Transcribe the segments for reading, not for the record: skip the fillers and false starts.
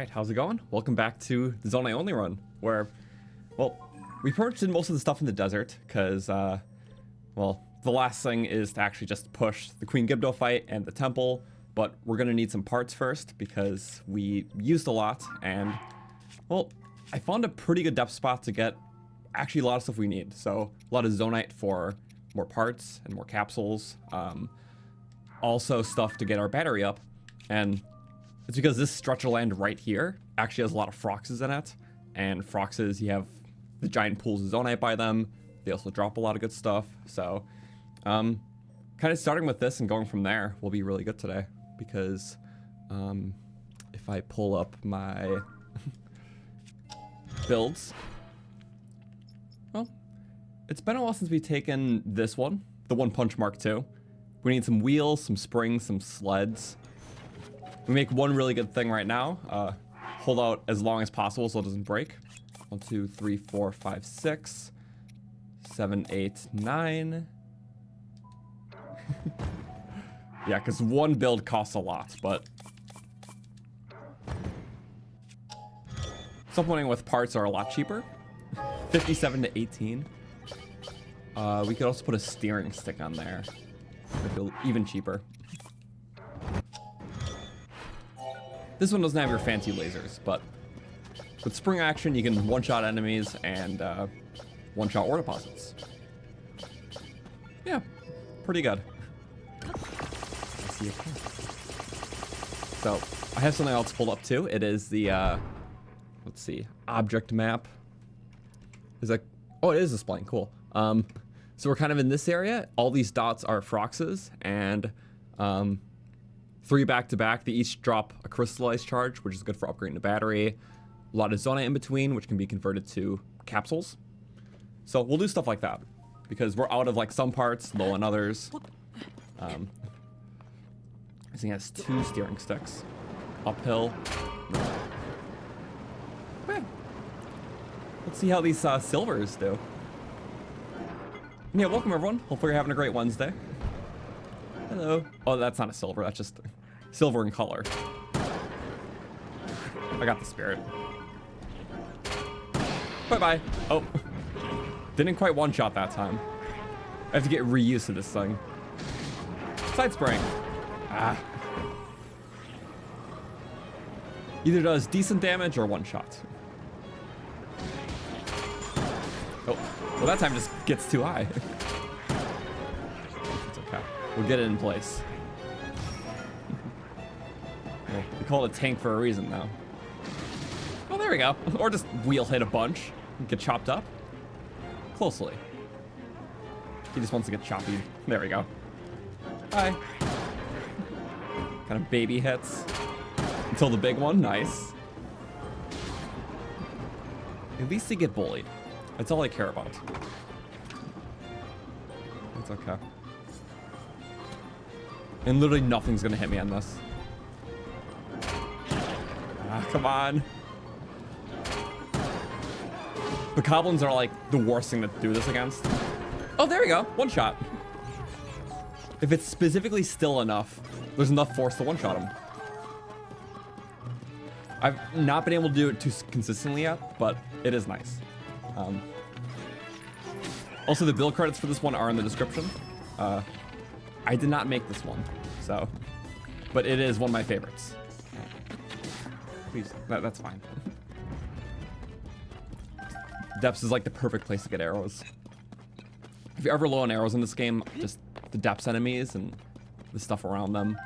Alright, how's it going? Welcome back to the Zonai Only run, where, well, we pretty much did most of the stuff in the desert, because, well, the last thing is to actually just push the Queen Gibdo fight and the temple, but we're gonna need some parts first, because we used a lot, and, well, I found a pretty good depth spot to get actually a lot of stuff we need. So, a lot of Zonaite for more parts and more capsules, also stuff to get our battery up, and it's because this stretch of land right here actually has a lot of Froxes in it, and Froxes, you have the giant pools of Zonaite by them. They also drop a lot of good stuff, so kind of starting with this and going from there will be really good today, because if I pull up my builds, well, it's been a while since we've taken this one, the One Punch Mark II. We need some wheels, some springs, some sleds. We make one really good thing right now. Hold out as long as possible so it doesn't break. 1, 2, 3, 4, 5, 6, 7, 8, 9. Yeah, because one build costs a lot, but supplementing with parts are a lot cheaper. 57 to 18. We could also put a steering stick on there. Make it even cheaper. This one doesn't have your fancy lasers, but with spring action, you can one-shot enemies and one-shot ore deposits. Yeah, pretty good. Let's see. So, I have something else pulled up too. It is the, let's see, object map. Is that, oh, it is displaying, cool. So we're kind of in this area. All these dots are Froxes, and 3 back-to-back, they each drop a crystallized charge, which is good for upgrading the battery. A lot of Zonai in between, which can be converted to capsules. So we'll do stuff like that, because we're out of like some parts, low on others. This thing has 2 steering sticks. Uphill. Okay. Let's see how these silvers do. Yeah, welcome everyone. Hopefully you're having a great Wednesday. Hello. Oh, that's not a silver, that's just silver in color. I got the spirit. Bye-bye. Oh. Didn't quite one-shot that time. I have to get reused to this thing. Side spring. Ah. Either does decent damage or one-shot. Oh. Well, that time just gets too high. It's okay. We'll get it in place. Well, we call it a tank for a reason, though. Oh, there we go. Or just wheel hit a bunch and get chopped up. Closely. He just wants to get choppy. There we go. Hi. Kind of baby hits. Until the big one. Nice. At least they get bullied. That's all I care about. It's okay. And literally nothing's gonna hit me on this. Ah, come on. The goblins are like the worst thing to do this against. Oh, there we go. One shot. If it's specifically still enough, there's enough force to one-shot them. I've not been able to do it too consistently yet, but it is nice. Also, the build credits for this one are in the description. I did not make this one, so, but it is one of my favorites. Please, that's fine. Depths is like the perfect place to get arrows. If you're ever low on arrows in this game, just the depths enemies and the stuff around them,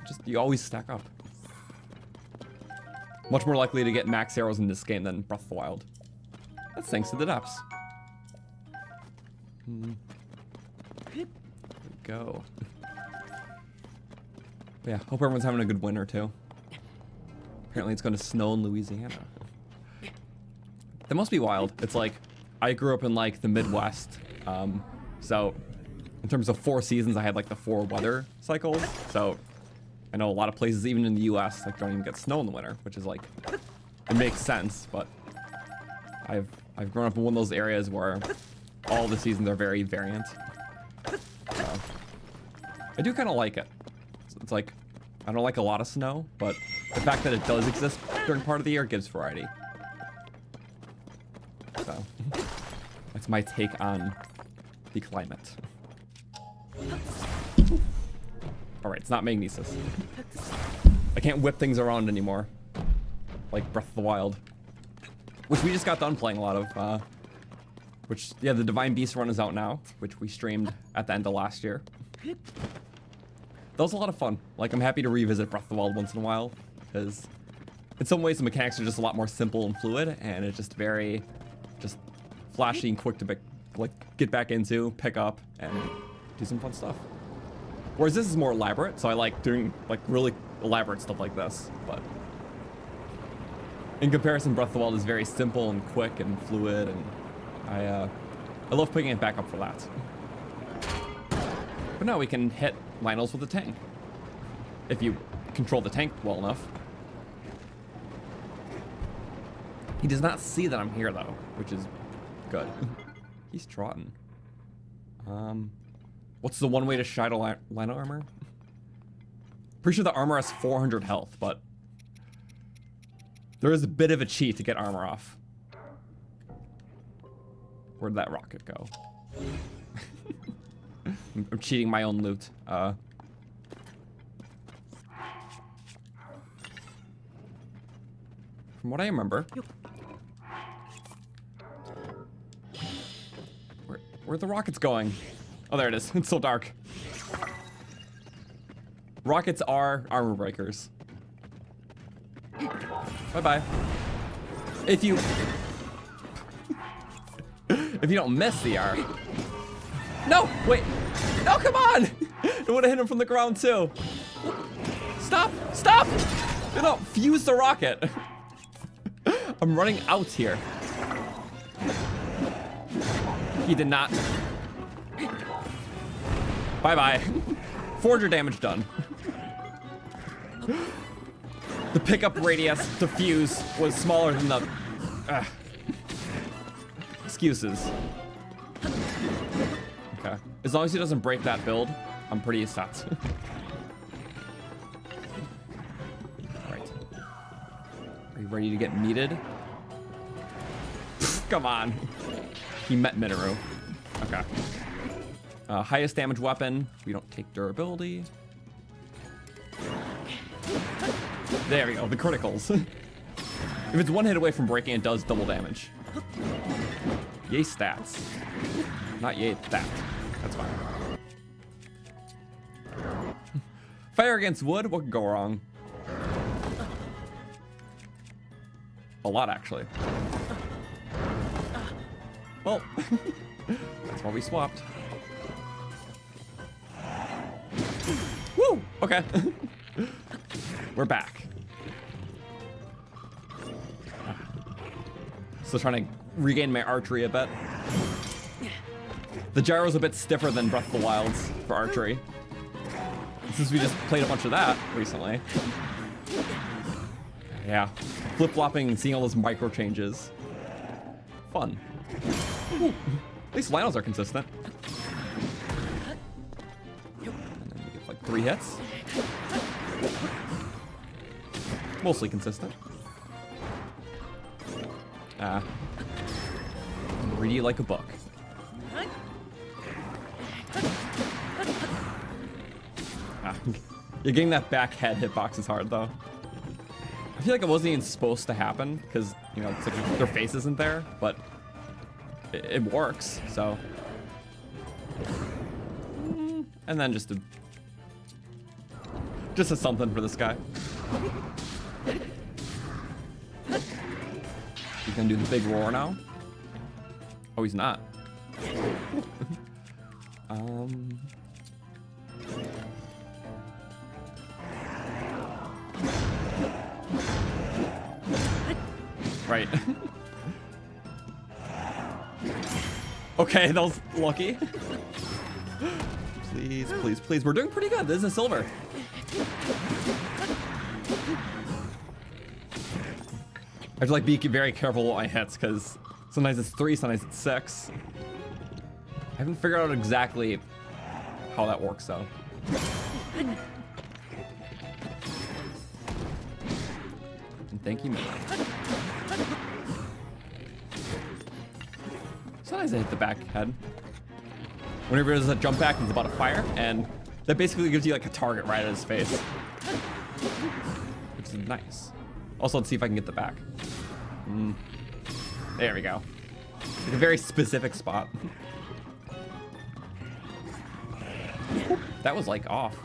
just you always stack up. Much more likely to get max arrows in this game than Breath of the Wild. That's thanks to the depths. There we go. But yeah, hope everyone's having a good winter too. Apparently it's going to snow in Louisiana. That must be wild. It's like, I grew up in like the Midwest. So in terms of 4 seasons, I had like the 4 weather cycles. So I know a lot of places, even in the US, like don't even get snow in the winter, which is like, it makes sense, but I've grown up in one of those areas where all the seasons are very variant. So I do kind of like it. It's like I don't like a lot of snow, but the fact that it does exist during part of the year gives variety. So, that's my take on the climate. Alright, it's not magnesis. I can't whip things around anymore. Like Breath of the Wild. Which we just got done playing a lot of. Which, yeah, the Divine Beast run is out now, which we streamed at the end of last year. That was a lot of fun. Like, I'm happy to revisit Breath of the Wild once in a while, because in some ways the mechanics are just a lot more simple and fluid, and it's just very, just flashy and quick to get back into, pick up, and do some fun stuff. Whereas this is more elaborate, so I like doing like really elaborate stuff like this, but in comparison, Breath of the Wild is very simple and quick and fluid, and I love picking it back up for that. But now we can hit Lynels with the tank. If you control the tank well enough. He does not see that I'm here though, which is good. He's trotting. What's the one way to shadow Lynel armor? Pretty sure the armor has 400 health, but there is a bit of a cheat to get armor off. Where'd that rocket go? I'm cheating my own loot. From what I remember, where are the rockets going? Oh, there it is. It's so dark. Rockets are armor breakers. Bye-bye. If you don't miss the arc. No, wait. No, come on. It would have hit him from the ground too. Stop, stop. You don't fuse the rocket. I'm running out here. He did not. Bye-bye. 400 damage done. The pickup radius to fuse was smaller than the... Excuses. Okay. As long as he doesn't break that build, I'm pretty set. Alright. Are you ready to get meated? Come on. He met Mineru. Okay. Highest damage weapon. We don't take durability. There we go, the criticals. If it's one hit away from breaking, it does double damage. Yay stats. Not yay that. That's fine. Fire against wood, what could go wrong? A lot, actually. Well, that's why we swapped. Woo! Okay. We're back. Still trying to regain my archery a bit. The gyro's a bit stiffer than Breath of the Wild's for archery. Since we just played a bunch of that recently. Yeah. Flip-flopping and seeing all those micro changes. Fun. Ooh. At least Lynels are consistent. And then we get like 3 hits. Mostly consistent. Read like a book. You're getting that back head hitbox is hard though. I feel like it wasn't even supposed to happen because, you know, it's like their face isn't there, but it works, so. And then just a something for this guy. He's gonna do the big roar now. Oh, he's not. Right. Okay, that was lucky. Please, please, please. We're doing pretty good. This is a silver. I have to like be very careful with my hits because sometimes it's 3, sometimes it's 6. I haven't figured out exactly how that works though. Thank you, Mineru. Sometimes I hit the back head. Whenever there's a jump back, he's about to fire, and that basically gives you like a target right at his face. Which is nice. Also, let's see if I can get the back. There we go. Like a very specific spot. That was like off.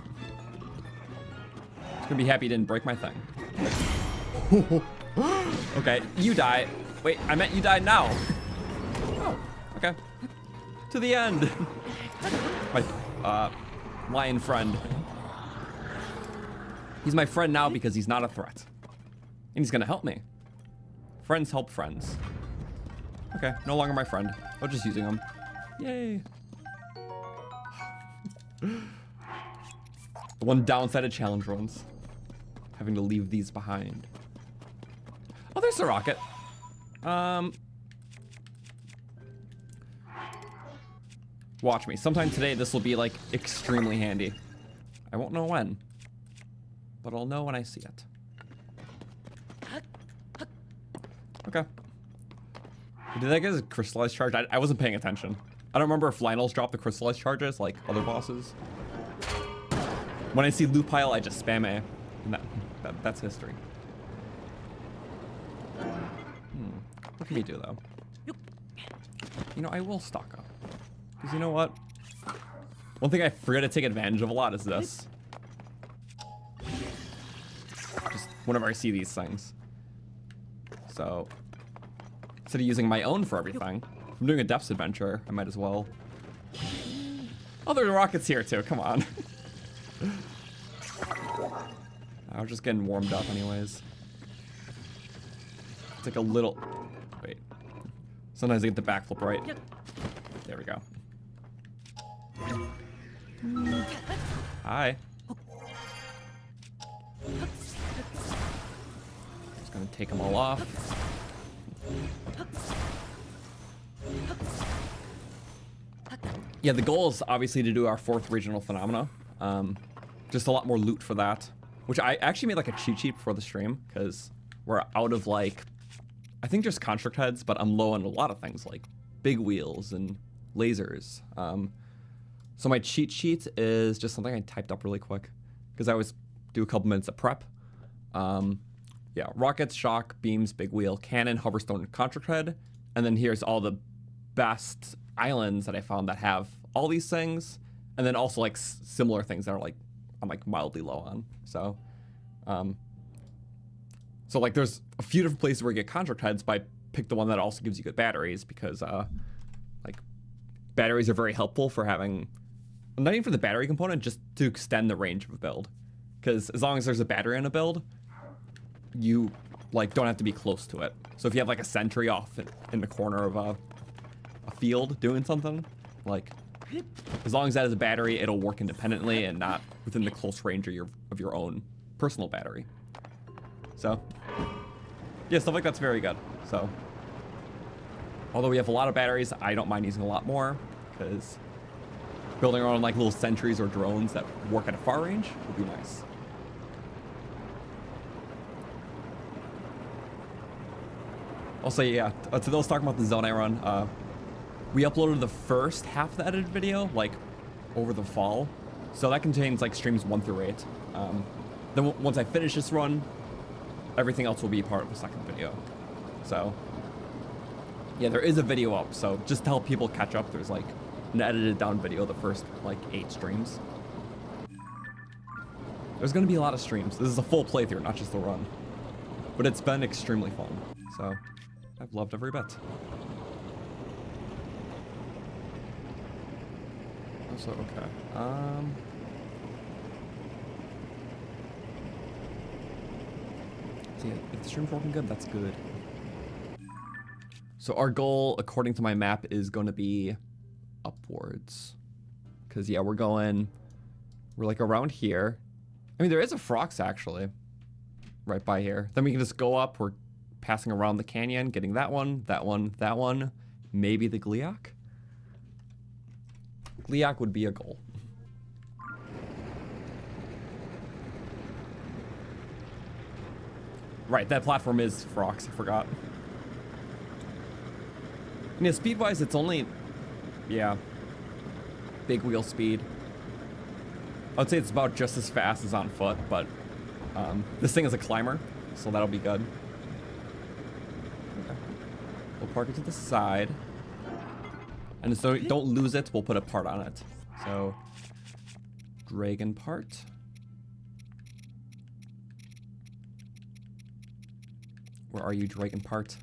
Just gonna be happy you didn't break my thing. Okay, you die. Wait, I meant you died now. Oh, okay. To the end. My lion friend. He's my friend now because he's not a threat. And he's gonna help me. Friends help friends. Okay, no longer my friend. I was just using him. Yay. The one downside of challenge runs. Having to leave these behind. Oh, there's the rocket. Watch me. Sometime today this will be like extremely handy. I won't know when. But I'll know when I see it. Okay. Did that get a crystallized charge? I wasn't paying attention. I don't remember if Lionel's drop the crystallized charges like other bosses. When I see loot pile, I just spam A. And that's history. What can we do though? You know, I will stock up. Because you know what? One thing I forget to take advantage of a lot is this. Just whenever I see these things. So, instead of using my own for everything, if I'm doing a depths adventure, I might as well. Oh, there's rockets here too, come on. I was just getting warmed up anyways. It's like a little, wait. Sometimes I get the backflip right. There we go. Hi. Just gonna take them all off. Yeah, the goal is obviously to do our 4th regional phenomena. Just a lot more loot for that. Which I actually made like a cheat sheet before the stream, because we're out of like, I think just construct heads, but I'm low on a lot of things like big wheels and lasers. So my cheat sheet is just something I typed up really quick, because I always do a couple minutes of prep. Yeah, rockets, shock, beams, big wheel, cannon, hoverstone, construct head. And then here's all the best islands that I found that have all these things. And then also like similar things that are like, I'm like mildly low on. So, like there's a few different places where you get contract heads, but I picked the one that also gives you good batteries because, like batteries are very helpful for having, not even for the battery component, just to extend the range of a build. Because as long as there's a battery in a build, you like don't have to be close to it. So if you have like a sentry off in the corner of a field doing something, like as long as that is a battery, it'll work independently and not within the close range of your own personal battery. So yeah, stuff like that's very good. So although we have a lot of batteries, I don't mind using a lot more, because building our own like little sentries or drones that work at a far range would be nice. Also, yeah, to those talking about the Zonai Run, we uploaded the first half of the edited video, like, over the fall. So that contains, like, streams 1 through 8. Then once I finish this run, everything else will be part of the second video. So, yeah, there is a video up. So just to help people catch up, there's, like, an edited down video of the first, like, 8 streams. There's going to be a lot of streams. This is a full playthrough, not just the run. But it's been extremely fun. So I've loved every bit. Also, okay. So yeah, if the stream's working good, that's good. So our goal, according to my map, is going to be upwards. Because, yeah, we're like around here. I mean, there is a Frox, actually, right by here. Then we can just go up. We're passing around the canyon, getting that one, that one, that one. Maybe the Gliok? Gliok would be a goal. Right, that platform is Frox, I forgot. And yeah, speed-wise, it's only, yeah, big wheel speed. I would say it's about just as fast as on foot, but this thing is a climber, so that'll be good. Okay. We'll park it to the side. And so don't lose it, we'll put a part on it. So, dragon part. Where are you, dragon part?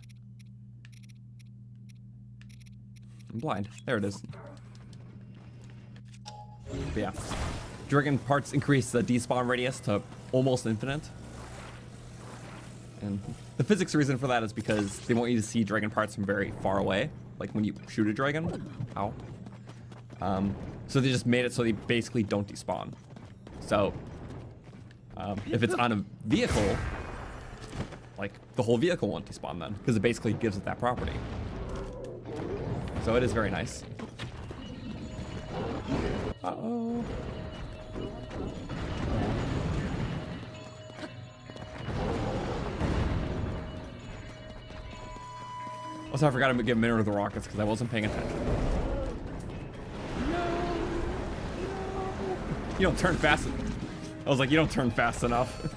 I'm blind. There it is. But yeah. Dragon parts increase the despawn radius to almost infinite. And the physics reason for that is because they want you to see dragon parts from very far away. Like when you shoot a dragon. Ow. So they just made it so they basically don't despawn. So, if it's on a vehicle, like the whole vehicle won't despawn then, because it basically gives it that property. So it is very nice. Uh-oh. Also, I forgot to give Mineru the rockets because I wasn't paying attention. No. You don't turn fast. I was like, you don't turn fast enough.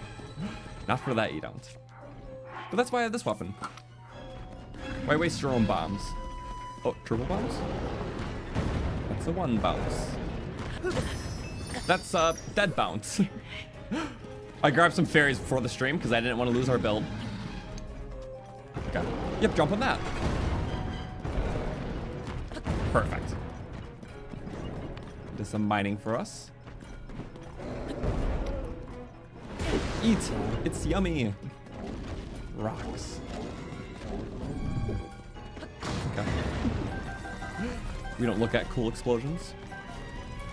Not for that, you don't. But that's why I have this weapon. Why waste your own bombs? Oh, triple bombs? That's a one bounce. That's dead bounce. I grabbed some fairies before the stream because I didn't want to lose our build. Okay. Yep, jump on that. Perfect. Do some mining for us. Eat. It's yummy. Rocks. Okay. We don't look at cool explosions.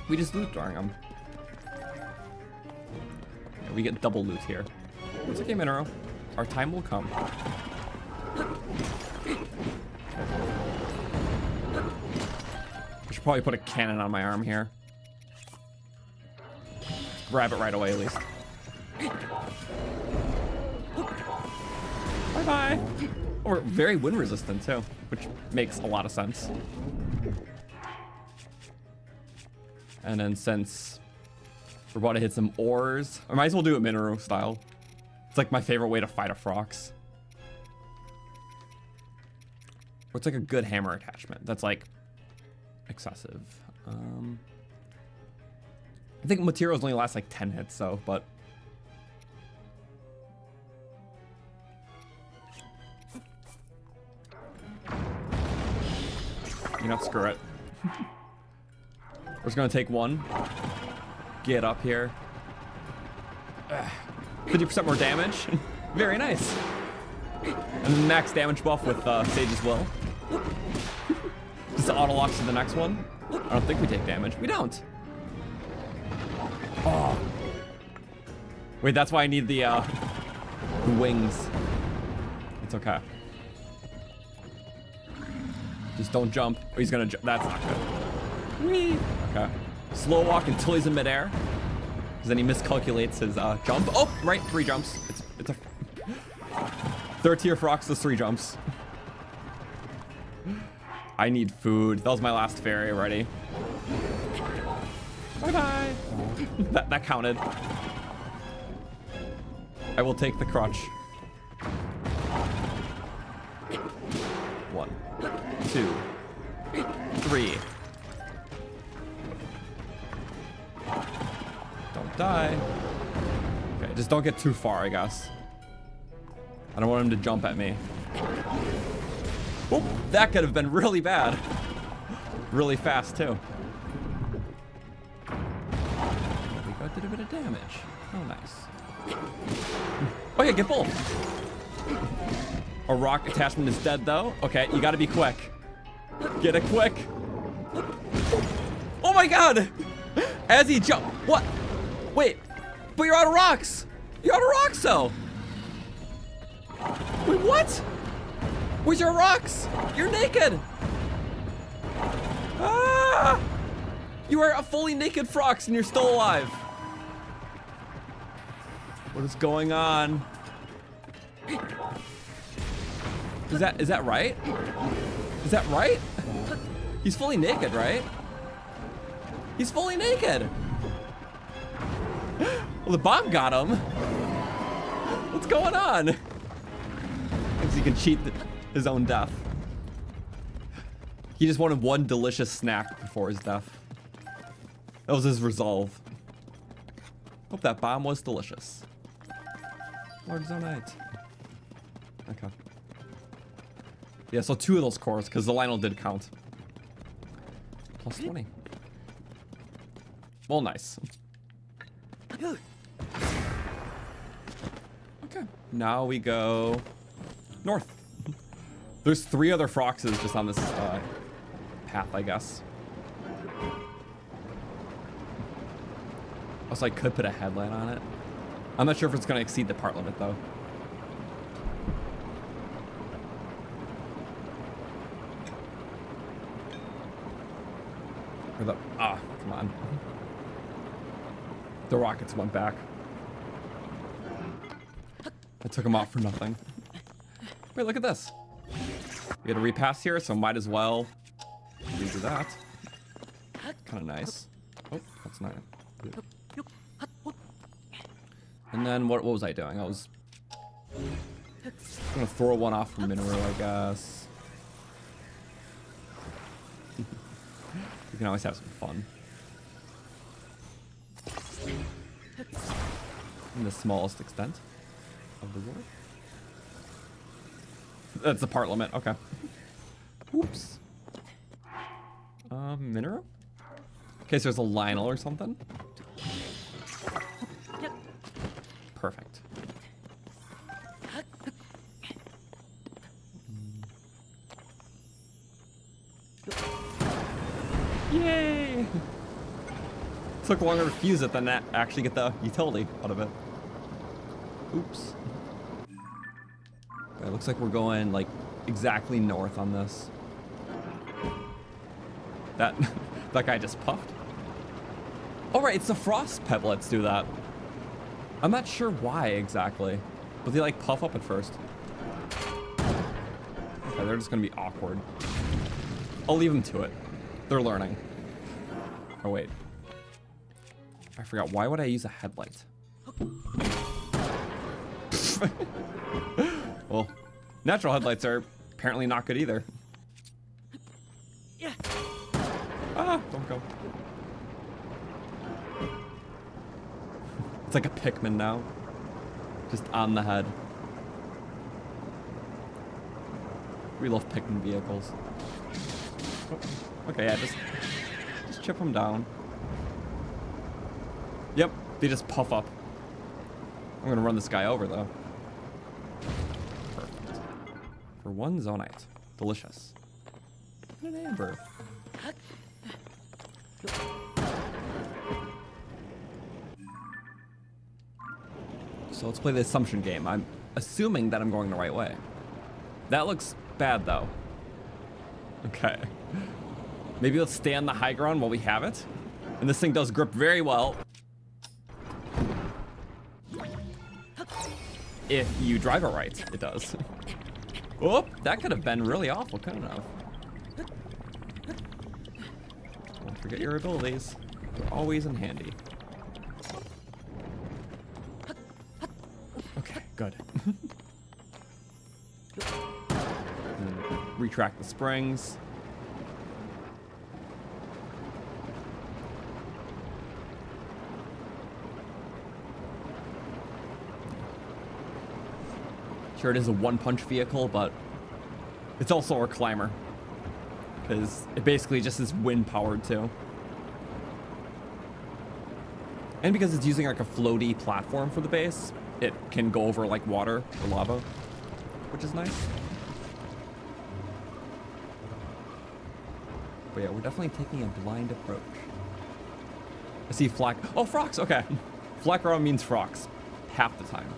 We just loot during them. Yeah, we get double loot here. It's okay, Mineru. Our time will come. I should probably put a cannon on my arm here. Grab it right away, at least. Bye-bye. Oh, we're very wind resistant, too, which makes a lot of sense. And then since we're about to hit some ores, I might as well do it Mineru style. It's like my favorite way to fight a Frox. Or it's like a good hammer attachment. That's like excessive. I think materials only last like 10 hits, so, but. You know, screw it. We're just gonna take one. Get up here. 50% more damage. Very nice. And then max damage buff with Sage's Will. Just auto locks to the next one. I don't think we take damage. We don't. Oh. Wait, that's why I need the wings. It's okay. Just don't jump. Oh, he's gonna jump. That's not good. Whee! Okay. Slow walk until he's in midair. Because then he miscalculates his jump. Oh, right, 3 jumps. It's a third tier Frox does 3 jumps. I need food. That was my last fairy already. Bye-bye. That counted. I will take the crutch. 1, 2, 3. Don't die. Okay, just don't get too far, I guess. I don't want him to jump at me. Oh, that could have been really bad. Really fast, too. We got a bit of damage. Oh, nice. Oh, yeah, get both. A rock attachment is dead, though. Okay, you gotta be quick. Get it quick. Oh, my God. As he jump. What? Wait, but you're out of rocks. You're out of rocks, though. Wait, what? Where's your rocks? You're naked. Ah! You are a fully naked Frox and you're still alive. What is going on? Is that right? Is that right? He's fully naked, right? He's fully naked. Well, the bomb got him. What's going on? Thinks he can cheat his own death. He just wanted one delicious snack before his death. That was his resolve. Hope that bomb was delicious. Lord Zonaite. Okay. Yeah, so 2 of those cores, because the Lionel did count. Plus 20. Well, nice. Okay. Now we go north. There's 3 other Froxes just on this path, I guess. Also, I could put a headlight on it. I'm not sure if it's going to exceed the part limit, though. Or the... Ah, come on. The rockets went back. I took them off for nothing. Wait, look at this. We had a repass here, so might as well redo that. Kind of nice. Oh, that's not good. And then what was I doing? I was gonna throw one off from Mineru, I guess. We can always have some fun. In the smallest extent of the world. That's the part limit, okay. Oops. Mineru? In case there's a Lionel or something. Perfect. Yay! Took longer to fuse it than that actually get the utility out of it. Oops. Okay, looks like we're going like exactly north on this. That that guy just puffed. Oh right, it's the frost pebblets do that. I'm not sure why exactly, but they like puff up at first. Okay, they're just gonna be awkward. I'll leave them to it. They're learning. Oh wait. I forgot, why would I use a headlight? Well, natural headlights are apparently not good either. Ah, don't go. It's like a Pikmin now. Just on the head. We love Pikmin vehicles. Oh, okay, yeah, just chip them down. Yep, they just puff up. I'm gonna run this guy over though. Perfect. For 1 Zonaite. Delicious. And an amber. So let's play the assumption game. I'm assuming that I'm going the right way. That looks bad though. Okay. Maybe let's stay on the high ground while we have it. And this thing does grip very well. If you drive it right, it does. Oh, that could have been really awful, couldn't it have? Don't forget your abilities. They're always in handy. Okay, good. Retract the springs. Sure, it is a one-punch vehicle, but it's also a climber. Because it basically just is wind-powered, too. And because it's using like a floaty platform for the base, it can go over like water or lava, which is nice. But yeah, we're definitely taking a blind approach. I see flak. Oh, frogs, okay. Flak around means frogs, half the time.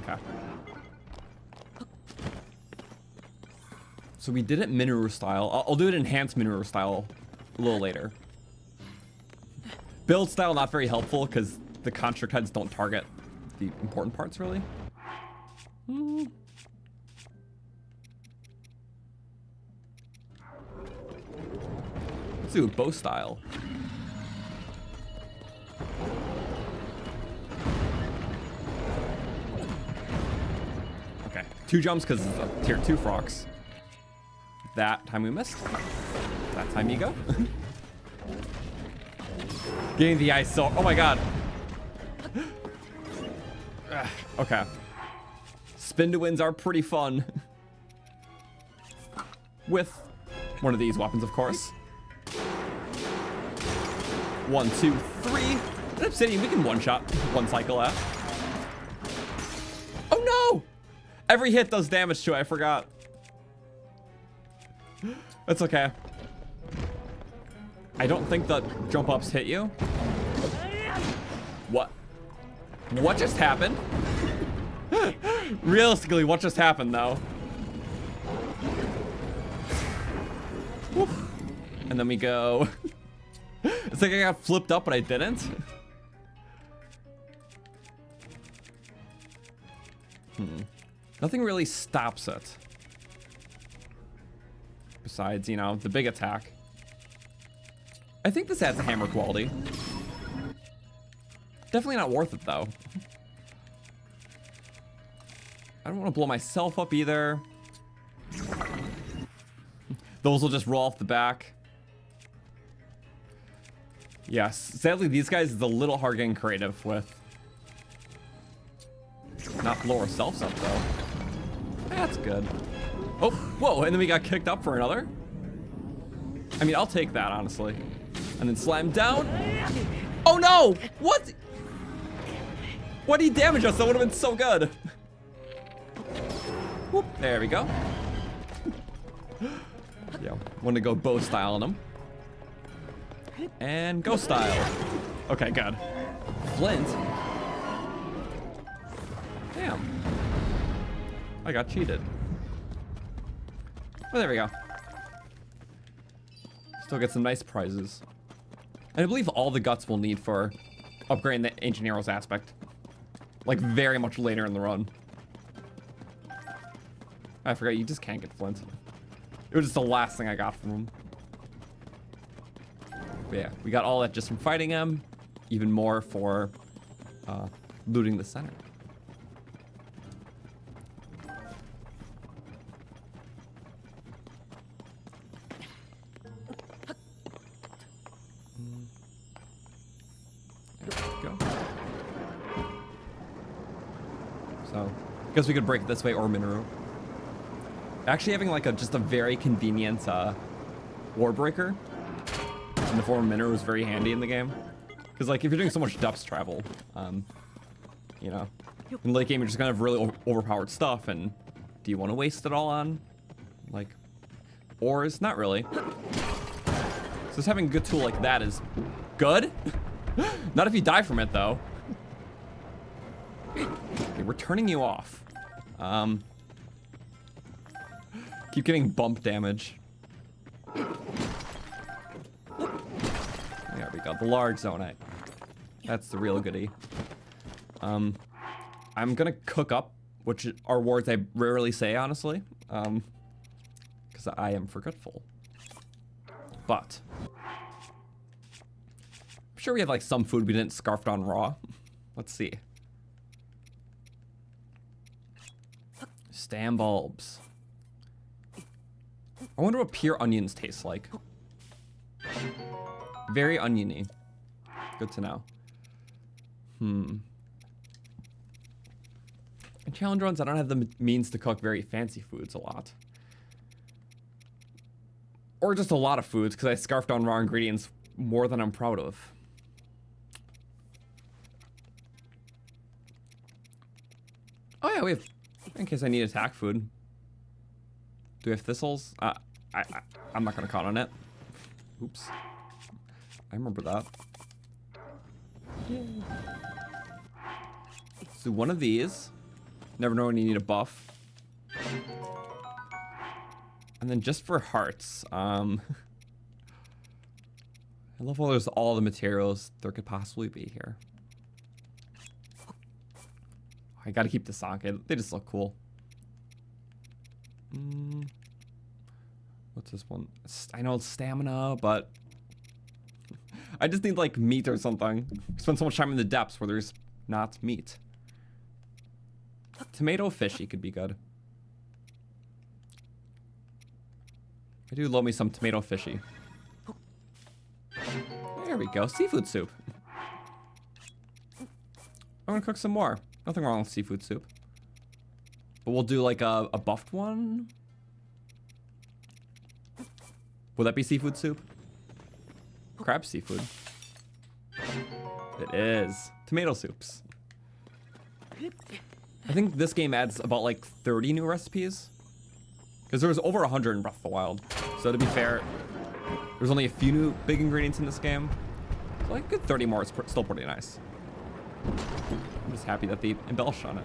Okay. So we did it Mineru style. I'll do it enhanced Mineru style a little later. Build style not very helpful because the construct heads don't target the important parts, really. Let's do a bow style. Okay, 2 jumps because it's a tier 2 frogs. That time we missed. That time you go. Getting the ice so. Oh my god. Okay. Spin to wins are pretty fun. With one of these weapons, of course. 1, 2, 3. An obsidian, we can one-shot, one cycle at. Oh no! Every hit does damage to it, I forgot. That's okay. I don't think the jump ups hit you. What? What just happened? Realistically, what just happened though? Whoop. And then we go. It's like I got flipped up, but I didn't. Nothing really stops it. Besides, you know, the big attack. I think this adds a hammer quality. Definitely not worth it, though. I don't want to blow myself up either. Those will just roll off the back. Yes, sadly, these guys is a little hard getting creative with. Not blow ourselves up, though. That's good. Oh, whoa, and then we got kicked up for another. I mean, I'll take that, honestly. And then slam down. Oh no! What? What did he damage us? That would have been so good. Whoop, there we go. Yeah, want to go bow style on him. And go style. Okay, good. Flint. Damn. I got cheated. Oh, there we go. Still get some nice prizes. And I believe all the guts we'll need for upgrading the Ancient Heroes aspect. Like, very much later in the run. I forgot, you just can't get flint. It was just the last thing I got from him. But yeah, we got all that just from fighting him. Even more for looting the center. So, I guess we could break it this way or Mineru. Actually having like just a very convenient war breaker in the form of Mineru is very handy in the game. Because like if you're doing so much depth travel, you know, in late game you're just kind of really overpowered stuff, and do you want to waste it all on like ores? Not really. So just having a good tool like that is good. Not if you die from it though. Okay, we're turning you off. Keep getting bump damage. There we go, the large Zonaite. That's the real goodie. I'm gonna cook up, which are words I rarely say, honestly. Because I am forgetful. But I'm sure we have like some food we didn't scarf on raw. Let's see. Stam bulbs. I wonder what pure onions taste like. Very oniony. Good to know. In challenge runs, I don't have the means to cook very fancy foods a lot. Or just a lot of foods, because I scarfed on raw ingredients more than I'm proud of. Oh yeah, we have, in case I need attack food. Do we have thistles? I'm not gonna count on it. Oops. I remember that. Yay. So one of these. Never know when you need a buff. And then just for hearts, I love how there's all the materials there could possibly be here. I gotta keep the socket. They just look cool. What's this one? I know it's stamina, but I just need like meat or something. I spend so much time in the depths where there's not meat. Tomato fishy could be good. I do love me some tomato fishy. There we go, seafood soup. I'm gonna cook some more. Nothing wrong with seafood soup. But we'll do like a buffed one. Would that be seafood soup? Crab seafood. It is. Tomato soups. I think this game adds about like 30 new recipes. Because there was over 100 in Breath of the Wild. So to be fair, there's only a few new big ingredients in this game. So like a good 30 more is still pretty nice. I'm just happy that they embellished on it.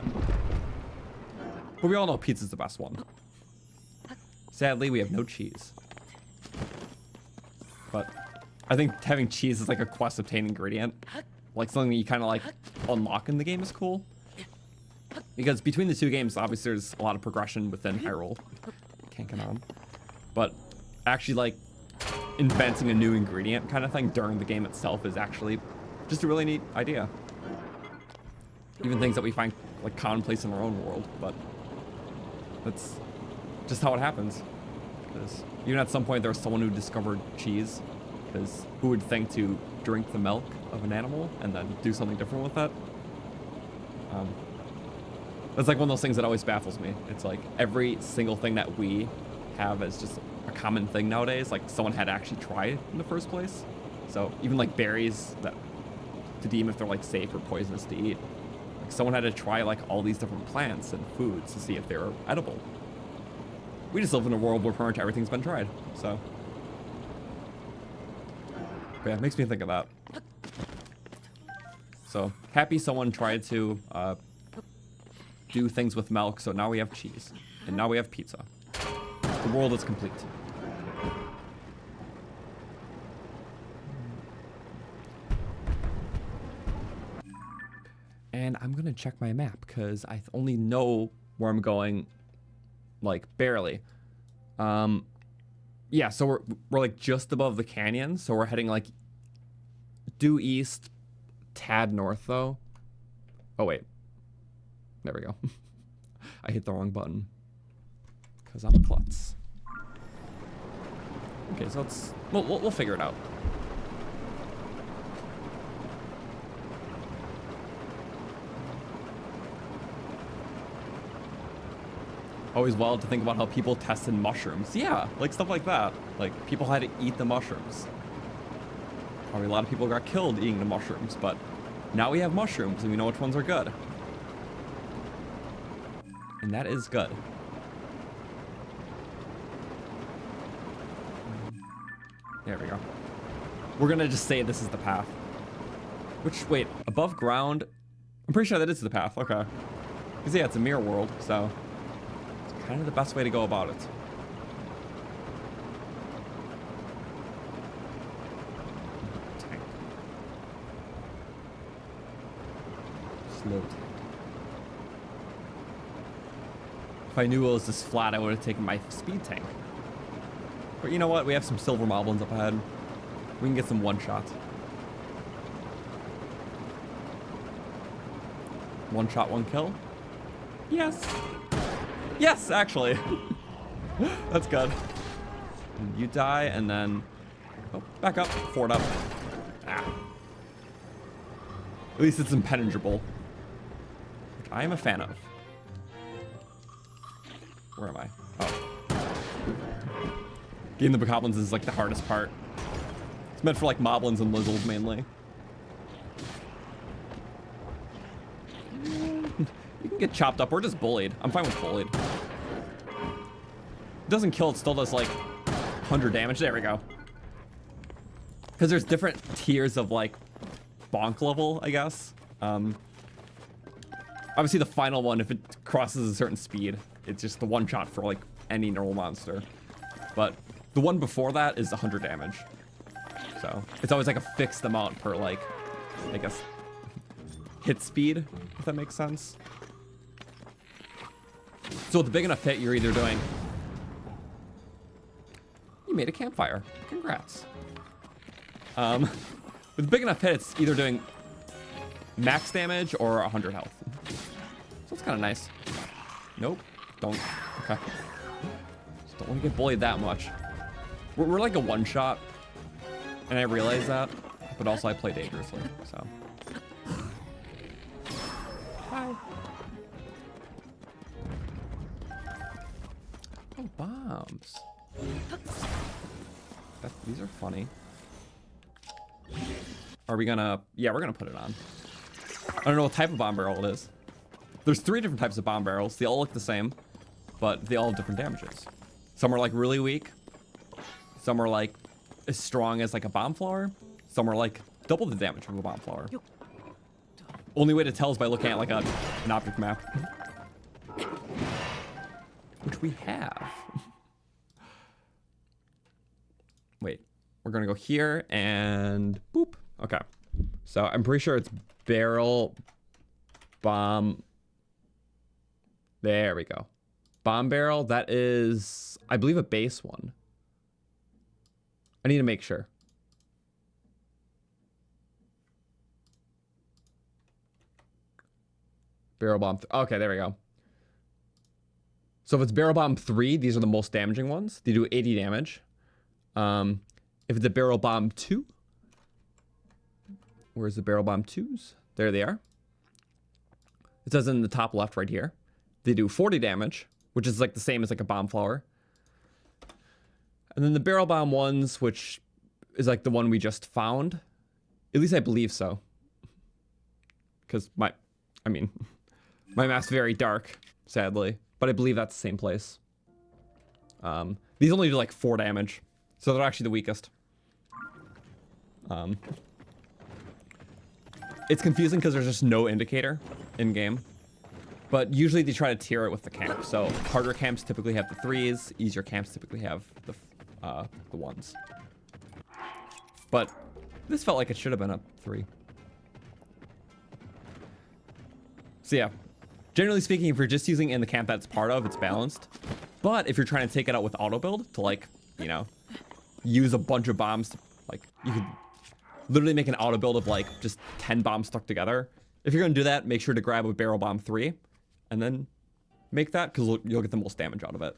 But we all know pizza's the best one. Sadly, we have no cheese. But I think having cheese is like a quest obtained ingredient. Like something that you kind of like unlock in the game is cool. Because between the two games, obviously there's a lot of progression within Hyrule. Can't get on. But actually like inventing a new ingredient kind of thing during the game itself is actually just a really neat idea. Even things that we find like commonplace in our own world, but that's just how it happens. Because even at some point there was someone who discovered cheese, because who would think to drink the milk of an animal and then do something different with that? That's like one of those things that always baffles me. It's like every single thing that we have as just a common thing nowadays, like someone had to actually try it in the first place. So even like berries that to deem if they're like safe or poisonous to eat, like someone had to try like all these different plants and foods to see if they were edible. We just live in a world where pretty much everything's been tried, so. But yeah, it makes me think of that. So happy someone tried to do things with milk, so now we have cheese. And now we have pizza. The world is complete. And I'm gonna check my map, because I only know where I'm going, like, barely. Yeah, so we're like just above the canyon, so we're heading like due east, tad north though. Oh wait. There we go. I hit the wrong button. Because I'm a klutz. Okay, so it's... We'll figure it out. Always wild to think about how people tested mushrooms. Yeah, like stuff like that. Like, people had to eat the mushrooms. Probably a lot of people got killed eating the mushrooms, but now we have mushrooms and we know which ones are good. And that is good. There we go. We're gonna just say this is the path. Which, wait, above ground? I'm pretty sure that is the path, okay. Because yeah, it's a mirror world, so it's kind of the best way to go about it. Tank. Slow tank. If I knew it was this flat, I would have taken my speed tank. But you know what? We have some silver moblins up ahead. We can get some one-shots. One shot, one kill? Yes. Yes, actually. That's good. And you die, and then... Oh, back up. Forward up. Ah. At least it's impenetrable. Which I am a fan of. Where am I? Oh. Getting the bokoblins is like the hardest part. It's meant for like moblins and lizzles mainly. You can get chopped up or just bullied. I'm fine with bullied. It doesn't kill, it still does like 100 damage. There we go. Because there's different tiers of like bonk level, I guess. Obviously the final one, if it crosses a certain speed, it's just the one shot for like any normal monster. But the one before that is 100 damage. So it's always like a fixed amount per like, I guess, hit speed, if that makes sense. So with a big enough hit, you're either doing... You made a campfire. Congrats. With a big enough hit, it's either doing max damage or 100 health. So it's kind of nice. Nope. Don't. Okay. Just don't want to get bullied that much. We're like a one-shot. And I realize that. But also I play dangerously, so. Hi. Oh, bombs. These are funny. Are we gonna... Yeah, we're gonna put it on. I don't know what type of bomb barrel it is. There's 3 different types of bomb barrels. They all look the same, but they all have different damages. Some are like really weak. Some are like as strong as like a bomb flower. Some are like double the damage of a bomb flower. Only way to tell is by looking at like an object map. Which we have. Wait, we're gonna go here and boop. Okay, so I'm pretty sure it's barrel, bomb. There we go. Bomb barrel, that is, I believe, a base one. I need to make sure. Barrel bomb, okay, there we go. So if it's barrel bomb 3, these are the most damaging ones. They do 80 damage. If it's a barrel bomb 2, where's the barrel bomb 2s? There they are. It says in the top left right here. They do 40 damage, which is like the same as like a bomb flower. And then the barrel bomb ones, which is like the one we just found. At least I believe so. Because my map's very dark, sadly. But I believe that's the same place. These only do like 4 damage. So they're actually the weakest. It's confusing because there's just no indicator in game. But usually they try to tier it with the camp. So harder camps typically have the 3s. Easier camps typically have the 1s. But this felt like it should have been a 3. So yeah. Generally speaking, if you're just using in the camp that's part of, it's balanced. But if you're trying to take it out with auto build to like, you know, use a bunch of bombs, to, like you could literally make an auto build of like just 10 bombs stuck together. If you're gonna do that, make sure to grab a barrel bomb 3 and then make that because you'll get the most damage out of it.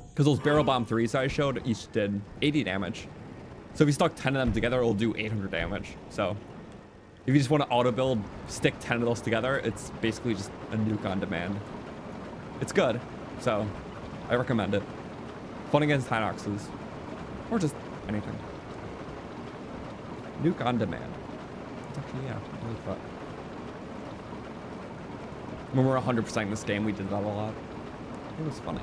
Because those barrel bomb 3s I showed each did 80 damage. So if you stuck 10 of them together, it'll do 800 damage. So if you just want to auto build, stick 10 of those together, it's basically just a nuke on demand. It's good, so I recommend it. Fun against Hinoxes, or just anything. Nuke on demand. It's actually, yeah, really fun. When we're 100%ing this game, we did that a lot. It was funny.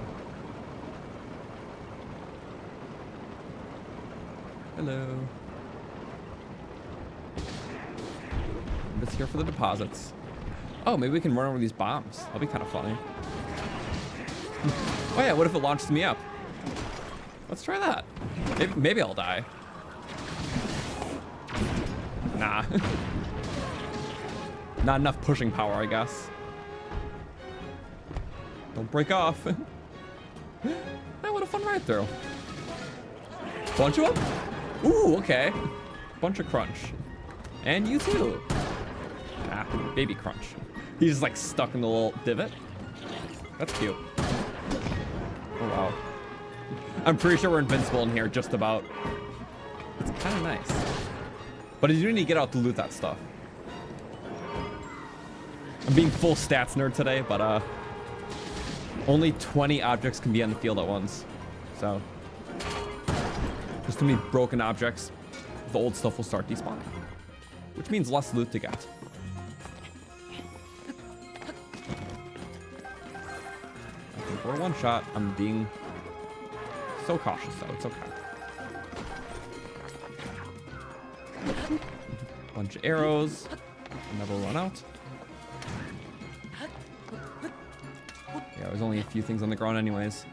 Hello. I'm just here for the deposits. Oh, maybe we can run over these bombs. That'll be kind of funny. Oh yeah, what if it launches me up? Let's try that. Maybe I'll die. Nah. Not enough pushing power, I guess. Don't break off. Oh, what a fun ride through. Bunch of them? Ooh, okay. Bunch of crunch. And you too. Ah, baby crunch. He's just like stuck in the little divot. That's cute. Oh wow. I'm pretty sure we're invincible in here, just about. It's kind of nice. But you do need to get out to loot that stuff. I'm being full stats nerd today, but only 20 objects can be on the field at once. So there's too many broken objects. The old stuff will start despawning, which means less loot to get. I think we're one shot. I'm being so cautious though. It's okay. Bunch of arrows. Never run out. Yeah, there's only a few things on the ground anyways.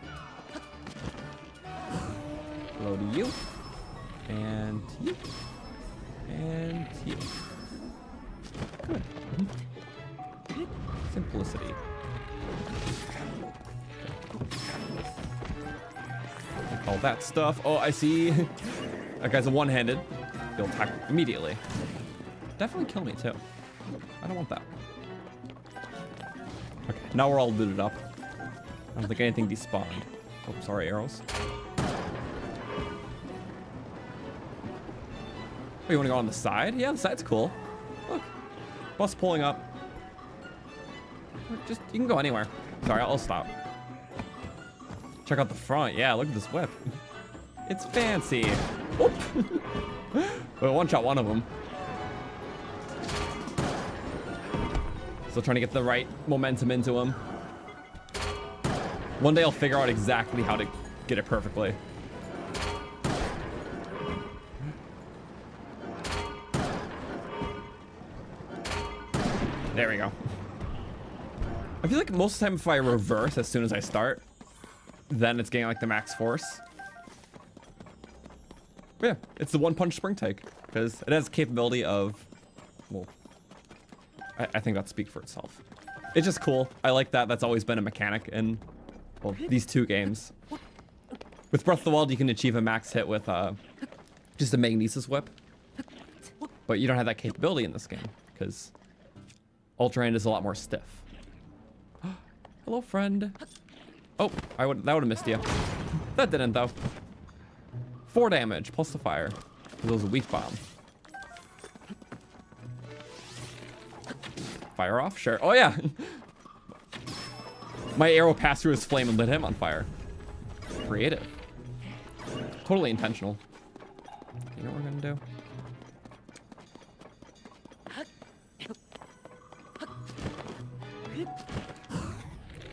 Hello to you. And you. And you. Good. Simplicity. all that stuff. Oh, I see. That guy's a one-handed. He'll attack immediately. Definitely kill me too. I don't want that. Okay, now we're all looted up. I don't think anything despawned. Oh, sorry, arrows. Oh, you want to go on the side? Yeah, the side's cool. Look, bus pulling up. Just, you can go anywhere. Sorry, I'll stop. Check out the front. Yeah, look at this whip. It's fancy. Whoop. Wait, one-shot one of them. Still trying to get the right momentum into him. One day I'll figure out exactly how to get it perfectly. There we go. I feel like most of the time if I reverse as soon as I start, then it's getting like the max force. But yeah, it's the one-punch spring take because it has the capability of, well, I think that speaks for itself. It's just cool. I like that. That's always been a mechanic in, well, these two games. With Breath of the Wild, you can achieve a max hit with just a Magnesis whip, but you don't have that capability in this game because Ultra Hand is a lot more stiff. Hello, friend. Oh, that would have missed you. That didn't though. 4 damage plus the fire. It was a weak bomb. Fire off? Sure. Oh yeah. My arrow passed through his flame and lit him on fire. Creative. Totally intentional. You know what we're gonna do?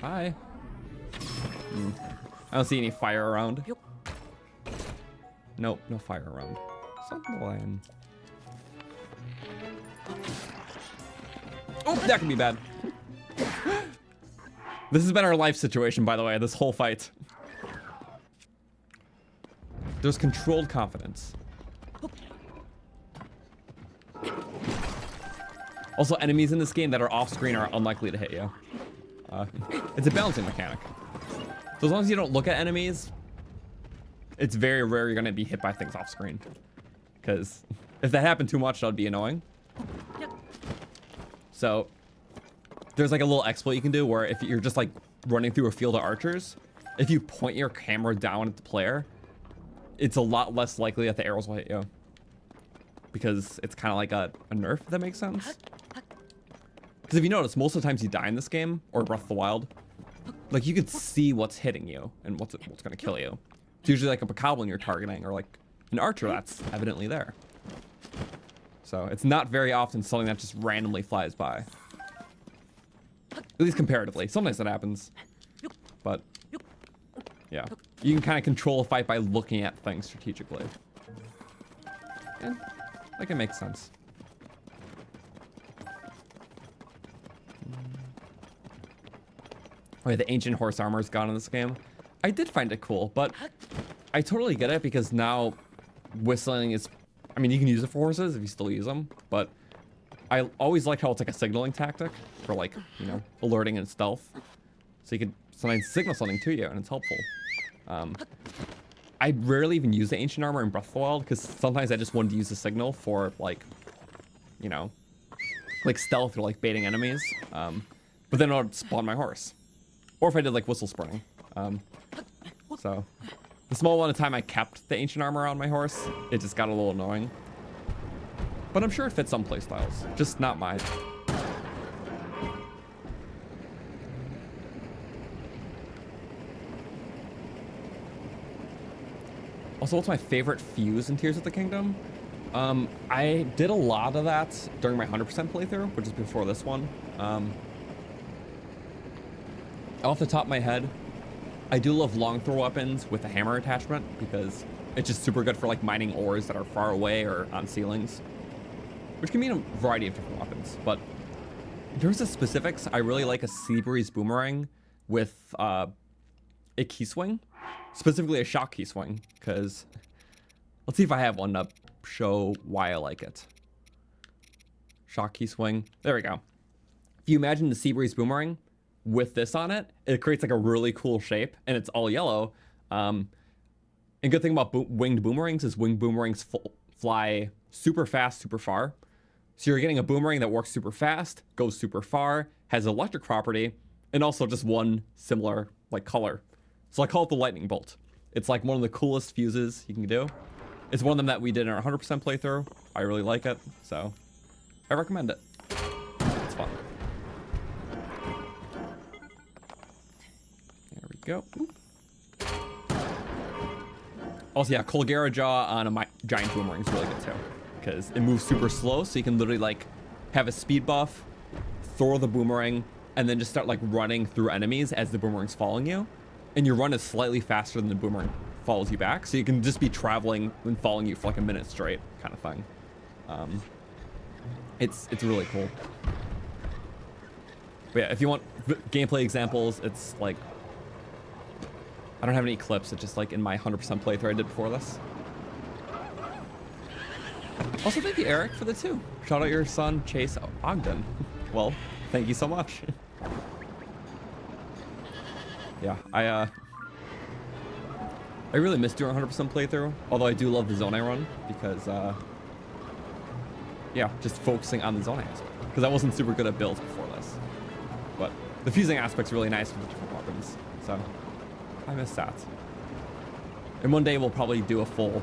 Hi. I don't see any fire around. Nope, no fire around. Something to land. Oh, that could be bad. This has been our life situation, by the way, this whole fight. There's controlled confidence. Also, enemies in this game that are off-screen are unlikely to hit you. It's a balancing mechanic. So as long as you don't look at enemies, it's very rare you're going to be hit by things off-screen. Because if that happened too much, that would be annoying. So there's like a little exploit you can do where if you're just like running through a field of archers, if you point your camera down at the player, it's a lot less likely that the arrows will hit you. Because it's kind of like a nerf, if that makes sense. Because if you notice, most of the times you die in this game, or Breath of the Wild, like you could see what's hitting you and what's going to kill you. It's usually like a bokoblin you're targeting, or like an archer that's evidently there. So it's not very often something that just randomly flies by. At least comparatively. Sometimes that happens. But yeah, you can kind of control a fight by looking at things strategically. And like it makes sense. Oh yeah, the ancient horse armor is gone in this game. I did find it cool, but I totally get it because now whistling is, I mean, you can use it for horses if you still use them, but I always like how it's like a signaling tactic for like, you know, alerting and stealth. So you can sometimes signal something to you and it's helpful. I rarely even use the ancient armor in Breath of the Wild because sometimes I just wanted to use the signal for like, you know, like stealth or like baiting enemies. But then it would spawn my horse. Or if I did like whistle sprinting. So the small amount of time I kept the ancient armor on my horse, it just got a little annoying. But I'm sure it fits some playstyles, just not mine. Also, what's my favorite fuse in Tears of the Kingdom? I did a lot of that during my 100% playthrough, which is before this one. Off the top of my head, I do love long throw weapons with a hammer attachment because it's just super good for like mining ores that are far away or on ceilings, which can mean a variety of different weapons. But in terms of specifics, I really like a Sea Breeze boomerang with a key swing, specifically a shock key swing, because let's see if I have one to show why I like it. Shock key swing. There we go. If you imagine the Sea Breeze boomerang with this on it, it creates like a really cool shape and it's all yellow. And good thing about winged boomerangs is winged boomerangs fly super fast, super far. So you're getting a boomerang that works super fast, goes super far, has electric property, and also just one similar like color. So I call it the lightning bolt. It's like one of the coolest fuses you can do. It's one of them that we did in our 100% playthrough. I really like it, so I recommend it. It's fun. There we go. Also, yeah, Colgera Jaw on a giant boomerang is really good too, because it moves super slow, so you can literally like have a speed buff, throw the boomerang, and then just start like running through enemies as the boomerang's following you. And your run is slightly faster than the boomerang follows you back, so you can just be traveling and following you for like a minute straight, kind of thing. It's really cool. But yeah, if you want gameplay examples, it's like I don't have any clips. It's just like in my 100% playthrough I did before this. Also, thank you, Eric, for the 2. Shout out your son, Chase Ogden. Well, thank you so much. Yeah, I really miss doing 100% playthrough, although I do love the Zonai Run because, yeah, just focusing on the Zonai aspect. Because I wasn't super good at builds before this. But the fusing aspect's really nice with the different weapons, so I miss that. And one day we'll probably do a full,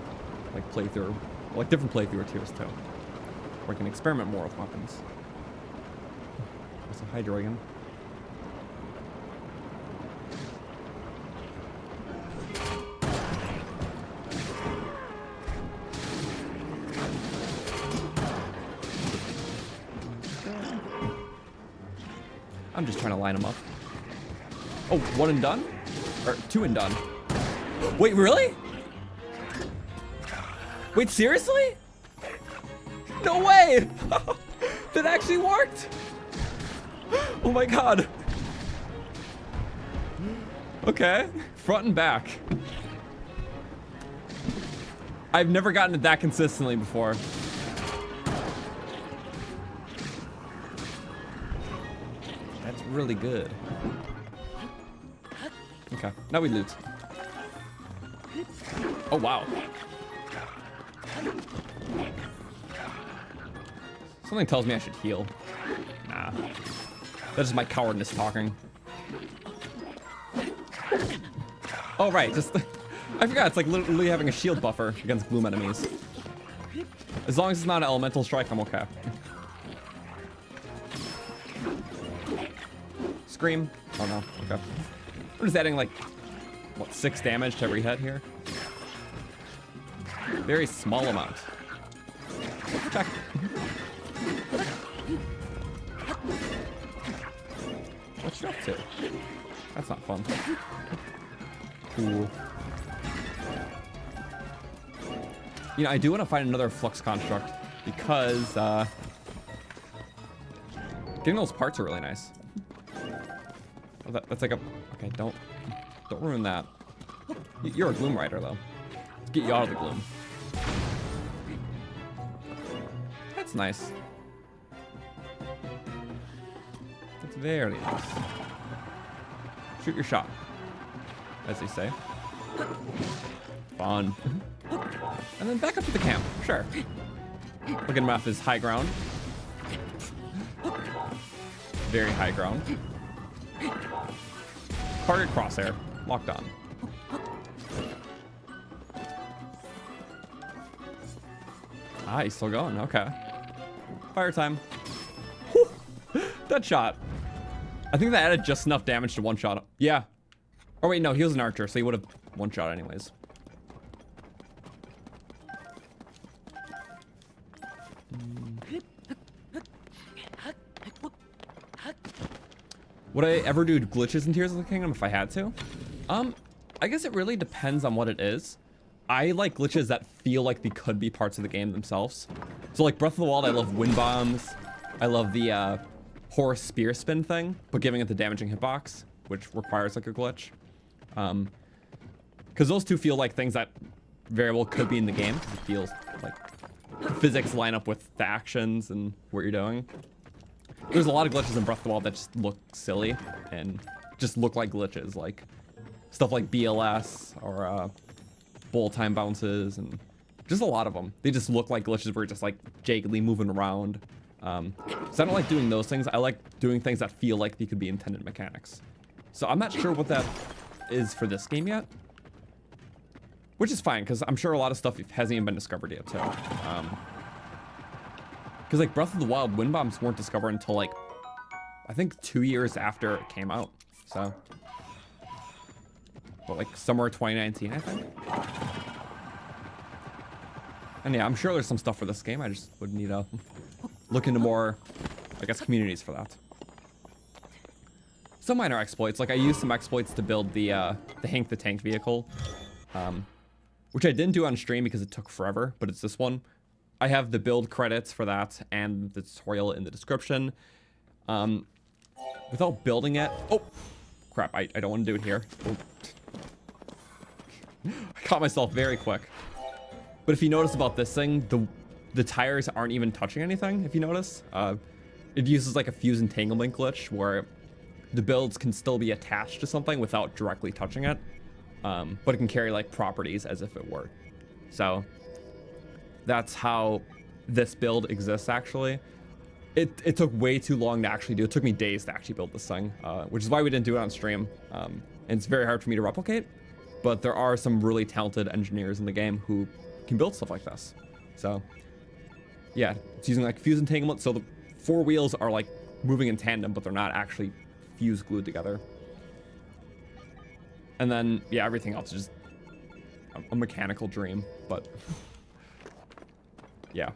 like, playthrough, like different playthrough tiers too, where we can experiment more with weapons. There's a Hydrogan. I'm just trying to line them up. Oh, 1 and done? Or 2 and done? Wait, really? Wait, seriously? No way! That actually worked! Oh my god. Okay, front and back. I've never gotten it that consistently before. That's really good. Okay, now we loot. Oh, wow. Something tells me I should heal. Nah. That's just my cowardness talking. Oh, right, just... I forgot, it's like literally having a shield buffer against gloom enemies. As long as it's not an elemental strike, I'm okay. Scream. Oh, no. Okay. We're just adding, like, what, 6 damage to every hit here? Very small amount. Check. What you up to? That's not fun. Cool. You know, I do want to find another flux construct because getting those parts are really nice. Oh, that's like a... Okay, don't ruin that. You're a Gloom Rider, though. Let's get you out of the gloom. That's nice. That's very nice. Shoot your shot, as they say. Fun. And then back up to the camp. Sure. Look at him off his high ground. Very high ground. Target crosshair. Locked on. Ah, he's still going. Okay. Fire time. Whew. That shot. I think that added just enough damage to one-shot him. Yeah. Oh, wait, no. He was an archer, so he would have one-shot anyways. Would I ever do glitches in Tears of the Kingdom if I had to? I guess it really depends on what it is. I like glitches that feel like they could be parts of the game themselves. So like Breath of the Wild, I love wind bombs. I love the Horus spear spin thing, but giving it the damaging hitbox, which requires like a glitch. Because those two feel like things that very well could be in the game. It feels like the physics line up with the actions and what you're doing. There's a lot of glitches in Breath of the Wild that just look silly and just look like glitches, like stuff like BLS or bullet time bounces, and just a lot of them. They just look like glitches where you're just like jaggedly moving around. So I don't like doing those things. I like doing things that feel like they could be intended mechanics. So I'm not sure what that is for this game yet. Which is fine, because I'm sure a lot of stuff hasn't even been discovered yet, too. Because, like, Breath of the Wild, wind bombs weren't discovered until, like, I think 2 years after it came out. So, well, like, somewhere 2019, I think. And yeah, I'm sure there's some stuff for this game. I just would need to look into more, I guess, communities for that. Some minor exploits. Like, I used some exploits to build the Hank the Tank vehicle. Which I didn't do on stream because it took forever, but it's this one. I have the build credits for that and the tutorial in the description. Without building it... Oh! Crap, I don't want to do it here. Oh. I caught myself very quick. But if you notice about this thing, the tires aren't even touching anything, if you notice. It uses like a fuse entanglement glitch where the builds can still be attached to something without directly touching it. But it can carry like properties as if it were. So that's how this build exists actually. It took way too long to actually do. It took me days to actually build this thing, which is why we didn't do it on stream. And it's very hard for me to replicate, but there are some really talented engineers in the game who can build stuff like this. So yeah, it's using like fuse entanglement. So the 4 wheels are like moving in tandem, but they're not actually fuse glued together. And then, yeah, everything else is just a mechanical dream, but yeah.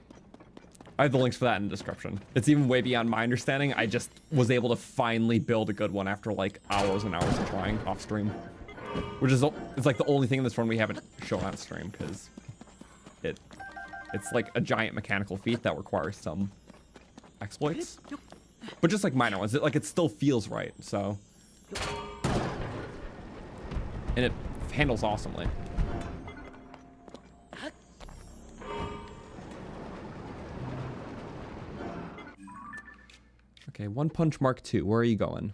I have the links for that in the description. It's even way beyond my understanding. I just was able to finally build a good one after like hours and hours of trying off stream. Which is it's like the only thing in this run we haven't shown on stream, because it's like a giant mechanical feat that requires some exploits. But just like minor ones, it still feels right, so... And it handles awesomely. Okay, One Punch Mark II. Where are you going?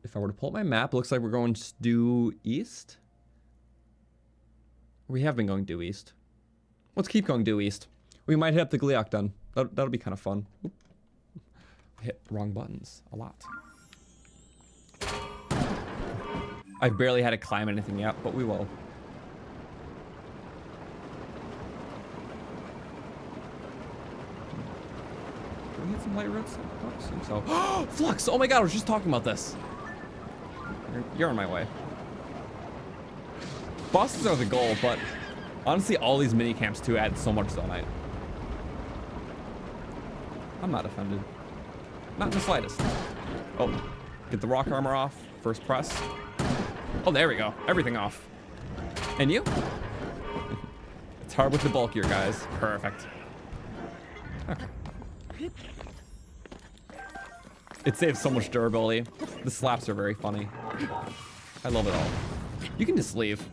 If I were to pull up my map, it looks like we're going due east. We have been going due east. Let's keep going due east. We might hit up the Gliok then. That'll be kind of fun. Oop. I hit wrong buttons a lot. I barely had to climb anything yet, but we will. Can we hit some light roots? I don't assume so. Flux! Oh my god, I was just talking about this. You're on my way. Bosses are the goal, but honestly, all these mini camps too add so much Zonaite. I'm not offended. Not in the slightest. Oh, get the rock armor off. First press. Oh, there we go. Everything off. And you? It's hard with the bulkier guys. Perfect. Okay. It saves so much durability. The slaps are very funny. I love it all. You can just leave.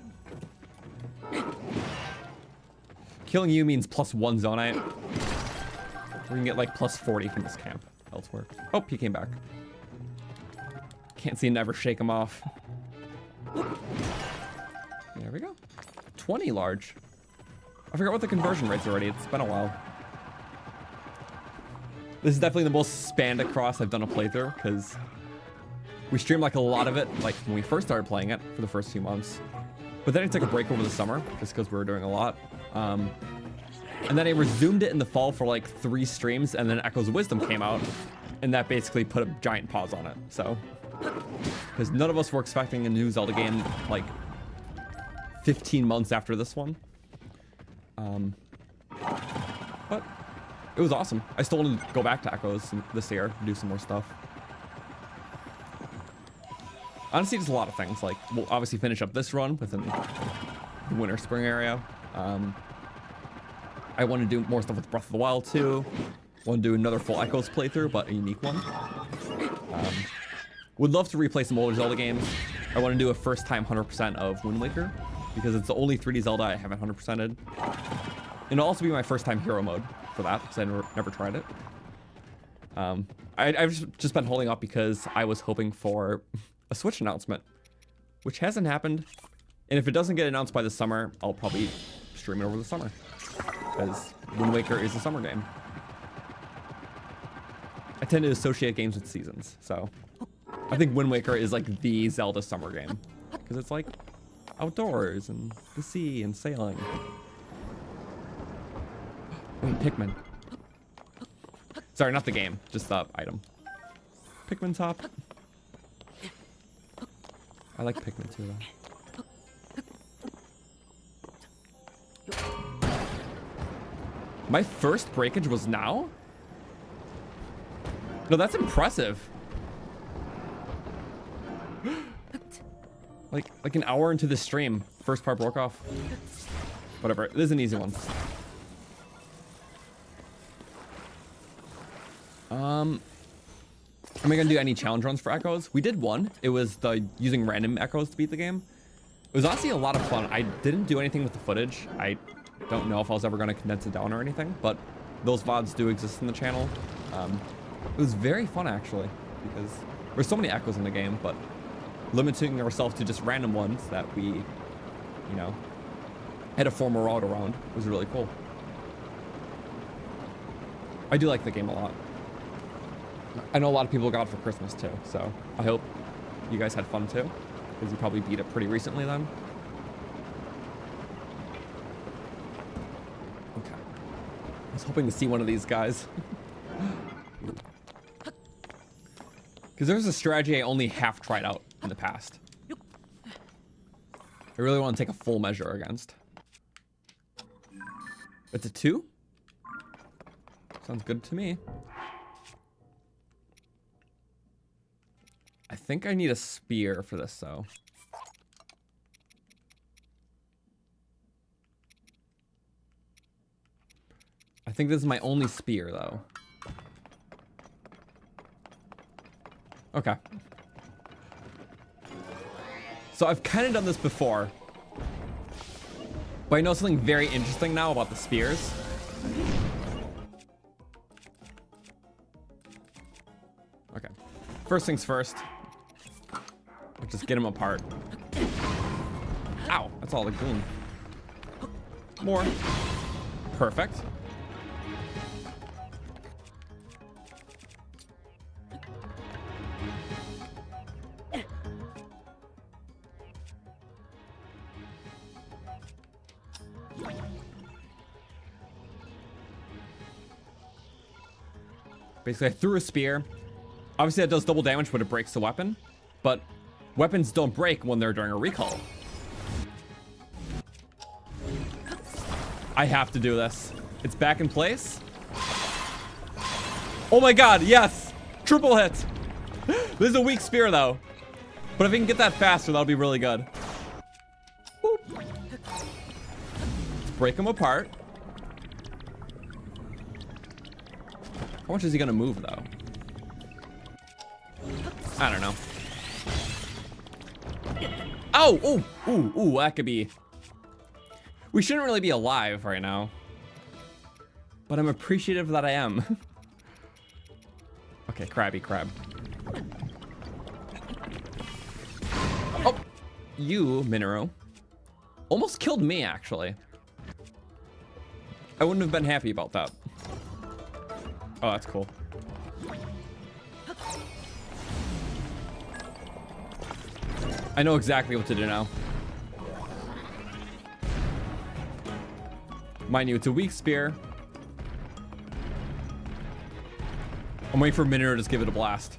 Killing you means +1 Zonaite. We can get like +40 from this camp elsewhere. Oh, he came back. Can't seem to ever shake him off. There we go. 20 large. I forgot what the conversion rate's already. It's been a while. This is definitely the most spanned across I've done a playthrough, because we streamed like a lot of it like when we first started playing it for the first few months. But then I took a break over the summer just because we were doing a lot. And then I resumed it in the fall for like 3 streams, and then Echoes of Wisdom came out, and that basically put a giant pause on it. So, because none of us were expecting a new Zelda game like 15 months after this one. But it was awesome. I still want to go back to Echoes this year and do some more stuff. Honestly, just a lot of things. Like, we'll obviously finish up this run within the winter spring area. I want to do more stuff with Breath of the Wild too. Want to do another full Echoes playthrough, but a unique one. Would love to replay some older Zelda games. I want to do a first time 100% of Wind Waker, because it's the only 3D Zelda I haven't 100%ed. And it'll also be my first time hero mode for that, because I never tried it. I've just been holding up because I was hoping for a Switch announcement, which hasn't happened. And if it doesn't get announced by the summer, I'll probably stream it over the summer. Because Wind Waker is a summer game. I tend to associate games with seasons, so I think Wind Waker is like the Zelda summer game. Because it's like outdoors and the sea and sailing. Wait, Pikmin. Sorry, not the game, just the item. Pikmin top. I like Pikmin too, though. My first breakage was now? No, that's impressive. like an hour into the stream, first part broke off. Whatever, this is an easy one. Am I gonna do any challenge runs for echoes? We did one. It was the using random echoes to beat the game. It was honestly a lot of fun. I didn't do anything with the footage. I don't know if I was ever gonna condense it down or anything, but those VODs do exist in the channel. It was very fun actually, because there's so many echoes in the game, but limiting ourselves to just random ones that we, you know, had a formal route around was really cool. I do like the game a lot. I know a lot of people got it for Christmas too, so I hope you guys had fun too, because you probably beat it pretty recently then. Okay. I was hoping to see one of these guys. Because there's a strategy I only half tried out in the past. I really want to take a full measure against. It's a 2? Sounds good to me. I think I need a spear for this, though. I think this is my only spear, though. Okay. So I've kind of done this before. But I know something very interesting now about the spears. Okay. First things first. Let's just get them apart. Ow, that's all the goon. More. Perfect. Basically, I threw a spear. Obviously, that does double damage when it breaks the weapon, but weapons don't break when they're during a recall. I have to do this. It's back in place. Oh my god, yes! Triple hit! This is a weak spear, though. But if we can get that faster, that'll be really good. Boop. Let's break them apart. How much is he gonna move, though? I don't know. Oh! Ooh! Ooh! Ooh! That could be... We shouldn't really be alive right now. But I'm appreciative that I am. Okay, crabby crab. Oh! You, Mineru, almost killed me, actually. I wouldn't have been happy about that. Oh, that's cool. I know exactly what to do now. Mind you, it's a weak spear. I'm waiting for Mineru to just give it a blast.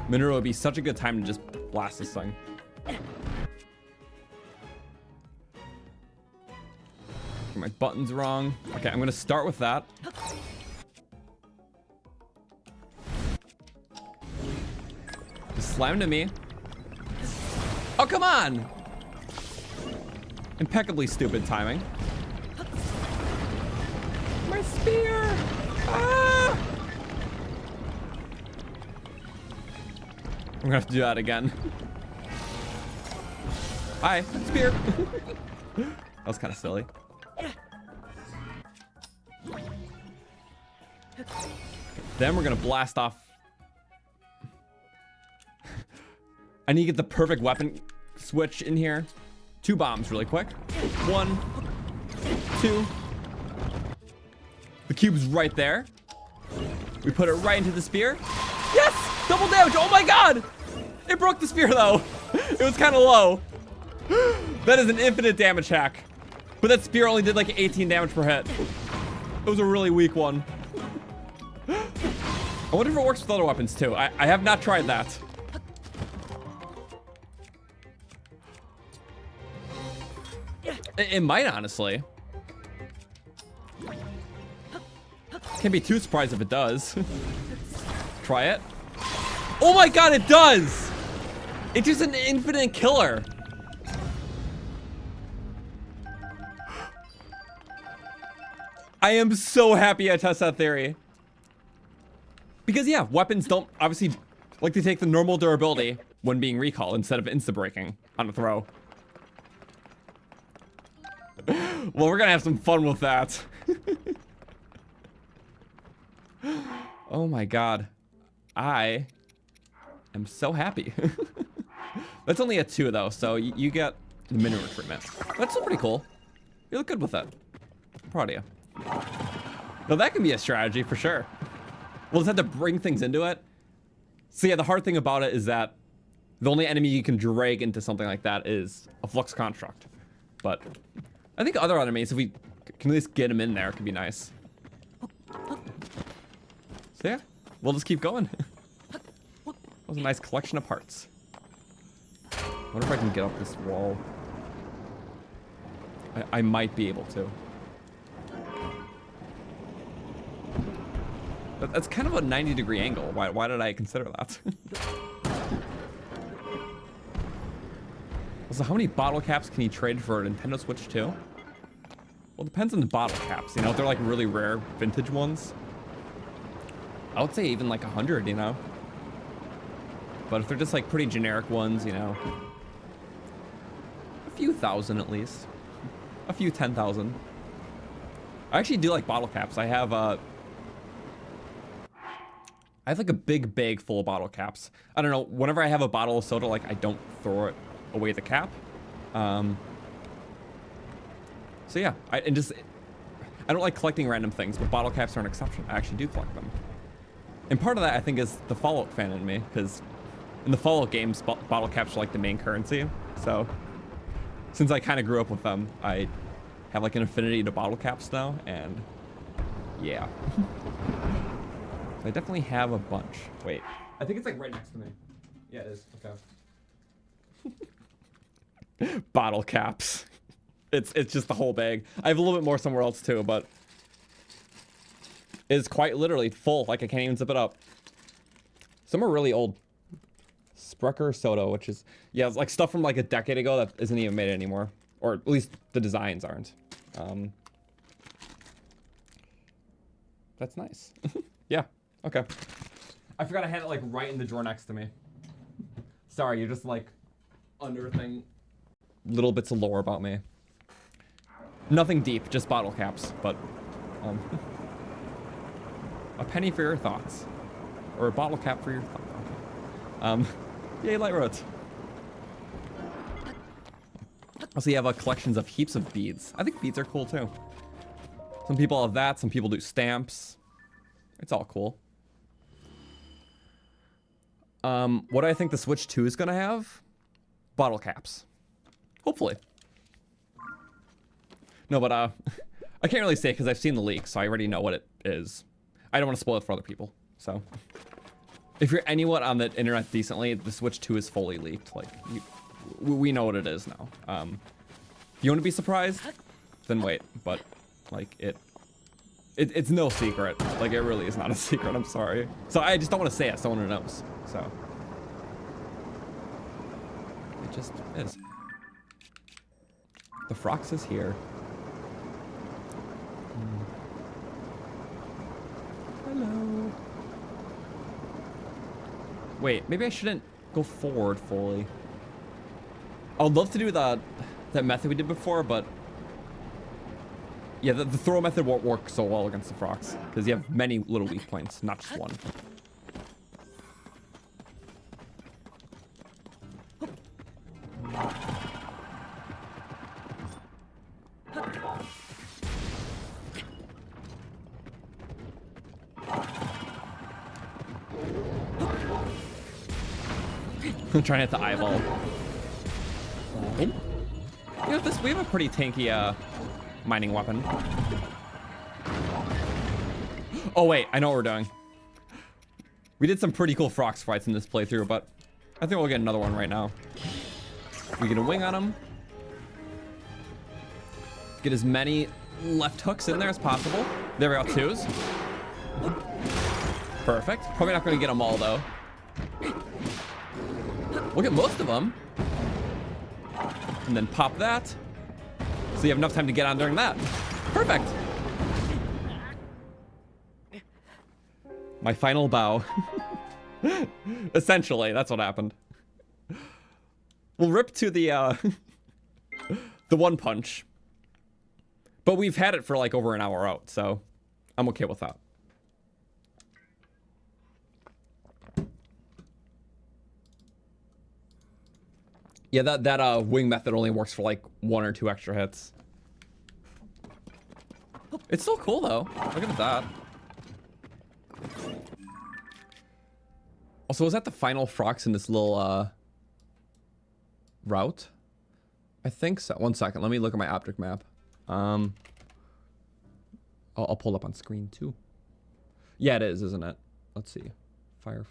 Mineru would be such a good time to just blast this thing. My button's wrong. Okay, I'm gonna start with that. Just slam to me. Oh, come on! Impeccably stupid timing. My spear! Ah! I'm gonna have to do that again. Hi, spear! That was kind of silly. Then we're gonna blast off. I need to get the perfect weapon switch in here. 2 bombs really quick. 1, 2. The cube's right there. We put it right into the spear. Yes! Double damage! Oh my god! It broke the spear though. It was kind of low. That is an infinite damage hack. But that spear only did like 18 damage per hit. It was a really weak one. I wonder if it works with other weapons too. I have not tried that. It might, honestly. Can't be too surprised if it does. Try it. Oh my god, it does! It's just an infinite killer. I am so happy I tested that theory. Because yeah, weapons don't obviously like to take the normal durability when being recall instead of insta-breaking on a throw. Well, we're gonna have some fun with that. Oh my god. I am so happy. That's only a 2 though, so you get the Mineru treatment. That's still pretty cool. You look good with it. I'm proud of you. Now that can be a strategy for sure. We'll just have to bring things into it. So yeah, the hard thing about it is that the only enemy you can drag into something like that is a flux construct. But I think other enemies, if we can at least get them in there, could be nice. So yeah, we'll just keep going. That was a nice collection of parts. I wonder if I can get up this wall. I might be able to. But that's kind of a 90-degree angle. Why did I consider that? So how many bottle caps can you trade for a Nintendo Switch 2? Well, it depends on the bottle caps, you know? If they're like really rare vintage ones, I would say even like 100, you know? But if they're just like pretty generic ones, you know, a few thousand at least. A few 10,000. I actually do like bottle caps. I have like a big bag full of bottle caps. I don't know, whenever I have a bottle of soda, like I don't throw it away the cap. So yeah, I don't like collecting random things, but bottle caps are an exception. I actually do collect them. And part of that I think is the Fallout fan in me, because in the Fallout games, bottle caps are like the main currency. So since I kind of grew up with them, I have like an affinity to bottle caps now, and yeah. I definitely have a bunch. Wait, I think it's like right next to me. Yeah, it is. Okay. Bottle caps. It's just the whole bag. I have a little bit more somewhere else too, but it's quite literally full. Like I can't even zip it up. Some are really old. Sprecher soda, which is, yeah, it's like stuff from like a decade ago that isn't even made anymore, or at least the designs aren't. That's nice. Yeah. Okay. I forgot I had it like right in the drawer next to me. Sorry, you're just like unearthing little bits of lore about me. Nothing deep, just bottle caps, but a penny for your thoughts, or a bottle cap for your thoughts. Okay. Yay, light roads. Also, you have collections of heaps of beads. I think beads are cool too. Some people have that. Some people do stamps. It's all cool. What do I think the Switch 2 is gonna have? Bottle caps. Hopefully. No, but I can't really say because I've seen the leak, so I already know what it is. I don't want to spoil it for other people, so. If you're anyone on the internet decently, the Switch 2 is fully leaked. Like, we know what it is now. If you want to be surprised, then wait. But, like, it's no secret. Like, it really is not a secret. I'm sorry. So I just don't want to say it. So no one knows. So it just is. The Frox is here. Hello. Wait, maybe I shouldn't go forward fully. I'd love to do that method we did before, but yeah, the throw method won't work so well against the Frox because you have many little weak points, not just one. I'm trying to hit the eyeball. You know, we have a pretty tanky mining weapon. Oh wait, I know what we're doing. We did some pretty cool frox fights in this playthrough, but I think we'll get another one right now. We get a wing on him. Get as many left hooks in there as possible. There we go, twos. Perfect. Probably not going to get them all though. We'll get most of them. And then pop that. So you have enough time to get on during that. Perfect. My final bow. Essentially, that's what happened. We'll rip to the the one punch. But we've had it for like over an hour out, so I'm okay with that. Yeah, that wing method only works for like 1 or 2 extra hits. It's still cool though. Look at that. Also, was that the final frox in this little route? I think so. 1 second. Let me look at my optic map. I'll pull up on screen too. Yeah, it is, isn't it? Let's see. Fire.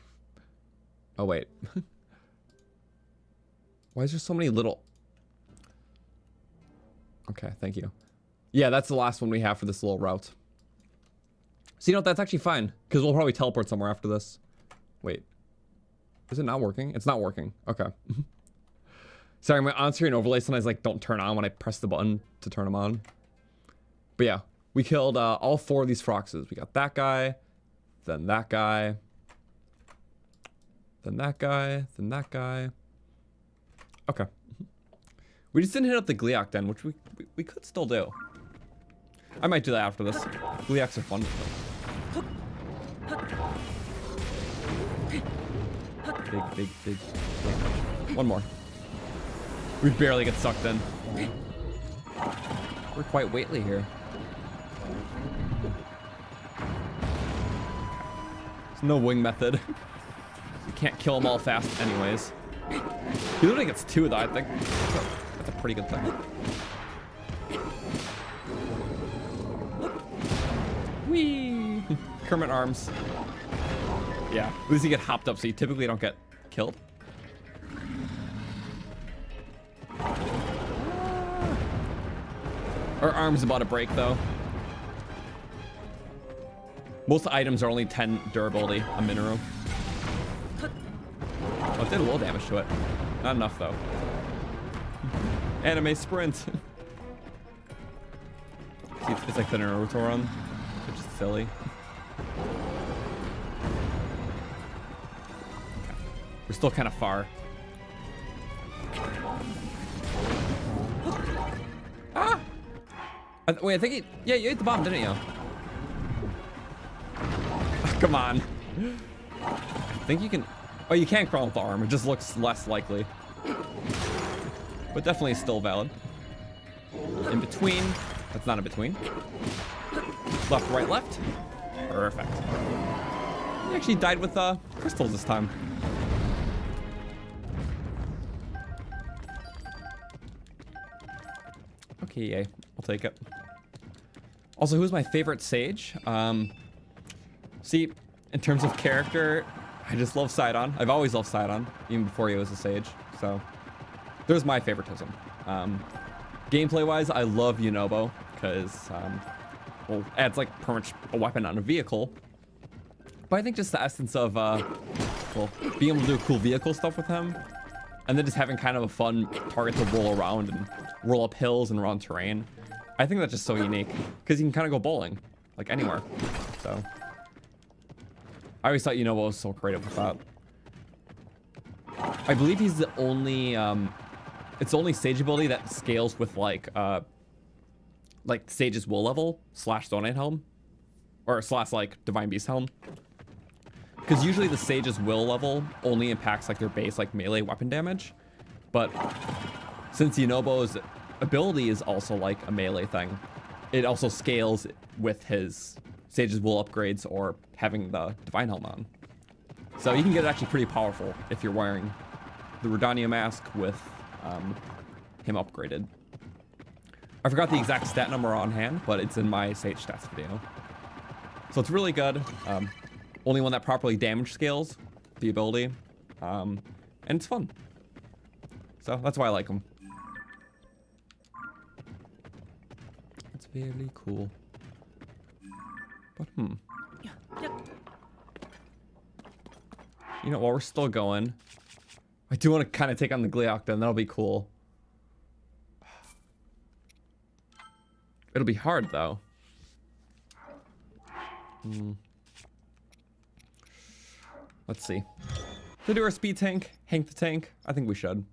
Oh wait. Why is there so many little? Okay, thank you. Yeah, that's the last one we have for this little route. So you know what? That's actually fine because we'll probably teleport somewhere after this. Wait, is it not working? It's not working. Okay. Sorry, my on-screen overlay sometimes like don't turn on when I press the button to turn them on. But yeah, we killed all 4 of these froxes. We got that guy, then that guy, then that guy, then that guy. Okay. We just didn't hit up the Gliok den, which we could still do. I might do that after this. Glioks are fun. Big. One more. We barely get sucked in. We're quite weighty here. There's no wing method. You can't kill them all fast anyways. He literally gets 2 though, I think. That's a pretty good thing. Whee! Kermit arms. Yeah, at least you get hopped up so you typically don't get killed. Our arm's about to break though. Most items are only 10 durability on Mineru. Oh, it did a little damage to it. Not enough though. Anime sprint. See, it's like the Naruto run, which is silly. Okay. We're still kind of far. Ah! Wait, I think yeah, you ate the bomb, didn't you? Oh, come on. I think you can. Oh, you can crawl with the arm. It just looks less likely. But definitely still valid. In between. That's not in between. Left, right, left. Perfect. He actually died with crystals this time. Okay, yay. I'll take it. Also, who's my favorite sage? See, in terms of character, I just love Sidon. I've always loved Sidon, even before he was a sage. So, there's my favoritism. Gameplay-wise, I love Yunobo because, well, adds like pretty much a weapon on a vehicle. But I think just the essence of, well, being able to do cool vehicle stuff with him, and then just having kind of a fun target to roll around and roll up hills and around terrain. I think that's just so unique because you can kind of go bowling, like anywhere. So. I always thought Yunobo was so creative with that. I believe he's the only, it's the only sage ability that scales with like Sage's Will level / Zonaite helm, or / like Divine Beast helm. Because usually the Sage's Will level only impacts like their base like melee weapon damage, but since Yunobo's ability is also like a melee thing, it also scales with his Sage's Will upgrades or having the Divine Helm on. So you can get it actually pretty powerful if you're wearing the Redania mask with him upgraded. I forgot the exact stat number on hand, but it's in my Sage stats video. So it's really good. Only one that properly damage scales the ability. And it's fun. So that's why I like them. It's very cool. But you know, while we're still going, I do want to kind of take on the Gleeok then. That'll be cool. It'll be hard though. Let's see. Should we do our speed tank? Hank the tank? I think we should.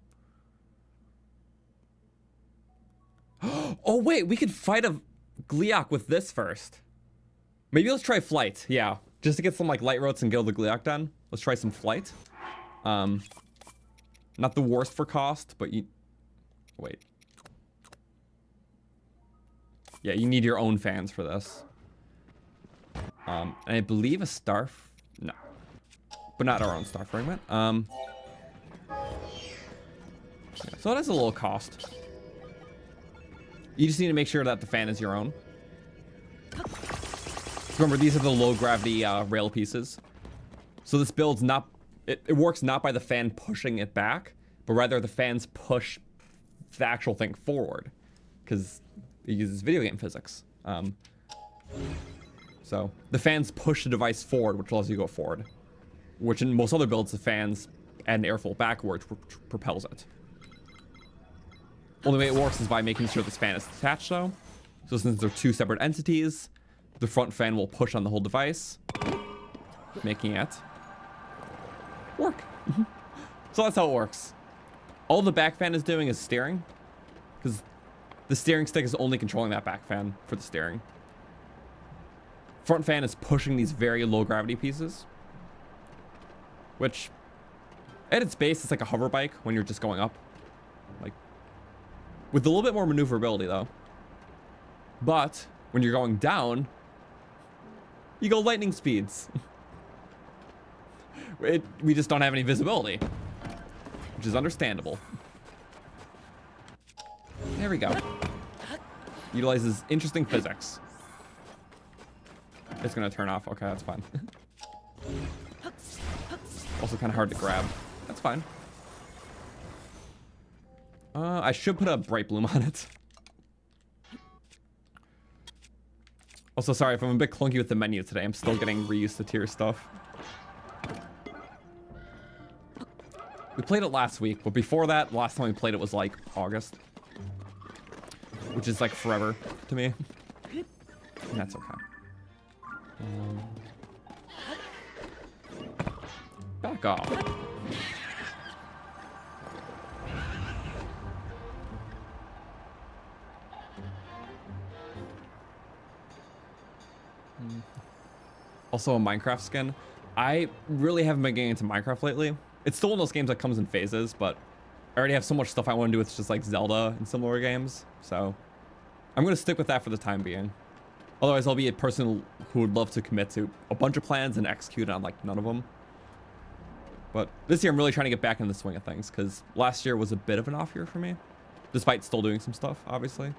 Oh wait, we could fight a Gleeok with this first. Maybe let's try flight. Yeah, just to get some like light rotes and get the Gleeok done. Let's try some flight. Not the worst for cost, but you... Wait. Yeah, you need your own fans for this. And I believe a star... No. But not our own star fragment. Yeah, so it has a little cost. You just need to make sure that the fan is your own. Remember, these are the low gravity rail pieces. So this build's not... It works not by the fan pushing it back, but rather the fans push the actual thing forward. Because it uses video game physics. So the fans push the device forward, which allows you to go forward. Which in most other builds, the fans add an airflow backwards, which propels it. Only way it works is by making sure this fan is detached though. So since they're two separate entities, the front fan will push on the whole device, making it work. So that's how it works. All the back fan is doing is steering, because the steering stick is only controlling that back fan for the steering. Front fan is pushing these very low gravity pieces, which at its base it's like a hover bike when you're just going up, like with a little bit more maneuverability though. But when you're going down, you go lightning speeds. We just don't have any visibility, which is understandable. There we go. Utilizes interesting physics. It's gonna turn off. Okay, that's fine. Also kind of hard to grab. That's fine. I should put a bright bloom on it. Also, sorry if I'm a bit clunky with the menu today. I'm still getting reused to tier stuff. We played it last week, but before that, last time we played it was like August. Which is like forever to me. And that's okay. Back off. Also a Minecraft skin. I really haven't been getting into Minecraft lately. It's still one of those games that comes in phases, but I already have so much stuff I want to do with just like Zelda and similar games. So I'm going to stick with that for the time being. Otherwise, I'll be a person who would love to commit to a bunch of plans and execute on like none of them. But this year I'm really trying to get back in the swing of things because last year was a bit of an off year for me, despite still doing some stuff, obviously.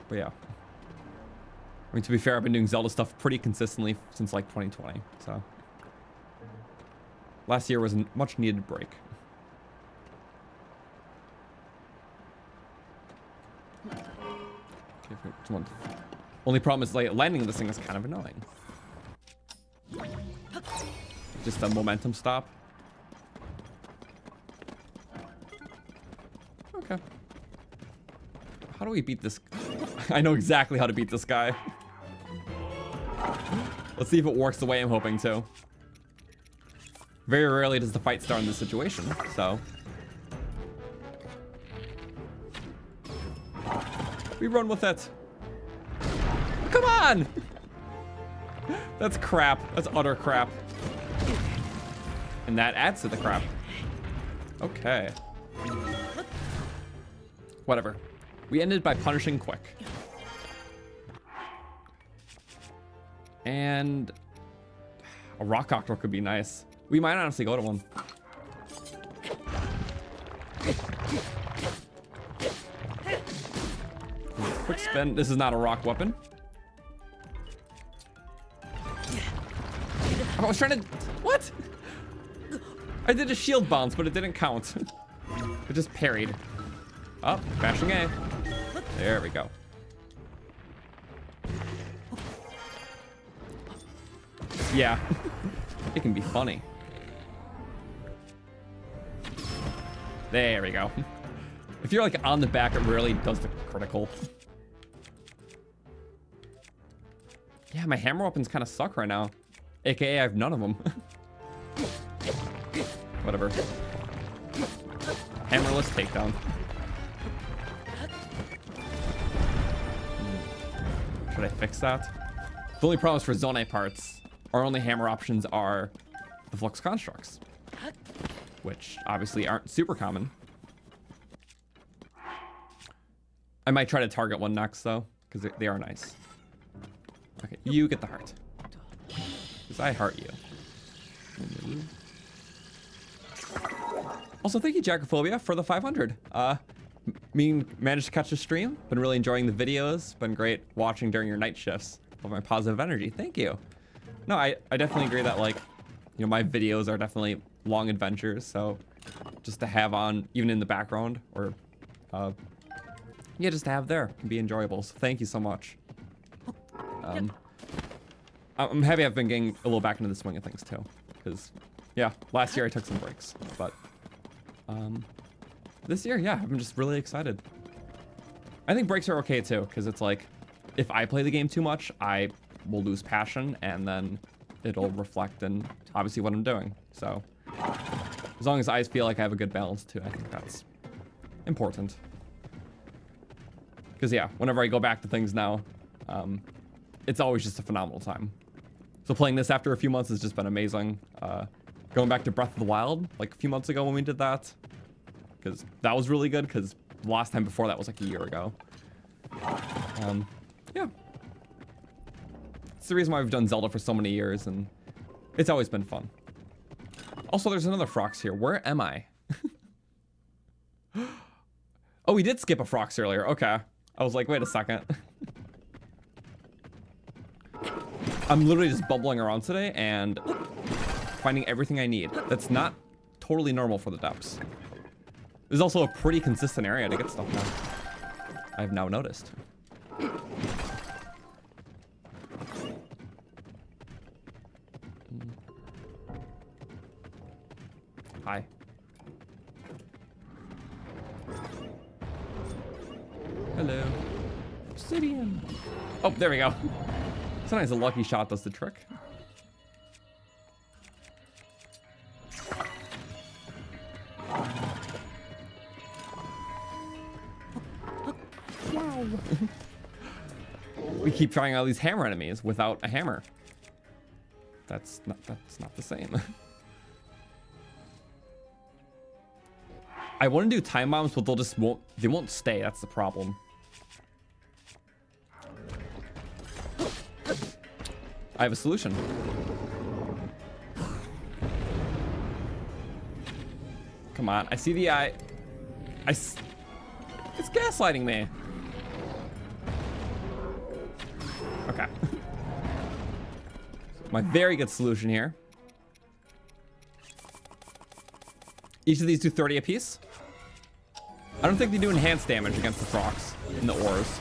But yeah. I mean, to be fair, I've been doing Zelda stuff pretty consistently since like 2020, so. Last year was a much needed break. Okay, only problem is like landing this thing is kind of annoying. Just a momentum stop. Okay. How do we beat this? I know exactly how to beat this guy. Let's see if it works the way I'm hoping to. Very rarely does the fight start in this situation, so. We run with it. Come on! That's crap. That's utter crap. And that adds to the crap. Okay. Whatever. We ended by punishing quick. And a rock octo could be nice. We might honestly go to one. Quick spin. This is not a rock weapon. I was trying to... What? I did a shield bounce, but it didn't count. It just parried. Oh, bashing A. There we go. Yeah. It can be funny. There we go. If you're like on the back, it really does the critical. Yeah, my hammer weapons kind of suck right now. AKA, I have none of them. Whatever. Hammerless takedown. Should I fix that? The only problem is for Zonaite parts, our only hammer options are the flux constructs, which obviously aren't super common. I might try to target one next though, because they are nice. Okay, you get the heart. Because I heart you. Also, thank you, Jackophobia, for the 500. Managed to catch the stream. Been really enjoying the videos. Been great watching during your night shifts. Love my positive energy. Thank you. No, I definitely agree that, like, you know, my videos are definitely long adventures. So just to have on, even in the background, or yeah, just to have there can be enjoyable. So thank you so much. I'm happy I've been getting a little back into the swing of things too, because yeah, last year I took some breaks, but this year, yeah, I'm just really excited. I think breaks are okay too, because it's like, if I play the game too much, I will lose passion, and then it'll reflect in obviously what I'm doing. So as long as I feel like I have a good balance too, I think that's important. Because yeah, whenever I go back to things now, it's always just a phenomenal time. So playing this after a few months has just been amazing. Going back to Breath of the Wild, like a few months ago when we did that, because that was really good, because the last time before that was like a year ago. Yeah. It's the reason why we've done Zelda for so many years, and it's always been fun. Also, there's another Frox here. Where am I? Oh, we did skip a Frox earlier. Okay. I was like, wait a second. I'm literally just bubbling around today and finding everything I need. That's not totally normal for the depths. There's also a pretty consistent area to get stuff now. I've now noticed. Hi. Hello. Obsidian. Oh, there we go. Sometimes a lucky shot does the trick. Wow. We keep trying all these hammer enemies without a hammer. That's not the same. I want to do time bombs, but they won't stay. That's the problem. I have a solution. Come on, I see the eye. It's gaslighting me. Okay. My very good solution here. Each of these do 30 apiece. I don't think they do enhanced damage against the frogs in the ores.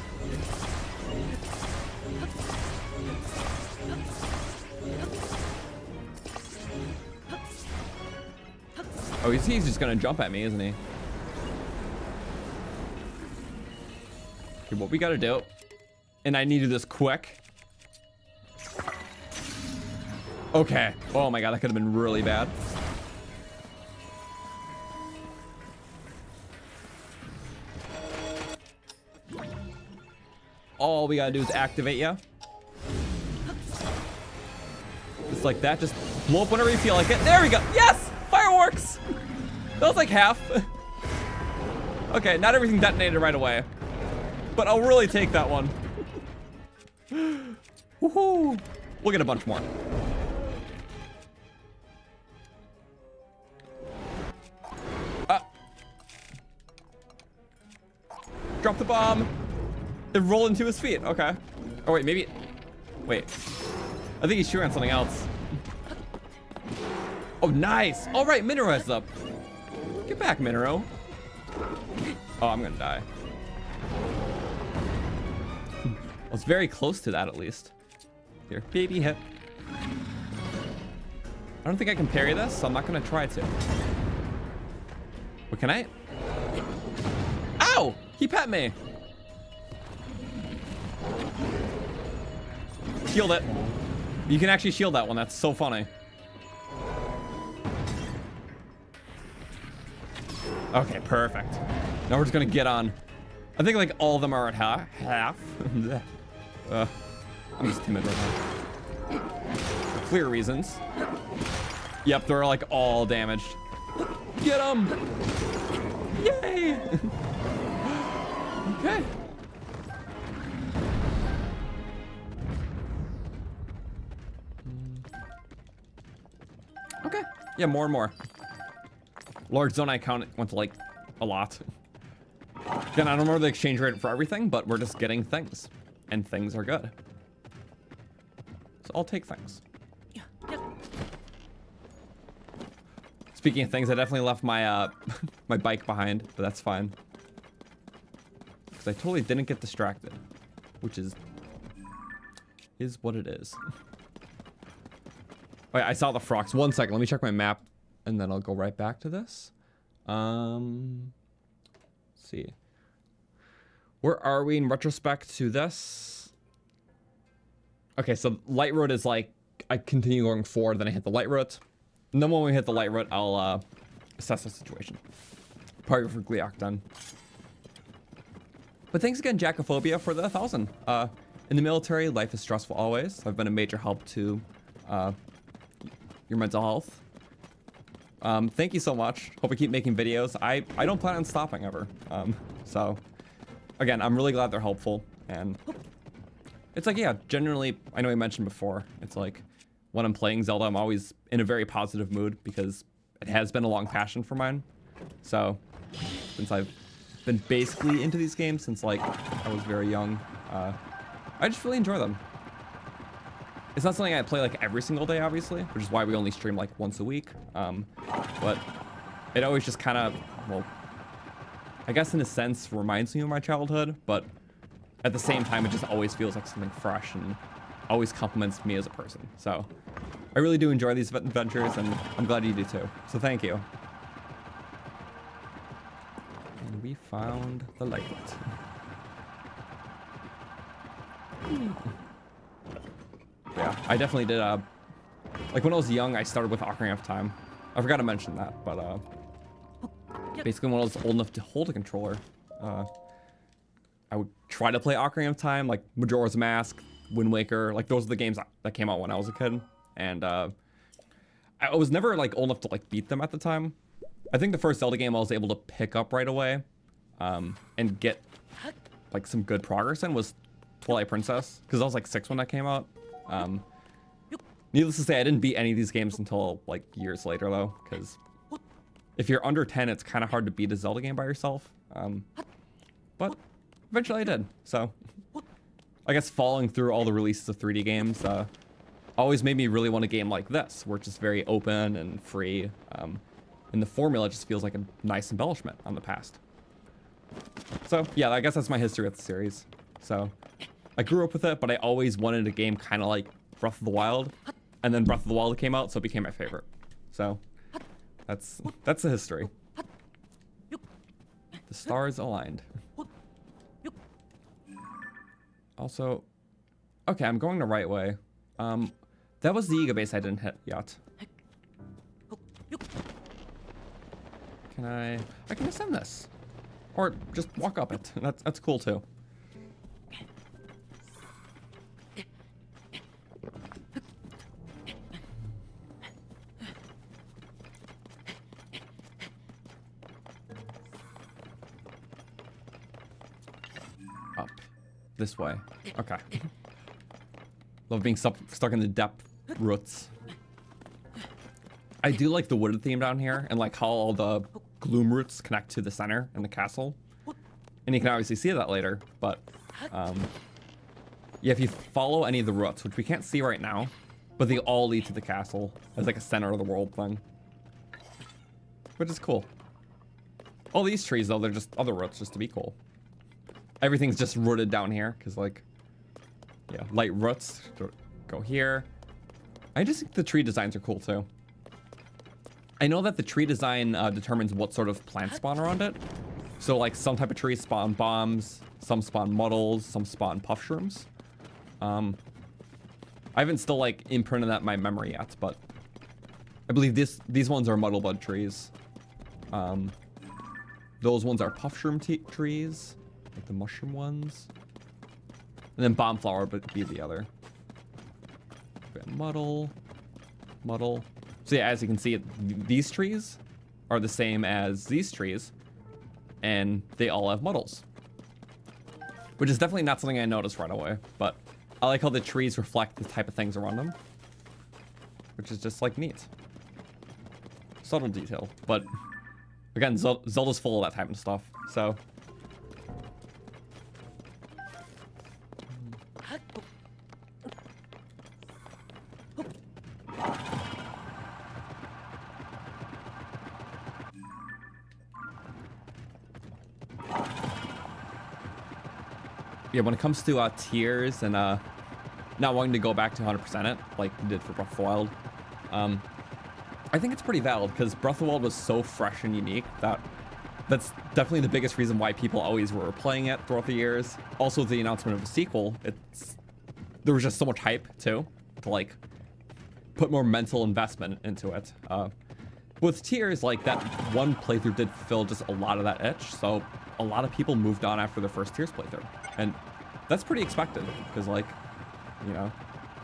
Oh, he's just gonna jump at me, isn't he? Okay, what we gotta do, and I need to do this quick. Okay. Oh my god, that could have been really bad. All we gotta do is activate ya. Just like that, just blow up whenever you feel like it. There we go. Yes! Fireworks! That was like half. Okay, not everything detonated right away. But I'll really take that one. Woohoo! We'll get a bunch more. Drop the bomb. Then roll into his feet. Okay. Oh, wait, maybe... Wait. I think he's shooting on something else. Oh, nice. All right, Mineru is up. Get back, Mineru. Oh, I'm gonna die. I was very close to that, at least. Here, baby hit. I don't think I can parry this, so I'm not gonna try to. What can I? Ow! He pet me. Shield it. You can actually shield that one. That's so funny. Okay, perfect. Now we're just gonna get on. I think like all of them are at half. I'm just timid right now. For clear reasons. Yep, they're like all damaged. Get them! Yay! Okay. Okay. Yeah, more and more. Large Zonai count went to like a lot. Again, I don't remember the exchange rate for everything, but we're just getting things. And things are good. So I'll take things. Speaking of things, I definitely left my my bike behind, but that's fine. Because I totally didn't get distracted. Which is what it is. Wait, I saw the frogs. 1 second, let me check my map. And then I'll go right back to this. Let's see. Where are we in retrospect to this? Okay, so light road is like, I continue going forward, then I hit the light road. And then when we hit the light road, I'll assess the situation. Probably for Gliok done. But thanks again, Jackophobia, for the 1,000. In the military, life is stressful always. I've been a major help to your mental health. Thank you so much. Hope we keep making videos. I don't plan on stopping ever. So again, I'm really glad they're helpful. And it's like, yeah, generally, I know I mentioned before, it's like when I'm playing Zelda, I'm always in a very positive mood because it has been a long passion for mine. So since I've been basically into these games since like I was very young, I just really enjoy them. It's not something I play like every single day, obviously, which is why we only stream like once a week. But it always just kind of, well, I guess in a sense reminds me of my childhood, but at the same time, it just always feels like something fresh and always compliments me as a person. So I really do enjoy these adventures, and I'm glad you do too. So thank you. And we found the light. Yeah, I definitely did, like when I was young, I started with Ocarina of Time. I forgot to mention that, but basically when I was old enough to hold a controller, I would try to play Ocarina of Time, like Majora's Mask, Wind Waker, like those are the games that came out when I was a kid. And I was never like old enough to like beat them at the time. I think the first Zelda game I was able to pick up right away and get like some good progress in was Twilight Princess, because I was like 6 when that came out. Needless to say, I didn't beat any of these games until like years later though, because if you're under 10, it's kind of hard to beat a Zelda game by yourself. But eventually I did. So I guess following through all the releases of 3D games always made me really want a game like this, where it's just very open and free. And the formula just feels like a nice embellishment on the past. So yeah, I guess that's my history with the series. So I grew up with it, but I always wanted a game kind of like Breath of the Wild, and then Breath of the Wild came out, so it became my favorite. So that's the history. The stars aligned. Also, okay, I'm going the right way. That was the Iga base I didn't hit yet. Can I can ascend this, or just walk up it. That's cool too. Up this way. Okay. Love being stuck in the depth roots. I do like the wooded theme down here, and like how all the gloom roots connect to the center and the castle. And you can obviously see that later, but yeah, if you follow any of the routes, which we can't see right now, but they all lead to the castle as like a center of the world thing, which is cool. All these trees though, they're just other routes just to be cool. Everything's just rooted down here because like, yeah, light roots go here. I just think the tree designs are cool too. I know that the tree design determines what sort of plants spawn around it. So like some type of trees spawn bombs, some spawn muddles, some spawn puff shrooms. I haven't still like imprinted that in my memory yet, but I believe these ones are muddle bud trees. Those ones are puff shroom trees, like the mushroom ones. And then bomb flower would be the other. Muddle. So yeah, as you can see, these trees are the same as these trees, and they all have muddles. Which is definitely not something I noticed right away, but I like how the trees reflect the type of things around them. Which is just like neat. Subtle detail, but again, Zelda's full of that type of stuff, so. Yeah, when it comes to tiers and not wanting to go back to 100% it, like we did for Breath of the Wild, I think it's pretty valid because Breath of the Wild was so fresh and unique that that's definitely the biggest reason why people always were playing it throughout the years. Also, the announcement of a sequel, there was just so much hype too to like put more mental investment into it. With tiers, like that one playthrough did fill just a lot of that itch, so a lot of people moved on after the first Tears playthrough, and that's pretty expected because, like, you know,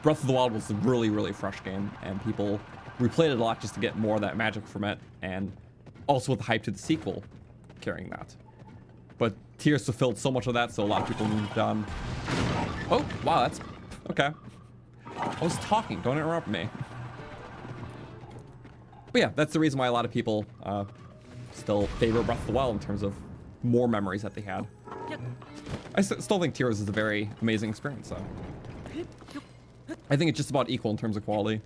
Breath of the Wild was a really, really fresh game, and people replayed it a lot just to get more of that magic from it, and also with the hype to the sequel carrying that. But Tears fulfilled so much of that, so a lot of people moved on. Oh, wow, that's okay. I was talking, don't interrupt me. But yeah, that's the reason why a lot of people still favor Breath of the Wild in terms of more memories that they had. I still think Tears is a very amazing experience, though. I think it's just about equal in terms of quality.